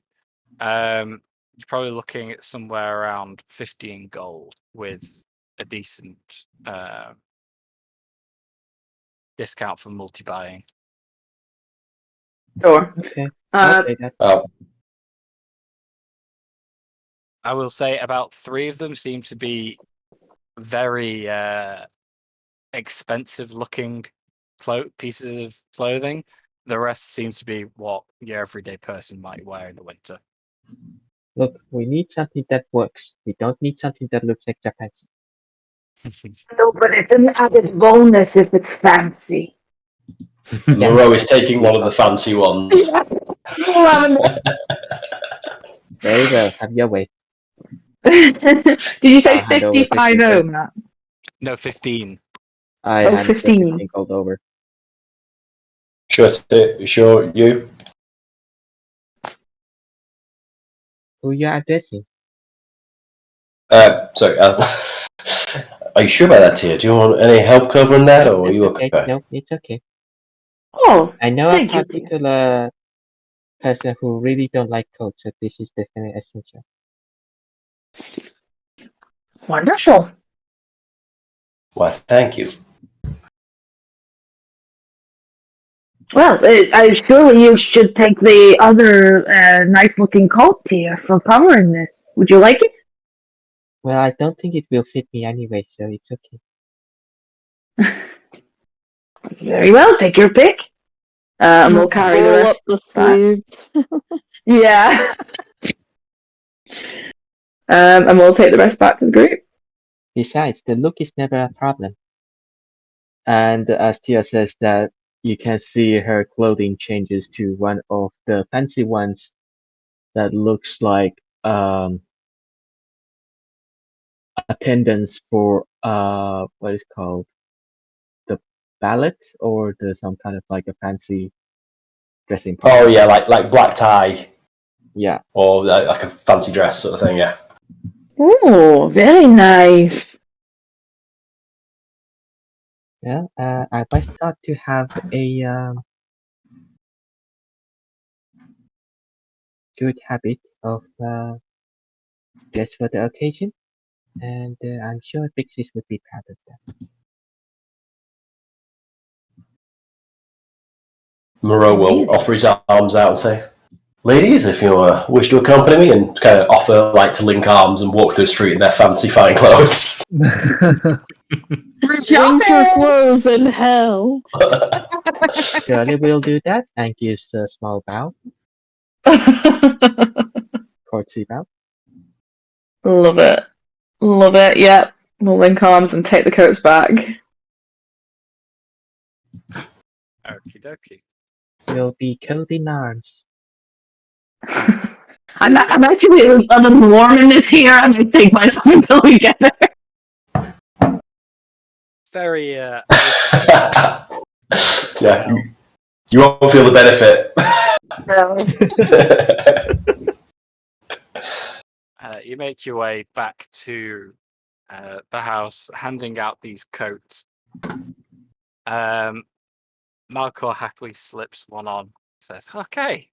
you're probably looking at somewhere around 15 gold with a decent discount for multi-buying. Sure. Okay. I'll say that. I will say about 3 of them seem to be very expensive looking pieces of clothing. The rest seems to be what your everyday person might wear in the winter. Look, we need something that works. We don't need something that looks like Japanese. No, but it's an added bonus if it's fancy. Moreau is taking one of the fancy ones. Very well, have your way. Did you say I'll hand over 55 50. Matt? No, 15. I hand 15 gold over. Sure, you? Who you addressing? Sorry. Are you sure about that, Tia? Do you want any help covering that, or are you okay? No, it's okay. Oh, I know thank a particular person who really don't like cold, so this is definitely essential. Wonderful. Why, thank you. Well, surely you should take the other nice-looking coat here for covering this. Would you like it? Well, I don't think it will fit me anyway, so it's okay. Very well, take your pick. And we'll carry the Roll rest up the back. sleeves. Yeah. And we'll take the rest back to the group. Besides, the look is never a problem. And as Tia says that, you can see her clothing changes to one of the fancy ones that looks like attendance for what is called the ballet or some kind of like a fancy dressing party. Oh yeah, like black tie. Yeah. Or like a fancy dress sort of thing. Yeah. Oh, very nice. Well, I was thought to have a good habit of dress for the occasion, and I'm sure Pixies would be proud of that. Moreau will offer his arms out and say, "Ladies, if you wish to accompany me," and kind of offer like to link arms and walk through the street in their fancy fine clothes. Winter clothes in hell. Surely we'll do that, and gives a small bow, courtesy bow. Love it. Love it. Yep. We'll link arms and take the coats back. Okie dokie. We'll be cold in arms. I'm actually a little warm in this here. I'm gonna take mine off until we get there. Very Yeah, you won't feel the benefit. You make your way back to the house, handing out these coats. Malcor happily slips one on, says, "Okay.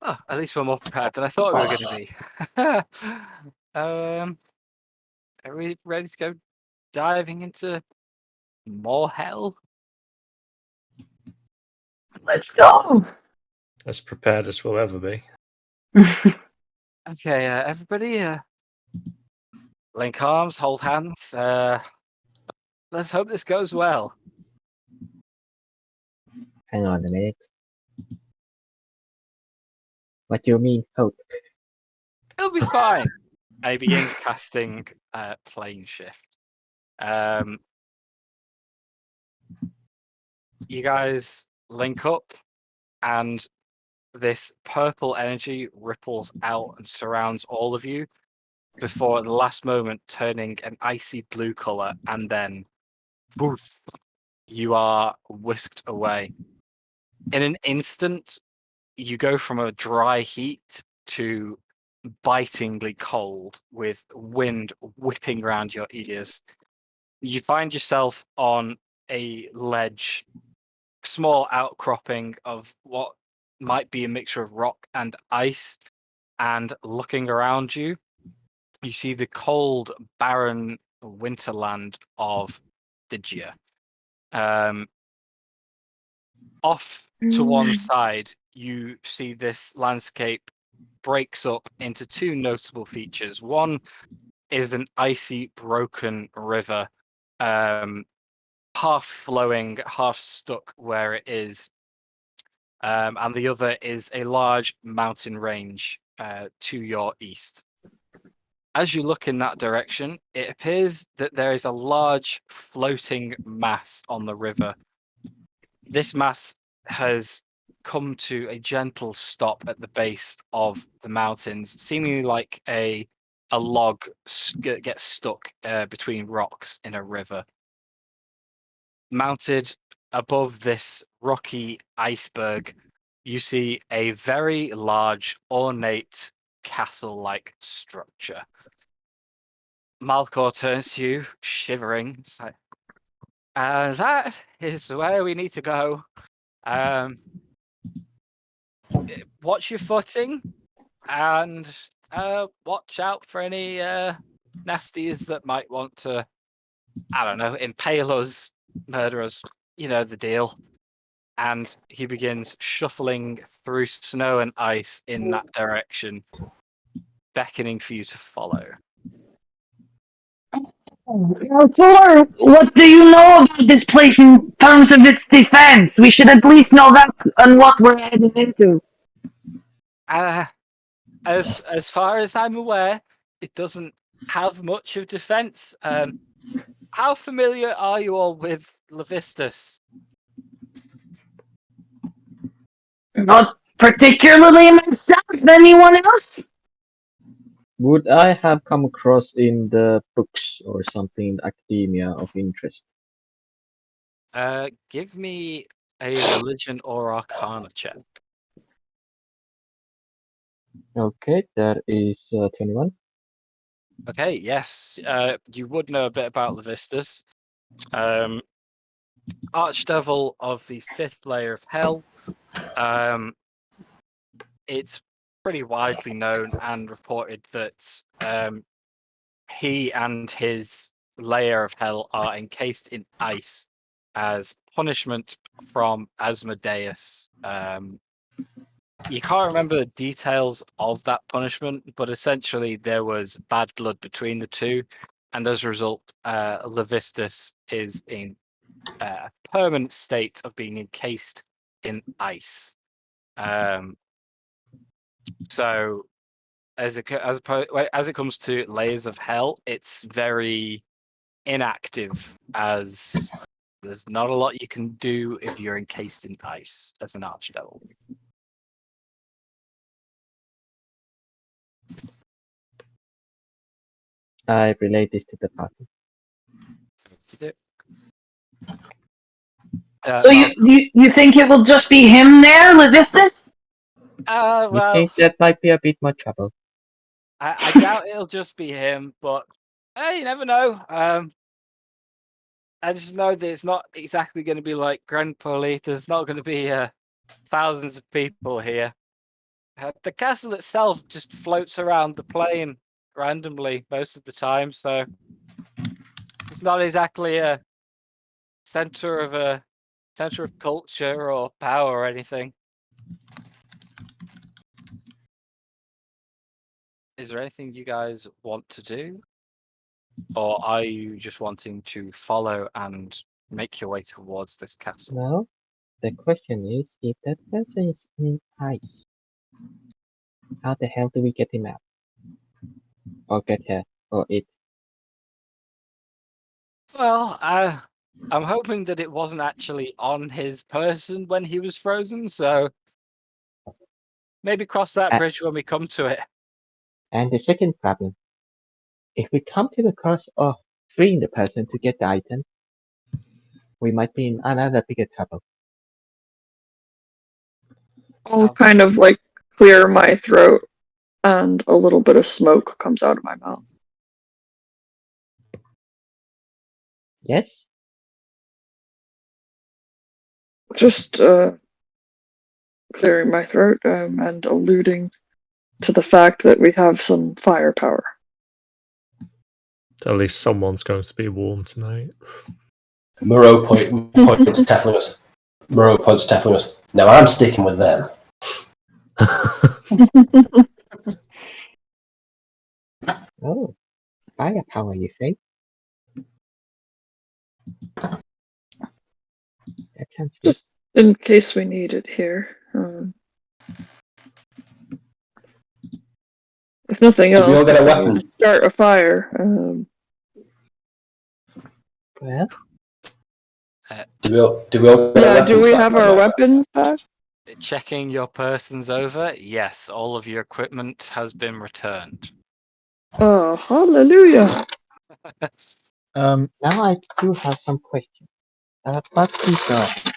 Oh, at least we're more prepared than I thought we were going to be." Are we ready to go diving into more hell? Let's go. As prepared as we'll ever be. Okay, everybody, link arms, hold hands. Let's hope this goes well. Hang on a minute. What do you mean, hope? It'll be fine. And he begins casting plane shift. You guys link up, and this purple energy ripples out and surrounds all of you before at the last moment turning an icy blue color, and then woof, you are whisked away. In an instant, you go from a dry heat to bitingly cold with wind whipping around your ears. You find yourself on a ledge, small outcropping of what might be a mixture of rock and ice, and looking around you, you see the cold, barren winterland of Digia. Off to one side, you see this landscape breaks up into two notable features. One is an icy, broken river, half flowing, half stuck where it is. And the other is a large mountain range to your east. As you look in that direction, it appears that there is a large floating mass on the river. This mass has come to a gentle stop at the base of the mountains, seemingly like a log gets stuck between rocks in a river. Mounted above this rocky iceberg, you see a very large, ornate, castle-like structure. Malcor turns to you, shivering. It's like, that is where we need to go. watch your footing and watch out for any nasties that might want to, I don't know, impale us, murder us. You know the deal. And he begins shuffling through snow and ice in that direction, beckoning for you to follow. Now, Thor, what do you know about this place in terms of its defense? We should at least know that and what we're heading into. As far as I'm aware, it doesn't have much of defense. How familiar are you all with Levistus? Not particularly myself. Anyone else? Would I have come across in the books or something in academia of interest? Give me a religion or arcana check. Okay, that is 21. Okay, yes. You would know a bit about Levistus. Archdevil of the 5th layer of Hell. It's pretty widely known and reported that he and his layer of Hell are encased in ice as punishment from Asmodeus. You can't remember the details of that punishment, but essentially there was bad blood between the two, and as a result, Levistus is in a permanent state of being encased in ice. So, as it comes to layers of hell, it's very inactive, as there's not a lot you can do if you're encased in ice as an archdevil. I relate this to the party. So you think it will just be him there, Levistus? You Well, think that might be a bit more trouble? I doubt it'll just be him, but hey, you never know. I just know that it's not exactly going to be like Grand Poli. There's not going to be thousands of people here. The castle itself just floats around the plain randomly most of the time, so it's not exactly a center of culture or power or anything. Is there anything you guys want to do? Or are you just wanting to follow and make your way towards this castle? Well, the question is, if that person is in ice, how the hell do we get him out? Or get her, or it? Well, I'm hoping that it wasn't actually on his person when he was frozen, so maybe cross that Uh, bridge when we come to it. And the second problem, if we come to the cost of freeing the person to get the item, we might be in another bigger trouble. I'll kind of like clear my throat and a little bit of smoke comes out of my mouth. Yes? Just clearing my throat and alluding to the fact that we have some firepower. At least someone's going to be warm tonight. Moreau points tackling us. Moreau points tackling us. Now I'm sticking with them. Oh, firepower, you say? That sounds good. Just in case we need it here. If nothing else, we all get a if we weapon? need to start a fire. Well, Do we all get our Yeah, weapons do we back have by our now? weapons back? Checking your persons over. Yes, all of your equipment has been returned. Oh, hallelujah. Um, now I do have some questions. But please go ahead.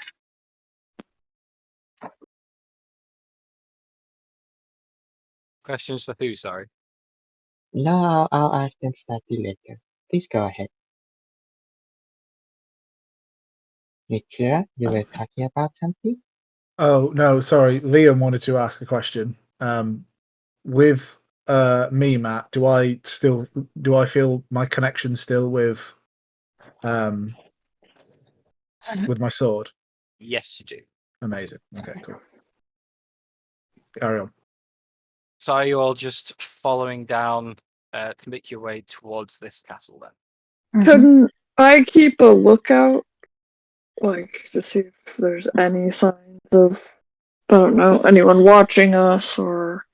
Questions for who, sorry? No, I'll ask them slightly later. Please go ahead. Mitchell, you were talking about something? Oh no, sorry. Liam wanted to ask a question. With me, Matt, do I feel my connection still with my sword? Yes, you do. Amazing. Okay, cool. Carry on. So are you all just following down to make your way towards this castle then? Can I keep a lookout, like, to see if there's any signs of, I don't know, anyone watching us or,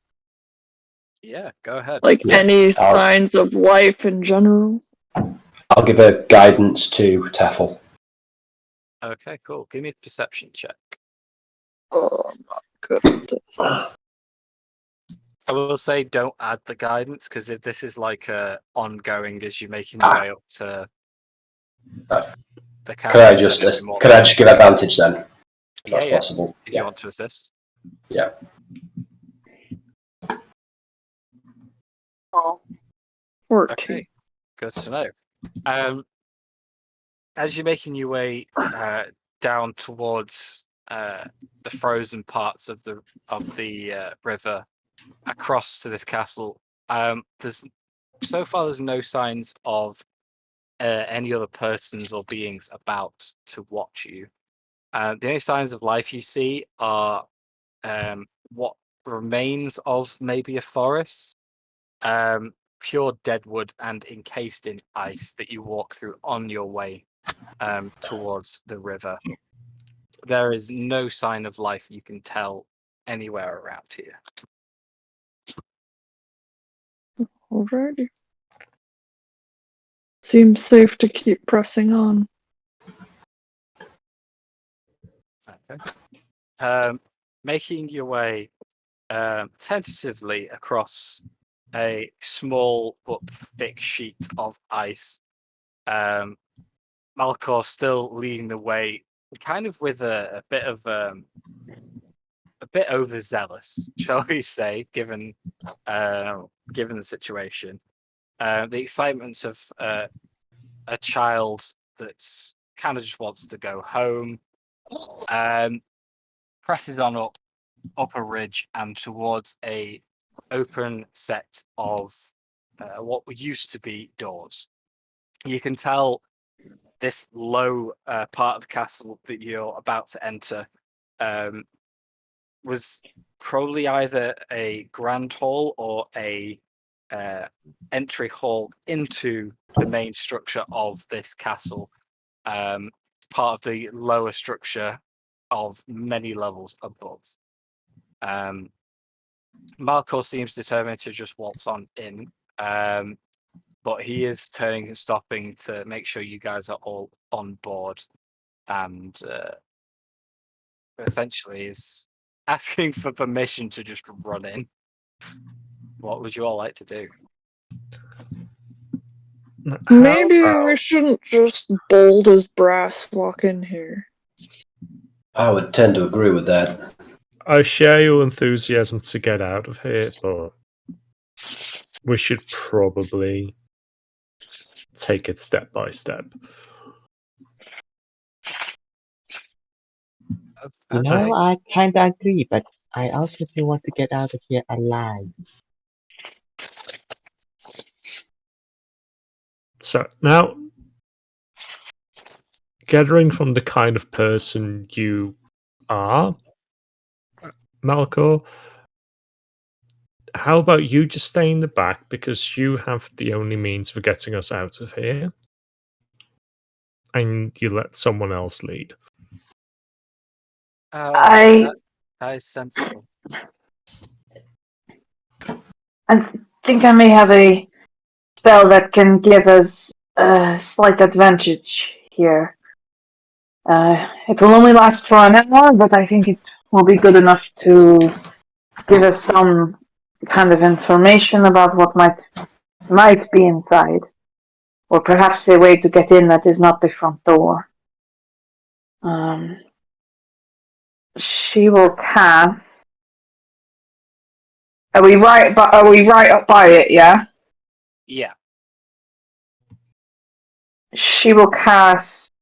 Yeah, go ahead. like, Yeah, any signs of life in general? I'll give a guidance to Teffel. Okay, cool. Give me a perception check. Oh, I'm not good at this. I will say don't add the guidance, because if this is like ongoing as you're making your way up to the castle. Could I just give advantage then? If that's possible. If you want to assist. Yeah. Oh, 14. Okay, good to know. As you're making your way down towards the frozen parts of the river across to this castle, there's no signs of any other persons or beings about to watch you. The only signs of life you see are what remains of maybe a forest, pure deadwood and encased in ice that you walk through on your way towards the river. There is no sign of life you can tell anywhere around here. Alrighty. Seems safe to keep pressing on. Okay. Making your way tentatively across a small but thick sheet of ice. Malcor still leading the way, kind of with a bit overzealous, shall we say, given the situation. The excitement of a child that's kind of just wants to go home. Presses on up a ridge and towards a open set of what used to be doors. You can tell this low part of the castle that you're about to enter was probably either a grand hall or a entry hall into the main structure of this castle. Part of the lower structure of many levels above. Malcor seems determined to just waltz on in, but he is turning and stopping to make sure you guys are all on board, and essentially is asking for permission to just run in. What would you all like to do? Maybe we shouldn't just bold as brass walk in here. I would tend to agree with that. I share your enthusiasm to get out of here, but we should probably take it step by step. You know, I kind of agree, but I also do want to get out of here alive. So now, gathering from the kind of person you are, Malcor, how about you just stay in the back because you have the only means of getting us out of here, and you let someone else lead. That is sensible. I think I may have a spell that can give us a slight advantage here. It will only last for an hour, but I think it will be good enough to give us some kind of information about what might be inside. Or perhaps a way to get in that is not the front door. She will cast. Are we right up by it? Yeah. Yeah. She will cast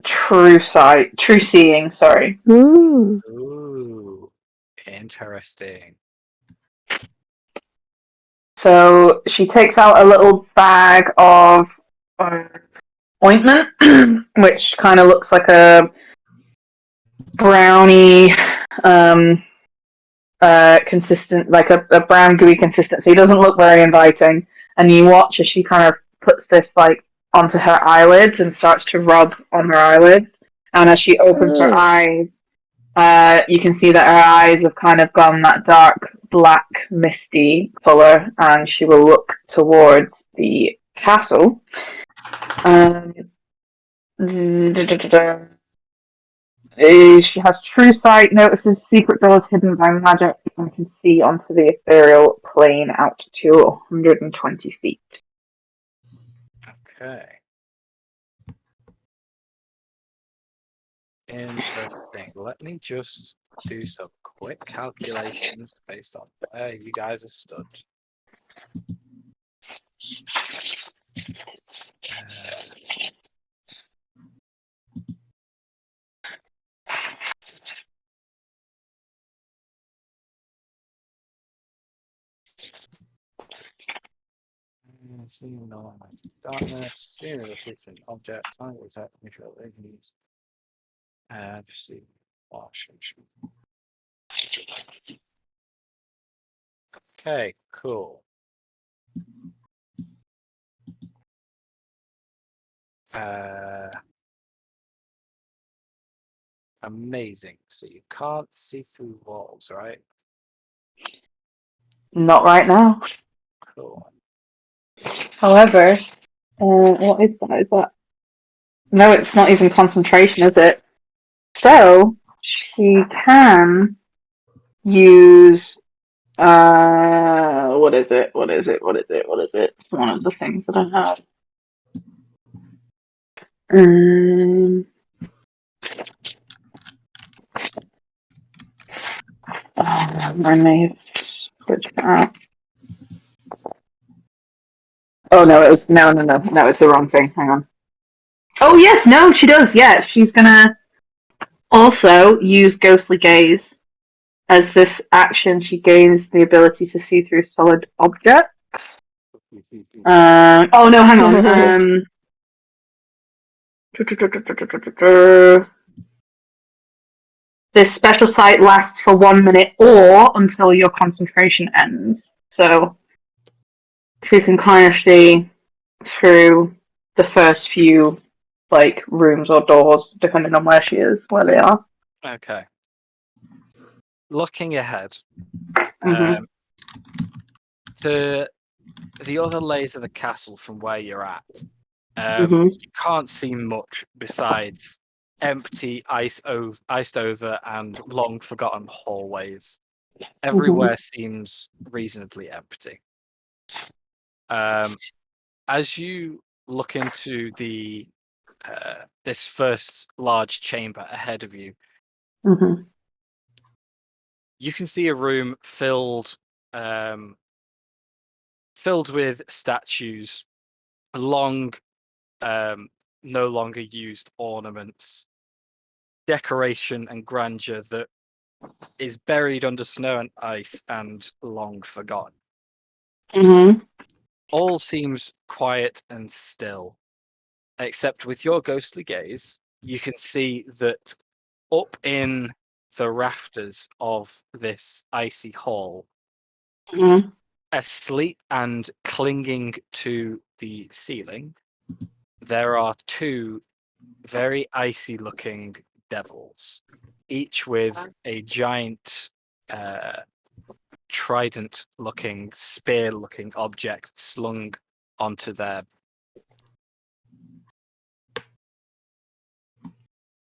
true sight, true seeing. Sorry. Ooh. Ooh, interesting. So she takes out a little bag of ointment, which kind of looks like a brownie, consistent, like a brown gooey consistency. It doesn't look very inviting. And you watch as she kind of puts this like onto her eyelids and starts to rub on her eyelids. And as she opens her eyes, you can see that her eyes have kind of gone that dark black misty color, and she will look towards the castle. She has true sight, notices secret doors hidden by magic, and can see onto the ethereal plane out to 120 feet. Okay. Interesting. Let me just do some quick calculations based on where you guys are stood. Darkness, seeing a different object, time will attack neutral enemies. Just see. Okay, cool. Amazing. So you can't see through walls, right? Not right now. Cool. However, what is that? Is that? No, it's not even concentration, is it? So she can use. What is it? What is it? What is it? What is it? It's one of the things that I have. I may have switched that out. Oh no, it was no, it's the wrong thing. Hang on. Oh yes, no, she does. Yeah, she's gonna also use Ghostly Gaze. As this action, she gains the ability to see through solid objects. Oh no, hang on. This special sight lasts for 1 minute or until your concentration ends. So she can kind of see through the first few like rooms or doors, depending on where she is, where they are. Okay. Looking ahead Mhm. to the other layers of the castle from where you're at, Mhm. you can't see much besides empty, iced over, and long forgotten hallways. Everywhere seems reasonably empty. As you look into the this first large chamber ahead of you, Mhm. you can see a room filled with statues, long, no longer used ornaments, decoration and grandeur that is buried under snow and ice and long forgotten. Mhm. All seems quiet and still, except with your ghostly gaze, you can see that up in the rafters of this icy hall, Mhm. asleep and clinging to the ceiling, there are two very icy looking devils, each with a giant trident looking, spear looking object slung onto their.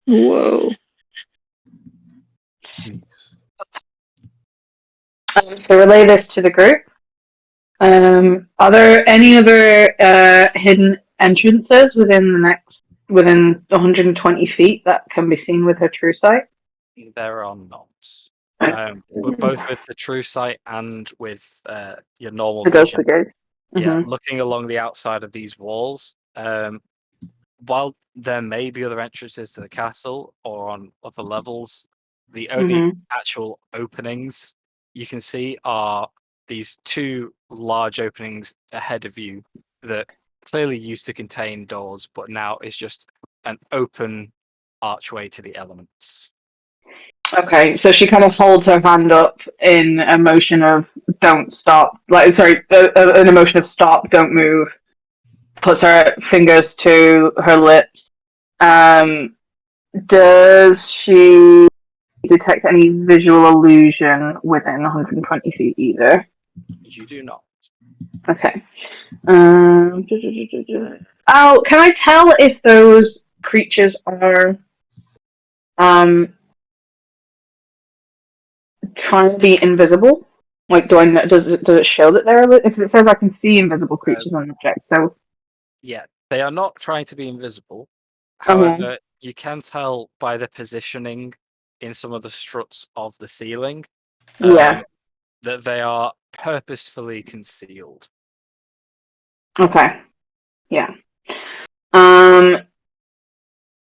Whoa. Jeez. So relay this to the group. Are there any other hidden entrances within 120 feet that can be seen with her true sight? There are not. Both with the true sight and with your normal The vision. ghostly gaze. Yeah, looking along the outside of these walls, while there may be other entrances to the castle or on other levels, the only actual openings you can see are these two large openings ahead of you that clearly used to contain doors, but now is just an open archway to the elements. Okay, so she kind of holds her hand up in a motion of don't stop. An emotion of stop, don't move. Puts her fingers to her lips. Does she detect any visual illusion within 120 feet either? You do not. Okay. Oh, can I tell if those creatures are trying to be invisible? Like, does it show that they're? Because it says I can see invisible creatures on objects. So yeah, they are not trying to be invisible. However, you can tell by the positioning in some of the struts of the ceiling that they are purposefully concealed. Okay. Yeah.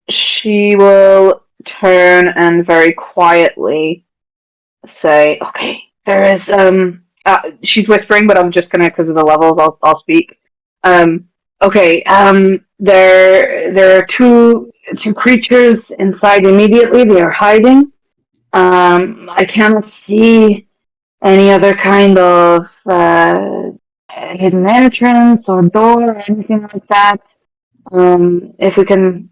She will turn and very quietly say, "Okay, there is she's whispering, but I'm just gonna, because of the levels, I'll speak. Okay. There are two creatures inside immediately. They are hiding. I cannot see any other kind of hidden entrance or door or anything like that. If we can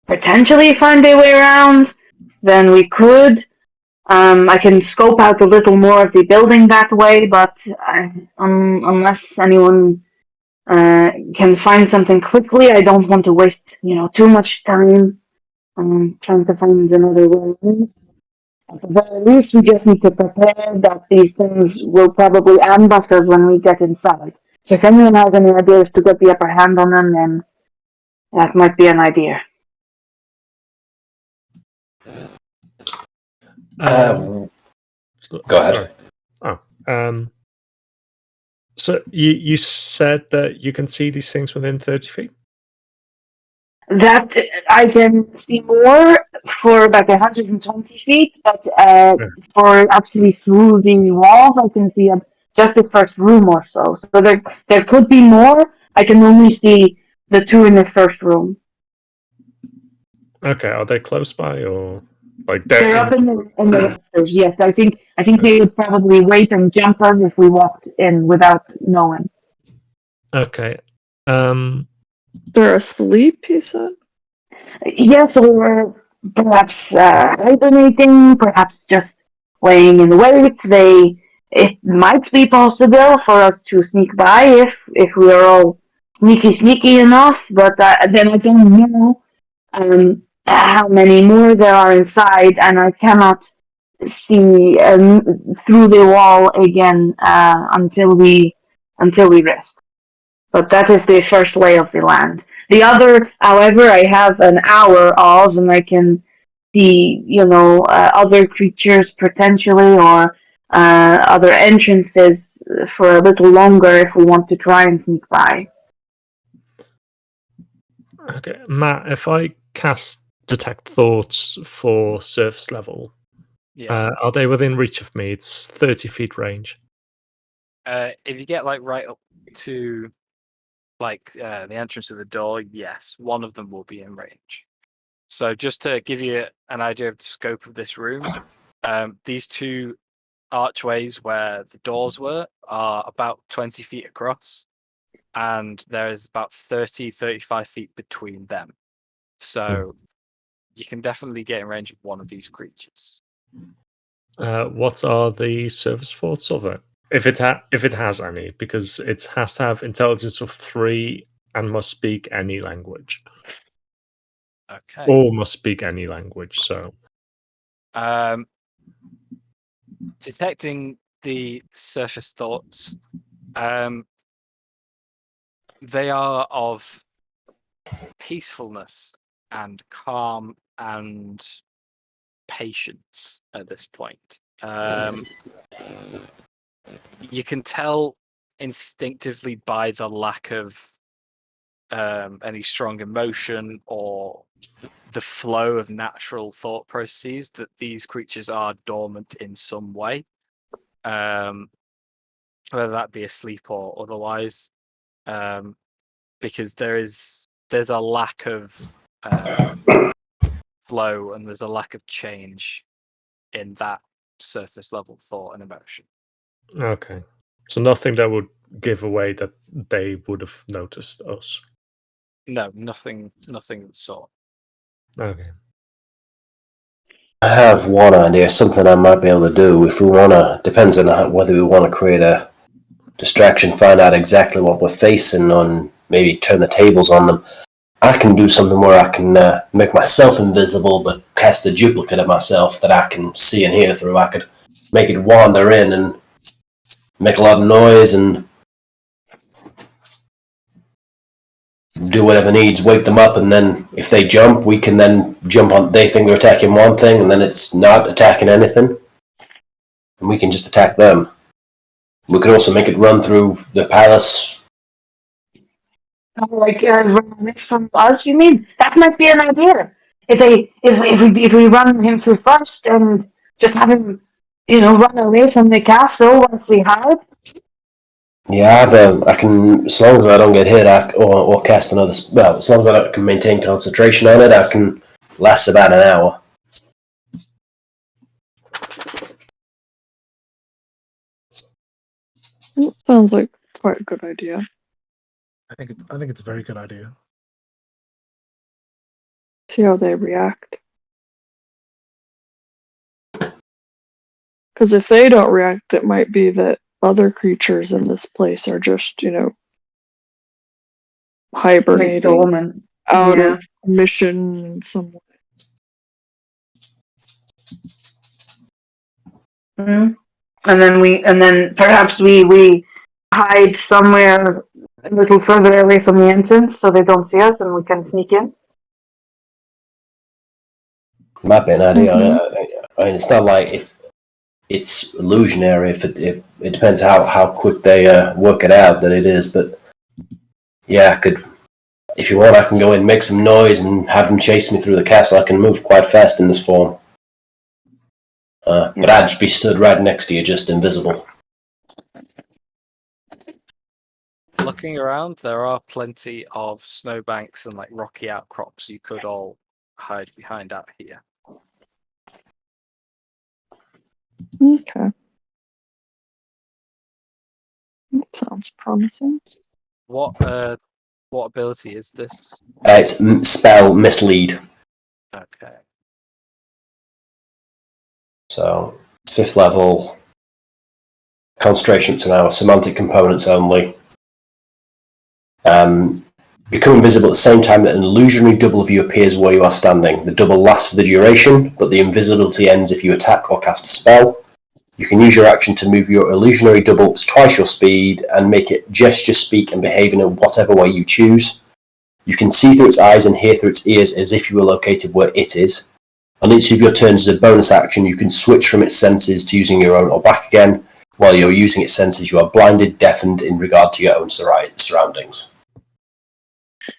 potentially find a way around, then we could. I can scope out a little more of the building that way, but unless anyone can find something quickly, I don't want to waste, too much time trying to find another way in. At the very least, we just need to prepare that these things will probably ambush us when we get inside. So if anyone has any ideas to get the upper hand on them, then that might be an idea. Go ahead. So you said that you can see these things within 30 feet? That I can see more for about 120 feet, but for actually through the walls, I can see just the first room or so. So there could be more. I can only see the two in the first room. Okay, are they close by or like they're up in the rafters? Yes, I think they would probably wait and jump us if we walked in without knowing. Okay. They're asleep, he said? Yes, or perhaps hibernating, perhaps just laying in wait. It might be possible for us to sneak by if we are all sneaky enough, but then I don't know how many more there are inside, and I cannot see through the wall again until we rest. But that is the first lay of the land. The other, however, I have an hour of, and I can see, other creatures potentially, or other entrances for a little longer if we want to try and sneak by. Okay, Matt, if I cast Detect Thoughts for surface level, are they within reach of me? It's 30 feet range. If you get right up to the entrance of the door, yes, one of them will be in range. So just to give you an idea of the scope of this room, these two archways where the doors were are about 20 feet across, and there is about 35 feet between them. So you can definitely get in range of one of these creatures. What are the surface thoughts of it? If it has any, because it has to have intelligence of 3 and must speak any language. Okay. Or must speak any language, so. Detecting the surface thoughts, they are of peacefulness and calm and patience at this point. You can tell instinctively by the lack of any strong emotion or the flow of natural thought processes, that these creatures are dormant in some way, whether that be asleep or otherwise, because there's a lack of flow and there's a lack of change in that surface level thought and emotion. Okay. So nothing that would give away that they would have noticed us. No, nothing of the sort. Okay. I have one idea, something I might be able to do if we want to. Depends on whether we want to create a distraction, find out exactly what we're facing, on maybe turn the tables on them. I can do something where I can make myself invisible, but cast a duplicate of myself that I can see and hear through. I could make it wander in and make a lot of noise and do whatever needs, wake them up, and then if they jump, we can then jump on. They think they're attacking one thing, and then it's not attacking anything, and we can just attack them. We could also make it run through the palace. Like run away from us, you mean? That might be an idea. If we run him through first and just have him, run away from the castle once we hide. Yeah, I can, as long as I don't get hit, or cast another. Well, as long as I can maintain concentration on it, I can last about an hour. Sounds like quite a good idea. I think it's a very good idea. See how they react. Because if they don't react, it might be that other creatures in this place are just, hibernating out of mission in some way. Mm-hmm. And then perhaps we hide somewhere a little further away from the entrance so they don't see us and we can sneak in. Might be an idea. Mm-hmm. I mean, it's not like if it's illusionary. If it depends how quick they work it out that it is. But yeah, I could. If you want, I can go in, make some noise, and have them chase me through the castle. I can move quite fast in this form. But I'd just be stood right next to you, just invisible. Looking around, there are plenty of snowbanks and rocky outcrops you could all hide behind out here. Okay. That sounds promising. What ability is this? It's spell mislead. Okay. So 5th level. Concentration to now, semantic components only. Become invisible at the same time that an illusionary double of you appears where you are standing. The double lasts for the duration, but the invisibility ends if you attack or cast a spell. You can use your action to move your illusionary double twice your speed and make it gesture, speak, and behave in whatever way you choose. You can see through its eyes and hear through its ears as if you were located where it is. On each of your turns as a bonus action, you can switch from its senses to using your own or back again. While you're using its senses, you are blinded, deafened in regard to your own surroundings.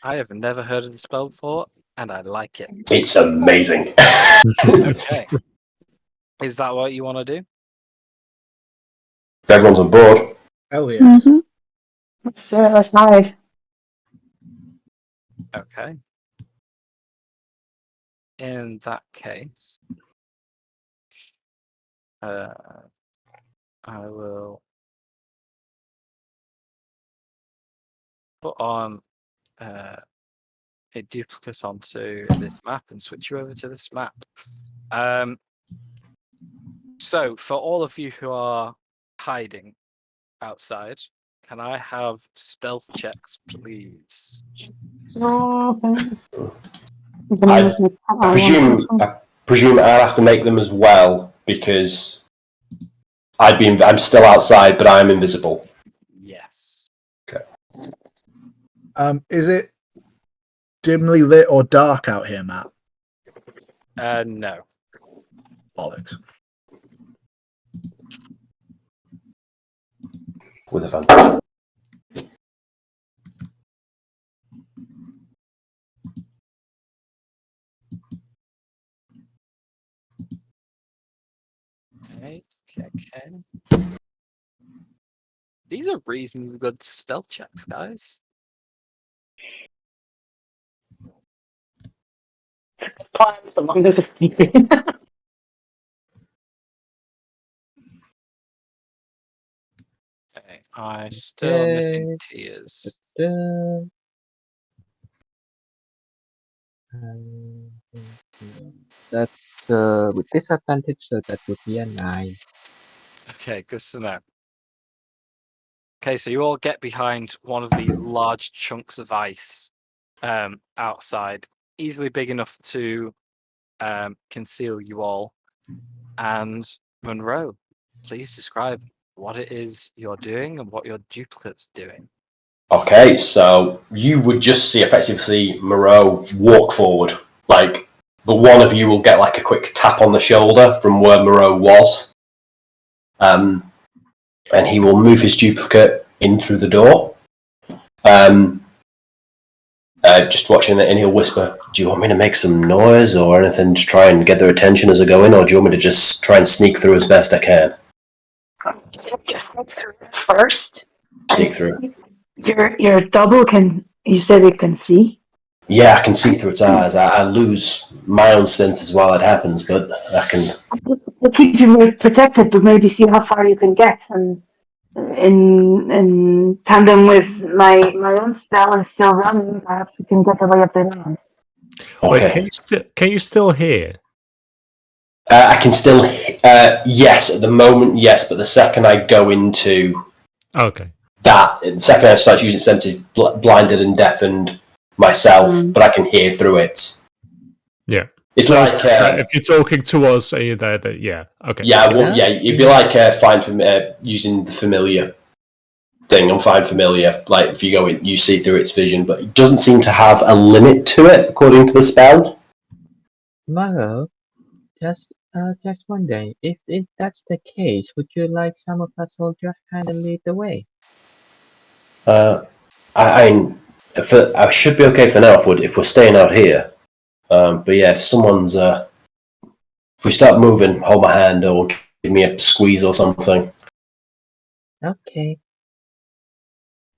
I have never heard of the spell before, and I like it. It's amazing. Okay. Is that what you want to do? Everyone's on board. Hell yes. Mm-hmm. Let's hide. Okay. In that case, I will put on a duplicate onto this map and switch you over to this map. So, for all of you who are hiding outside, can I have stealth checks, please? I presume I'll have to make them as well because I'm still outside, but I'm invisible. Yes. Okay. Is it dimly lit or dark out here, Matt? No. Bollocks. With advantage. Okay. These are reasonably good stealth checks, guys. Plans along with the sneaking. Okay, I still missing Okay. tears. That's with disadvantage, so that would be a 9. Okay, good to know. Okay, so you all get behind one of the large chunks of ice outside, easily big enough to conceal you all. And Monroe, please describe what it is you're doing and what your duplicate's doing. Okay, so you would just effectively see Moreau walk forward, but one of you will get like a quick tap on the shoulder from where Moreau was, and he will move his duplicate in through the door. Just watching it, and he'll whisper, "Do you want me to make some noise or anything to try and get their attention as I go in, or do you want me to just try and sneak through as best I can?" Just sneak through first. Sneak through. Your double can. You said it can see. Yeah, I can see through its eyes. I lose my own senses while it happens, but I can. To keep you more protected, but maybe see how far you can get, and in tandem with my own spell is still running, perhaps we can get the way up the land. Okay. Wait, can you still hear? I can still. Yes, at the moment, yes, but the second I go into Okay. the second I start using senses, blinded and deafened myself, but I can hear through it. Yeah. It's So like if you're talking to us and you're there, yeah. Okay. Yeah, it'd be like using the familiar thing on Find Familiar. Like if you go in, you see through its vision, but it doesn't seem to have a limit to it according to the spell. Maro, just wondering, if that's the case, would you like some of us hold your hand and lead the way? I should be okay for now if we're staying out here. But yeah, if we start moving, hold my hand or give me a squeeze or something. Okay.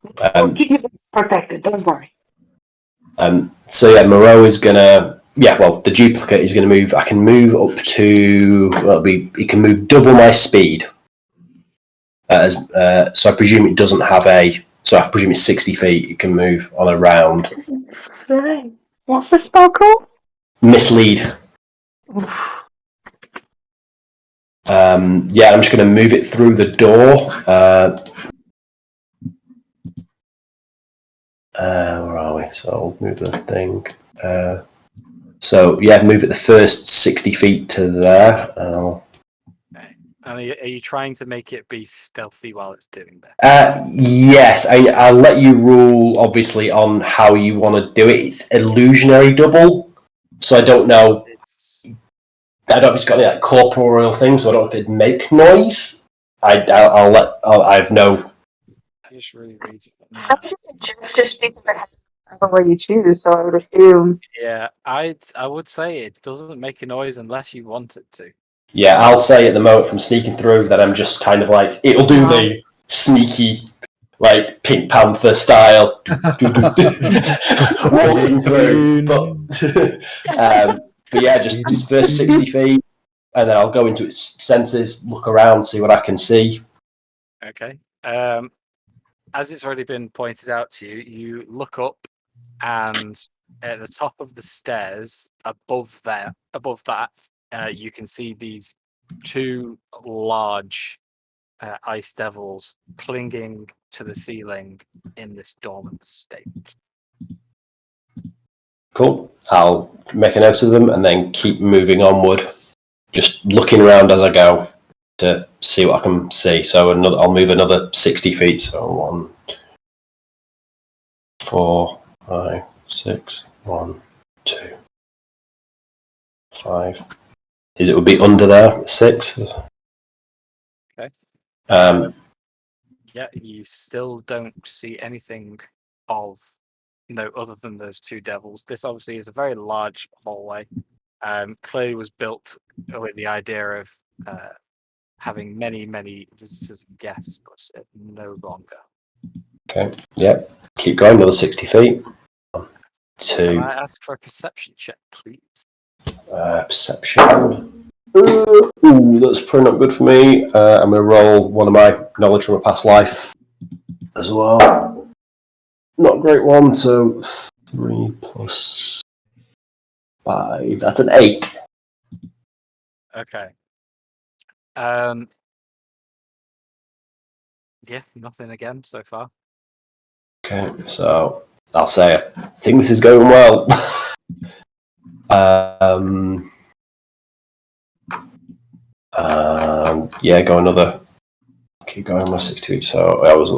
We'll keep you protected. Don't worry. So yeah, Moreau is gonna. Yeah, well, the duplicate is gonna move. I can move up to. Well, it can move double my speed. So I presume it doesn't have a. So I presume it's 60 feet. It can move on a round. What's the spell called? Mislead. Yeah, I'm just going to move it through the door. Where are we? So I'll move the thing. So yeah, move it the first 60 feet to there. Okay. And are you trying to make it be stealthy while it's doing that? Yes, I'll let you rule, obviously, on how you want to do it. It's illusionary double, so I don't know. I don't know if it's got any like corporeal things, so I don't know if it'd make noise. I've no. I just really read it. You can choose to speak the way you choose, so I would assume. Yeah, I would say it doesn't make a noise unless you want it to. Yeah, I'll say at the moment from sneaking through that I'm just kind of like it'll do the sneaky, like Pink Panther style walking through, but yeah, just first 60 feet, and then I'll go into its senses, look around, see what I can see. Okay. As it's already been pointed out to you, you look up, and at the top of the stairs, above that, you can see these two large ice devils clinging to the ceiling in this dormant state. Cool. I'll make a note of them and then keep moving onward, just looking around as I go to see what I can see. So I'll move another 60 feet. So 1, 4, 5, 6, 1, 2, 5. It would be under there, 6. Okay. Yeah, you still don't see anything of other than those two devils. This obviously is a very large hallway. Clearly was built with the idea of having many, many visitors and guests, but no longer. Okay. Yep. Keep going. Another 60 feet. 1, Can 2. I ask for a perception check, please? Perception. Ooh, that's probably not good for me. I'm going to roll one of my knowledge from a past life as well. Not a great one. So 3 plus 5. That's an 8. Okay. Yeah, nothing again so far. Okay, so I'll say I think this is going well. Yeah, go another. Keep going my 60 feet. So I was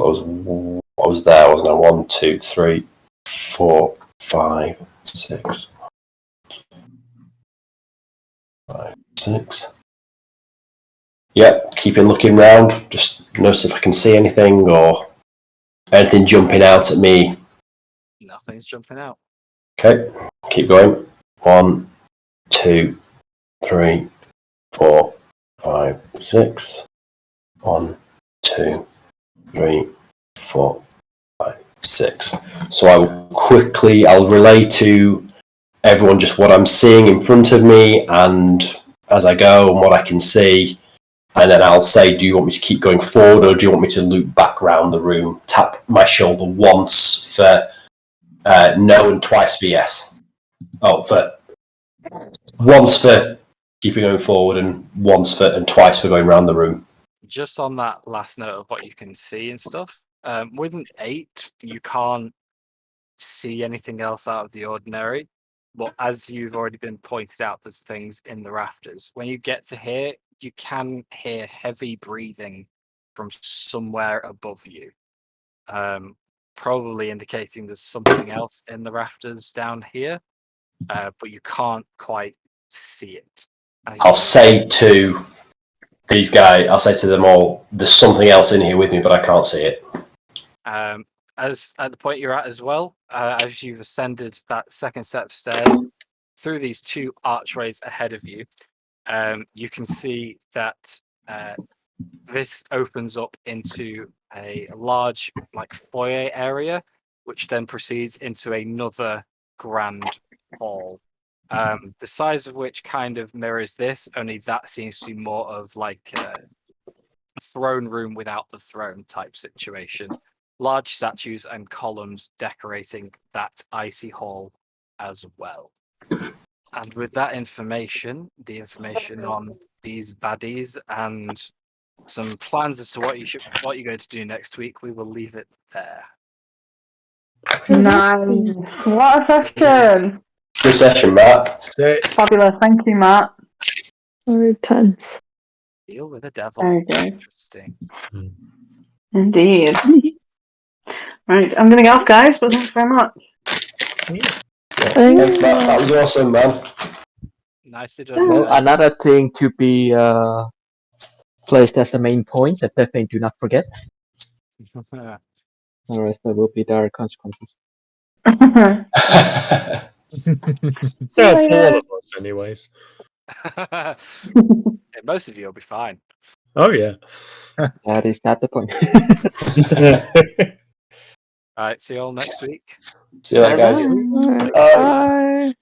there, wasn't I? 1, 2, 3, 4, 5, 6, 5, 6. Yep, keeping looking round. Just notice if I can see anything or anything jumping out at me. Nothing's jumping out. Okay, keep going. 1, 2, 3, 4, 5, 6. 1, 2, 3, 4, 5, 6. So I'll relay to everyone just what I'm seeing in front of me and as I go and what I can see. And then I'll say, do you want me to keep going forward or do you want me to loop back round the room? Tap my shoulder once for no and twice for yes. Once for keeping going forward and twice for going round the room. Just on that last note of what you can see and stuff, with an 8, you can't see anything else out of the ordinary. But as you've already been pointed out, there's things in the rafters. When you get to here, you can hear heavy breathing from somewhere above you, probably indicating there's something else in the rafters down here, but you can't quite see it. I'll say to these guys, I'll say to them all, there's something else in here with me, but I can't see it. As at the point you're at as well, as you've ascended that second set of stairs through these 2 archways ahead of you, you can see that this opens up into a large foyer area, which then proceeds into another grand hall. The size of which kind of mirrors this, only that seems to be more of a throne room without the throne type situation. Large statues and columns decorating that icy hall as well. And with that information, the information on these baddies and some plans as to what you're going to do next week, we will leave it there. Nice. What a session. Good session, Matt. Fabulous. Thank you, Matt. Very tense. Deal with a devil. Very good. Interesting. Indeed. Right, I'm going to get off, guys, but thanks very much. Thanks, Matt. That was awesome, man. Nicely done. Well, another thing to be placed as a main point that definitely do not forget. Otherwise, there will be dire consequences. Well, for all of us, anyways. Most of you will be fine. Oh, yeah. That is not the point. All right, see you all next week. See you later, guys. All right. Bye. Bye.